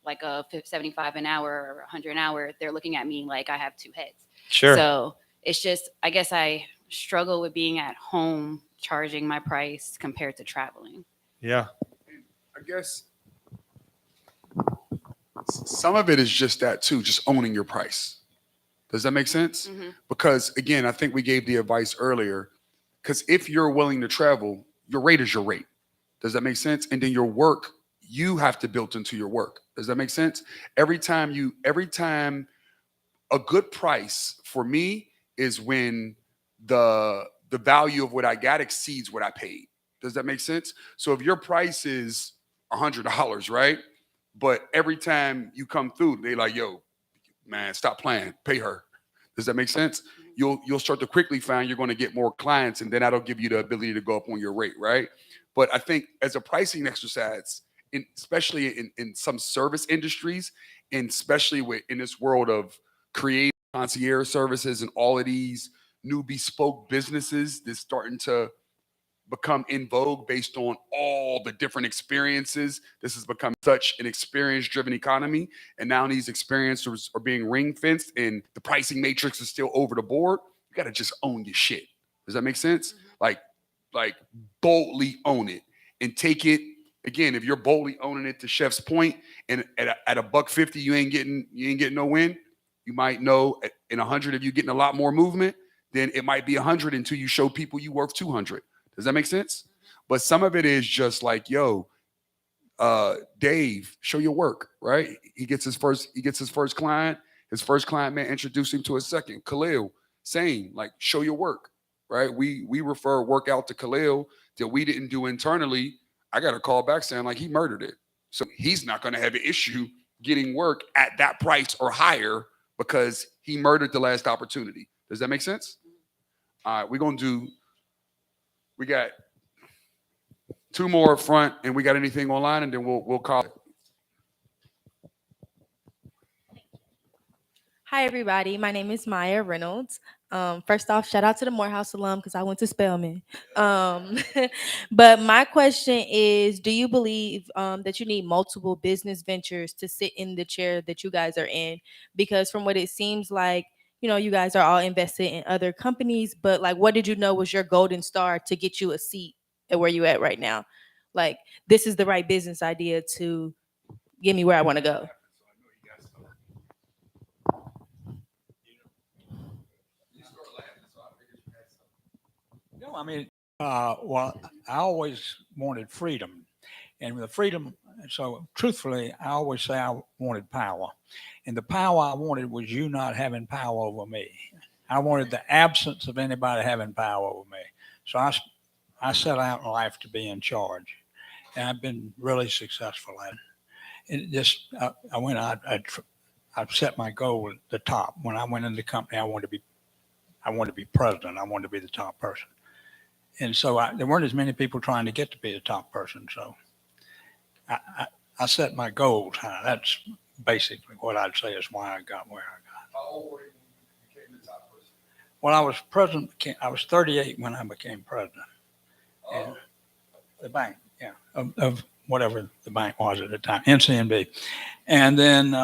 T: like a 75 an hour or 100 an hour, they're looking at me like I have two heads.
C: Sure.
T: So it's just, I guess I struggle with being at home charging my price compared to traveling.
C: Yeah.
A: I guess some of it is just that too, just owning your price. Does that make sense? Because again, I think we gave the advice earlier, because if you're willing to travel, your rate is your rate. Does that make sense? And then your work, you have to build into your work. Does that make sense? Every time a good price for me is when the value of what I got exceeds what I paid. Does that make sense? So if your price is $100, right? But every time you come through, they like, yo, man, stop playing, pay her. Does that make sense? You'll start to quickly find you're going to get more clients, and then that'll give you the ability to go up on your rate, right? But I think as a pricing exercise, especially in some service industries, and especially in this world of creative concierge services and all of these new bespoke businesses that's starting to become in vogue based on all the different experiences. This has become such an experience-driven economy, and now these experiences are being ring-fenced, and the pricing matrix is still over the board. You got to just own your shit. Does that make sense? Like boldly own it and take it. Again, if you're boldly owning it, to Chef's point, and at $150, you ain't getting no win. You might know in 100, if you're getting a lot more movement, then it might be 100 until you show people you worth 200. Does that make sense? But some of it is just like, yo, Dave, show your work, right? He gets his first client. His first client may introduce him to a second. Khalil, same, like show your work, right? We refer work out to Khalil that we didn't do internally. I got a call back saying like he murdered it. So he's not going to have an issue getting work at that price or higher because he murdered the last opportunity. Does that make sense? All right, we got 2 more up front, and we got anything online, and then we'll call it.
G: Hi, everybody. My name is Maya Reynolds. First off, shout out to the Morehouse alum because I went to Spelman. But my question is, do you believe that you need multiple business ventures to sit in the chair that you guys are in? Because from what it seems like, you guys are all invested in other companies, but like, what did you know was your golden star to get you a seat at where you at right now? Like, this is the right business idea to get me where I want to go.
B: No, I mean, well, I always wanted freedom, and the freedom. So, truthfully, I always say I wanted power, and the power I wanted was you not having power over me. I wanted the absence of anybody having power over me. So I set out in life to be in charge, and I've been really successful at it. It just I set my goal at the top. When I went into the company, I wanted to be president. I wanted to be the top person. And so there weren't as many people trying to get to be the top person. So I set my goals high. That's basically what I'd say is why I got where I got.
A: How old were you when you became the top person?
B: Well, I was president. I was 38 when I became president. Yeah. The bank, yeah, of whatever the bank was at the time, NCNB. And then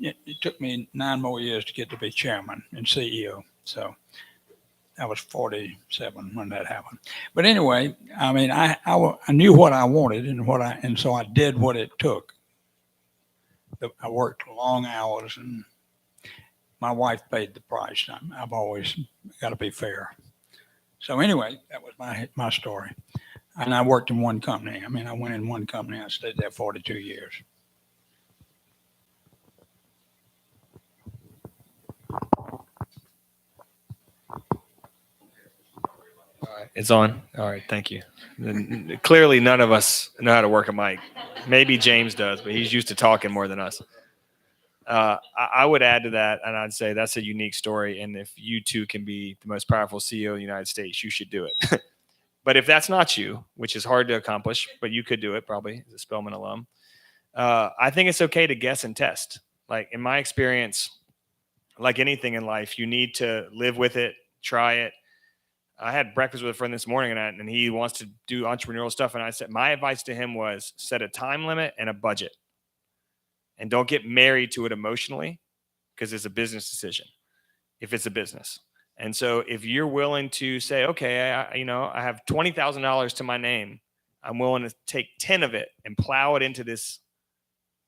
B: it took me 9 more years to get to be chairman and CEO. So I was 47 when that happened. But anyway, I mean, I knew what I wanted and so I did what it took. I worked long hours and my wife paid the price. I've always got to be fair. So anyway, that was my story. And I worked in one company. I mean, I went in one company. I stayed there 42 years.
C: All right, it's on. All right, thank you. Clearly, none of us know how to work a mic. Maybe James does, but he's used to talking more than us. I would add to that, and I'd say that's a unique story. And if you too can be the most powerful CEO in the United States, you should do it. But if that's not you, which is hard to accomplish, but you could do it probably as a Spelman alum, I think it's okay to guess and test. Like in my experience, like anything in life, you need to live with it, try it. I had breakfast with a friend this morning and he wants to do entrepreneurial stuff. And I said, my advice to him was set a time limit and a budget. And don't get married to it emotionally because it's a business decision if it's a business. And so if you're willing to say, okay, I have $20,000 to my name, I'm willing to take 10 of it and plow it into this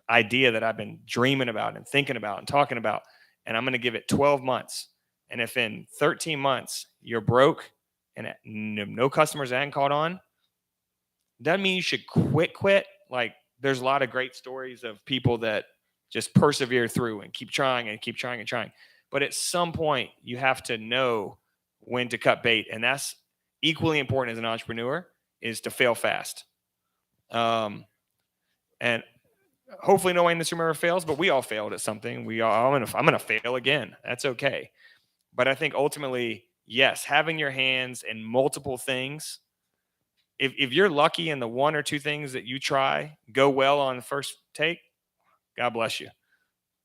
C: idea that I've been dreaming about and thinking about and talking about. And I'm going to give it 12 months. And if in 13 months you're broke and no customers hadn't caught on, doesn't mean you should quit. Like there's a lot of great stories of people that just persevere through and keep trying and keep trying and trying. But at some point you have to know when to cut bait. And that's equally important as an entrepreneur is to fail fast. And hopefully no one in this room ever fails, but we all failed at something. I'm going to fail again. That's okay. But I think ultimately, yes, having your hands in multiple things, if you're lucky and the one or two things that you try go well on the first take, God bless you.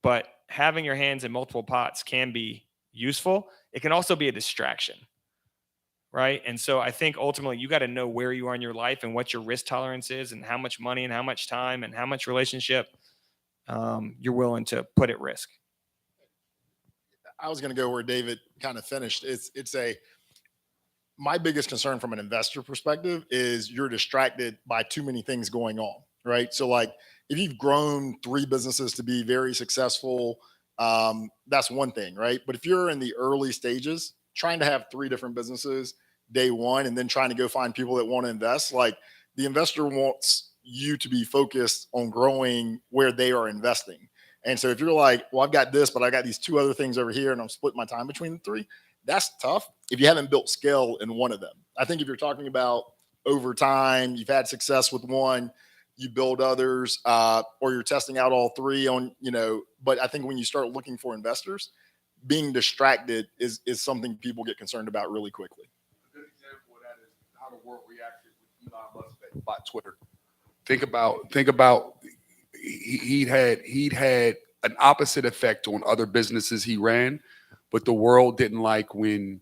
C: But having your hands in multiple pots can be useful. It can also be a distraction, right? And so I think ultimately you got to know where you are in your life and what your risk tolerance is and how much money and how much time and how much relationship you're willing to put at risk.
L: I was going to go where David kind of finished. My biggest concern from an investor perspective is you're distracted by too many things going on, right? So like if you've grown 3 businesses to be very successful, that's one thing, right? But if you're in the early stages, trying to have 3 different businesses day one, and then trying to go find people that want to invest, like the investor wants you to be focused on growing where they are investing. And so if you're like, well, I've got this, but I got these 2 other things over here and I'm splitting my time between the 3, that's tough if you haven't built scale in one of them. I think if you're talking about over time, you've had success with one, you build others, or you're testing out all 3 on, but I think when you start looking for investors, being distracted is something people get concerned about really quickly.
A: A good example of that is how the world reacted with Elon Musk about Twitter. Think about he'd had an opposite effect on other businesses he ran, but the world didn't like when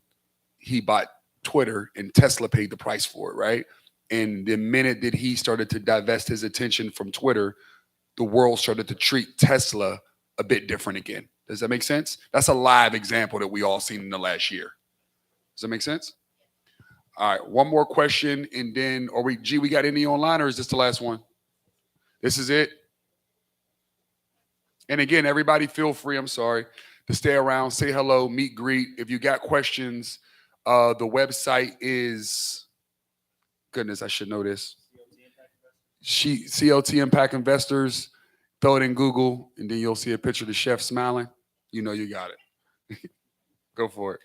A: he bought Twitter and Tesla paid the price for it, right? And the minute that he started to divest his attention from Twitter, the world started to treat Tesla a bit different again. Does that make sense? That's a live example that we all seen in the last year. Does that make sense? All right, one more question, and then we got any online, or is this the last one? This is it. And again, everybody feel free, I'm sorry, to stay around, say hello, meet, greet. If you got questions, the website is, goodness, I should know this. COT Impact Investors. Throw it in Google, and then you'll see a picture of the chef smiling. You know you got it. Go for it.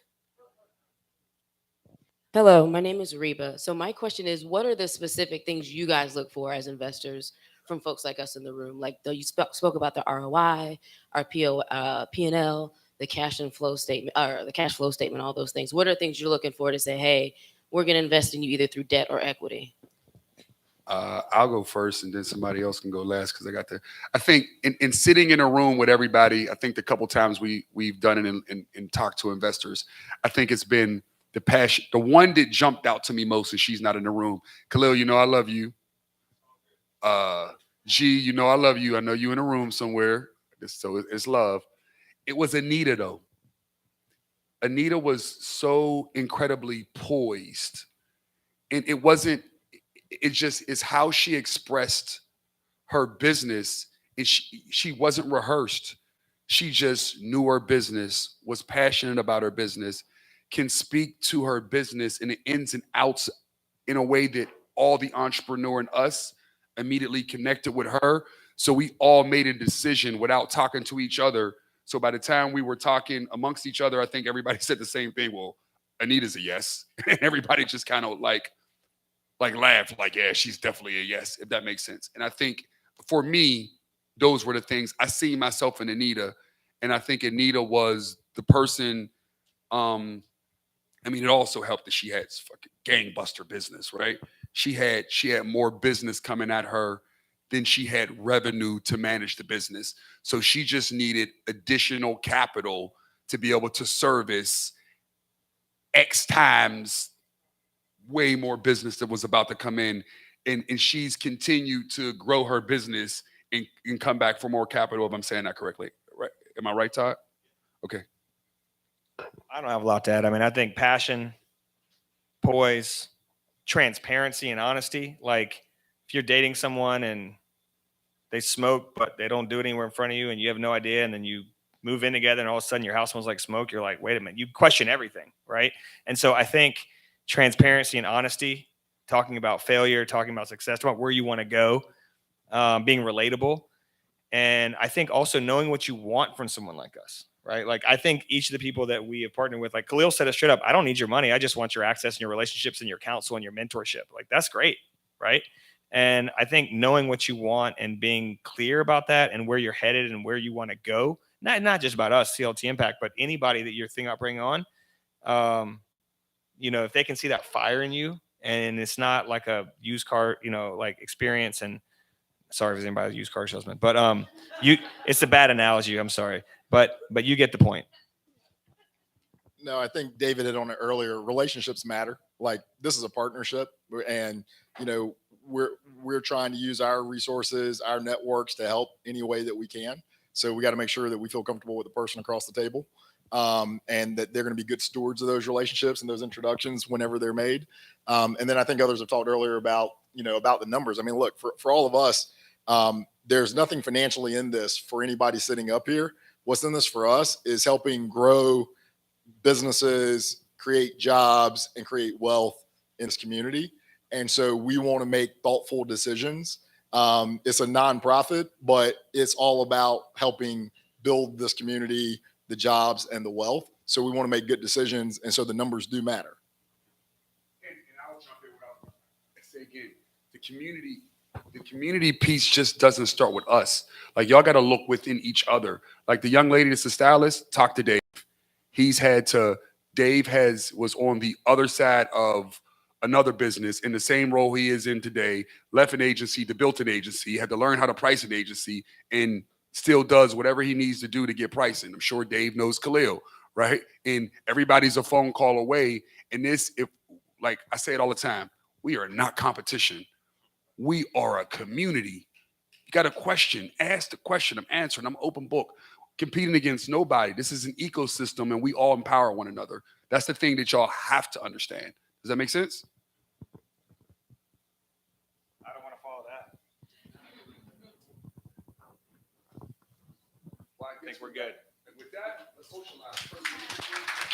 U: Hello, my name is Reba. So my question is, what are the specific things you guys look for as investors from folks like us in the room? Like you spoke about the ROI, our P&L, the cash flow statement, all those things. What are things you're looking for to say, hey, we're going to invest in you either through debt or equity?
A: I'll go first, and then somebody else can go last because I think in sitting in a room with everybody, I think the couple times we've done it and talked to investors, I think it's been the passion, the one that jumped out to me most, and she's not in the room. Khalil, you know I love you. G, you know I love you. I know you in a room somewhere. So it's love. It was Anita though. Anita was so incredibly poised. And it wasn't, it just is how she expressed her business. And she wasn't rehearsed. She just knew her business, was passionate about her business, can speak to her business and the ins and outs in a way that all the entrepreneur and us immediately connected with her. So we all made a decision without talking to each other. So by the time we were talking amongst each other, I think everybody said the same thing. Well, Anita's a yes. And everybody just kind of like laughed, like, yeah, she's definitely a yes, if that makes sense. And I think for me, those were the things I see myself in Anita. And I think Anita was the person, I mean, it also helped that she had fucking gangbuster business, right? She had more business coming at her than she had revenue to manage the business. So she just needed additional capital to be able to service X times way more business that was about to come in. And she's continued to grow her business and come back for more capital, if I'm saying that correctly. Right? Am I right, Todd? Okay.
C: I don't have a lot to add. I mean, I think passion, poise, transparency, and honesty. Like if you're dating someone and they smoke, but they don't do it anywhere in front of you and you have no idea, and then you move in together and all of a sudden your house smells like smoke, you're like, wait a minute, you question everything, right? And so I think transparency and honesty, talking about failure, talking about success, talking about where you want to go, being relatable. And I think also knowing what you want from someone like us, right? Like I think each of the people that we have partnered with, like Khalil said it straight up, I don't need your money. I just want your access and your relationships and your counsel and your mentorship. Like that's great, right? And I think knowing what you want and being clear about that and where you're headed and where you want to go, not just about us, CLT Impact, but anybody that you're thinking about bringing on, you know, if they can see that fire in you and it's not like a used car, you know, like experience, and sorry if there's anybody who's a used car salesman, but it's a bad analogy. I'm sorry, but you get the point.
L: No, I think David hit on it earlier. Relationships matter. Like this is a partnership, and you know we're trying to use our resources, our networks to help any way that we can. So we got to make sure that we feel comfortable with the person across the table, and that they're going to be good stewards of those relationships and those introductions whenever they're made. And then I think others have talked earlier about about the numbers. I mean, look, for all of us, there's nothing financially in this for anybody sitting up here. What's in this for us is helping grow businesses, create jobs, and create wealth in this community. And so we want to make thoughtful decisions. It's a nonprofit, but it's all about helping build this community, the jobs, and the wealth. So we want to make good decisions. And so the numbers do matter.
A: And I'll jump in without say again, the community piece just doesn't start with us. Like y'all got to look within each other. Like the young lady that's the stylist, talk to Dave. Dave was on the other side of another business in the same role he is in today, left an agency to build an agency, had to learn how to price an agency, and still does whatever he needs to do to get pricing. I'm sure Dave knows Khalil, right? And everybody's a phone call away. And this, if like I say it all the time, we are not competition. We are a community. You got a question, ask the question. I'm answering. I'm open book. Competing against nobody. This is an ecosystem and we all empower one another. That's the thing that y'all have to understand. Does that make sense?
C: I don't want to follow that.
A: Well, I think we're good. And with that, let's socialize.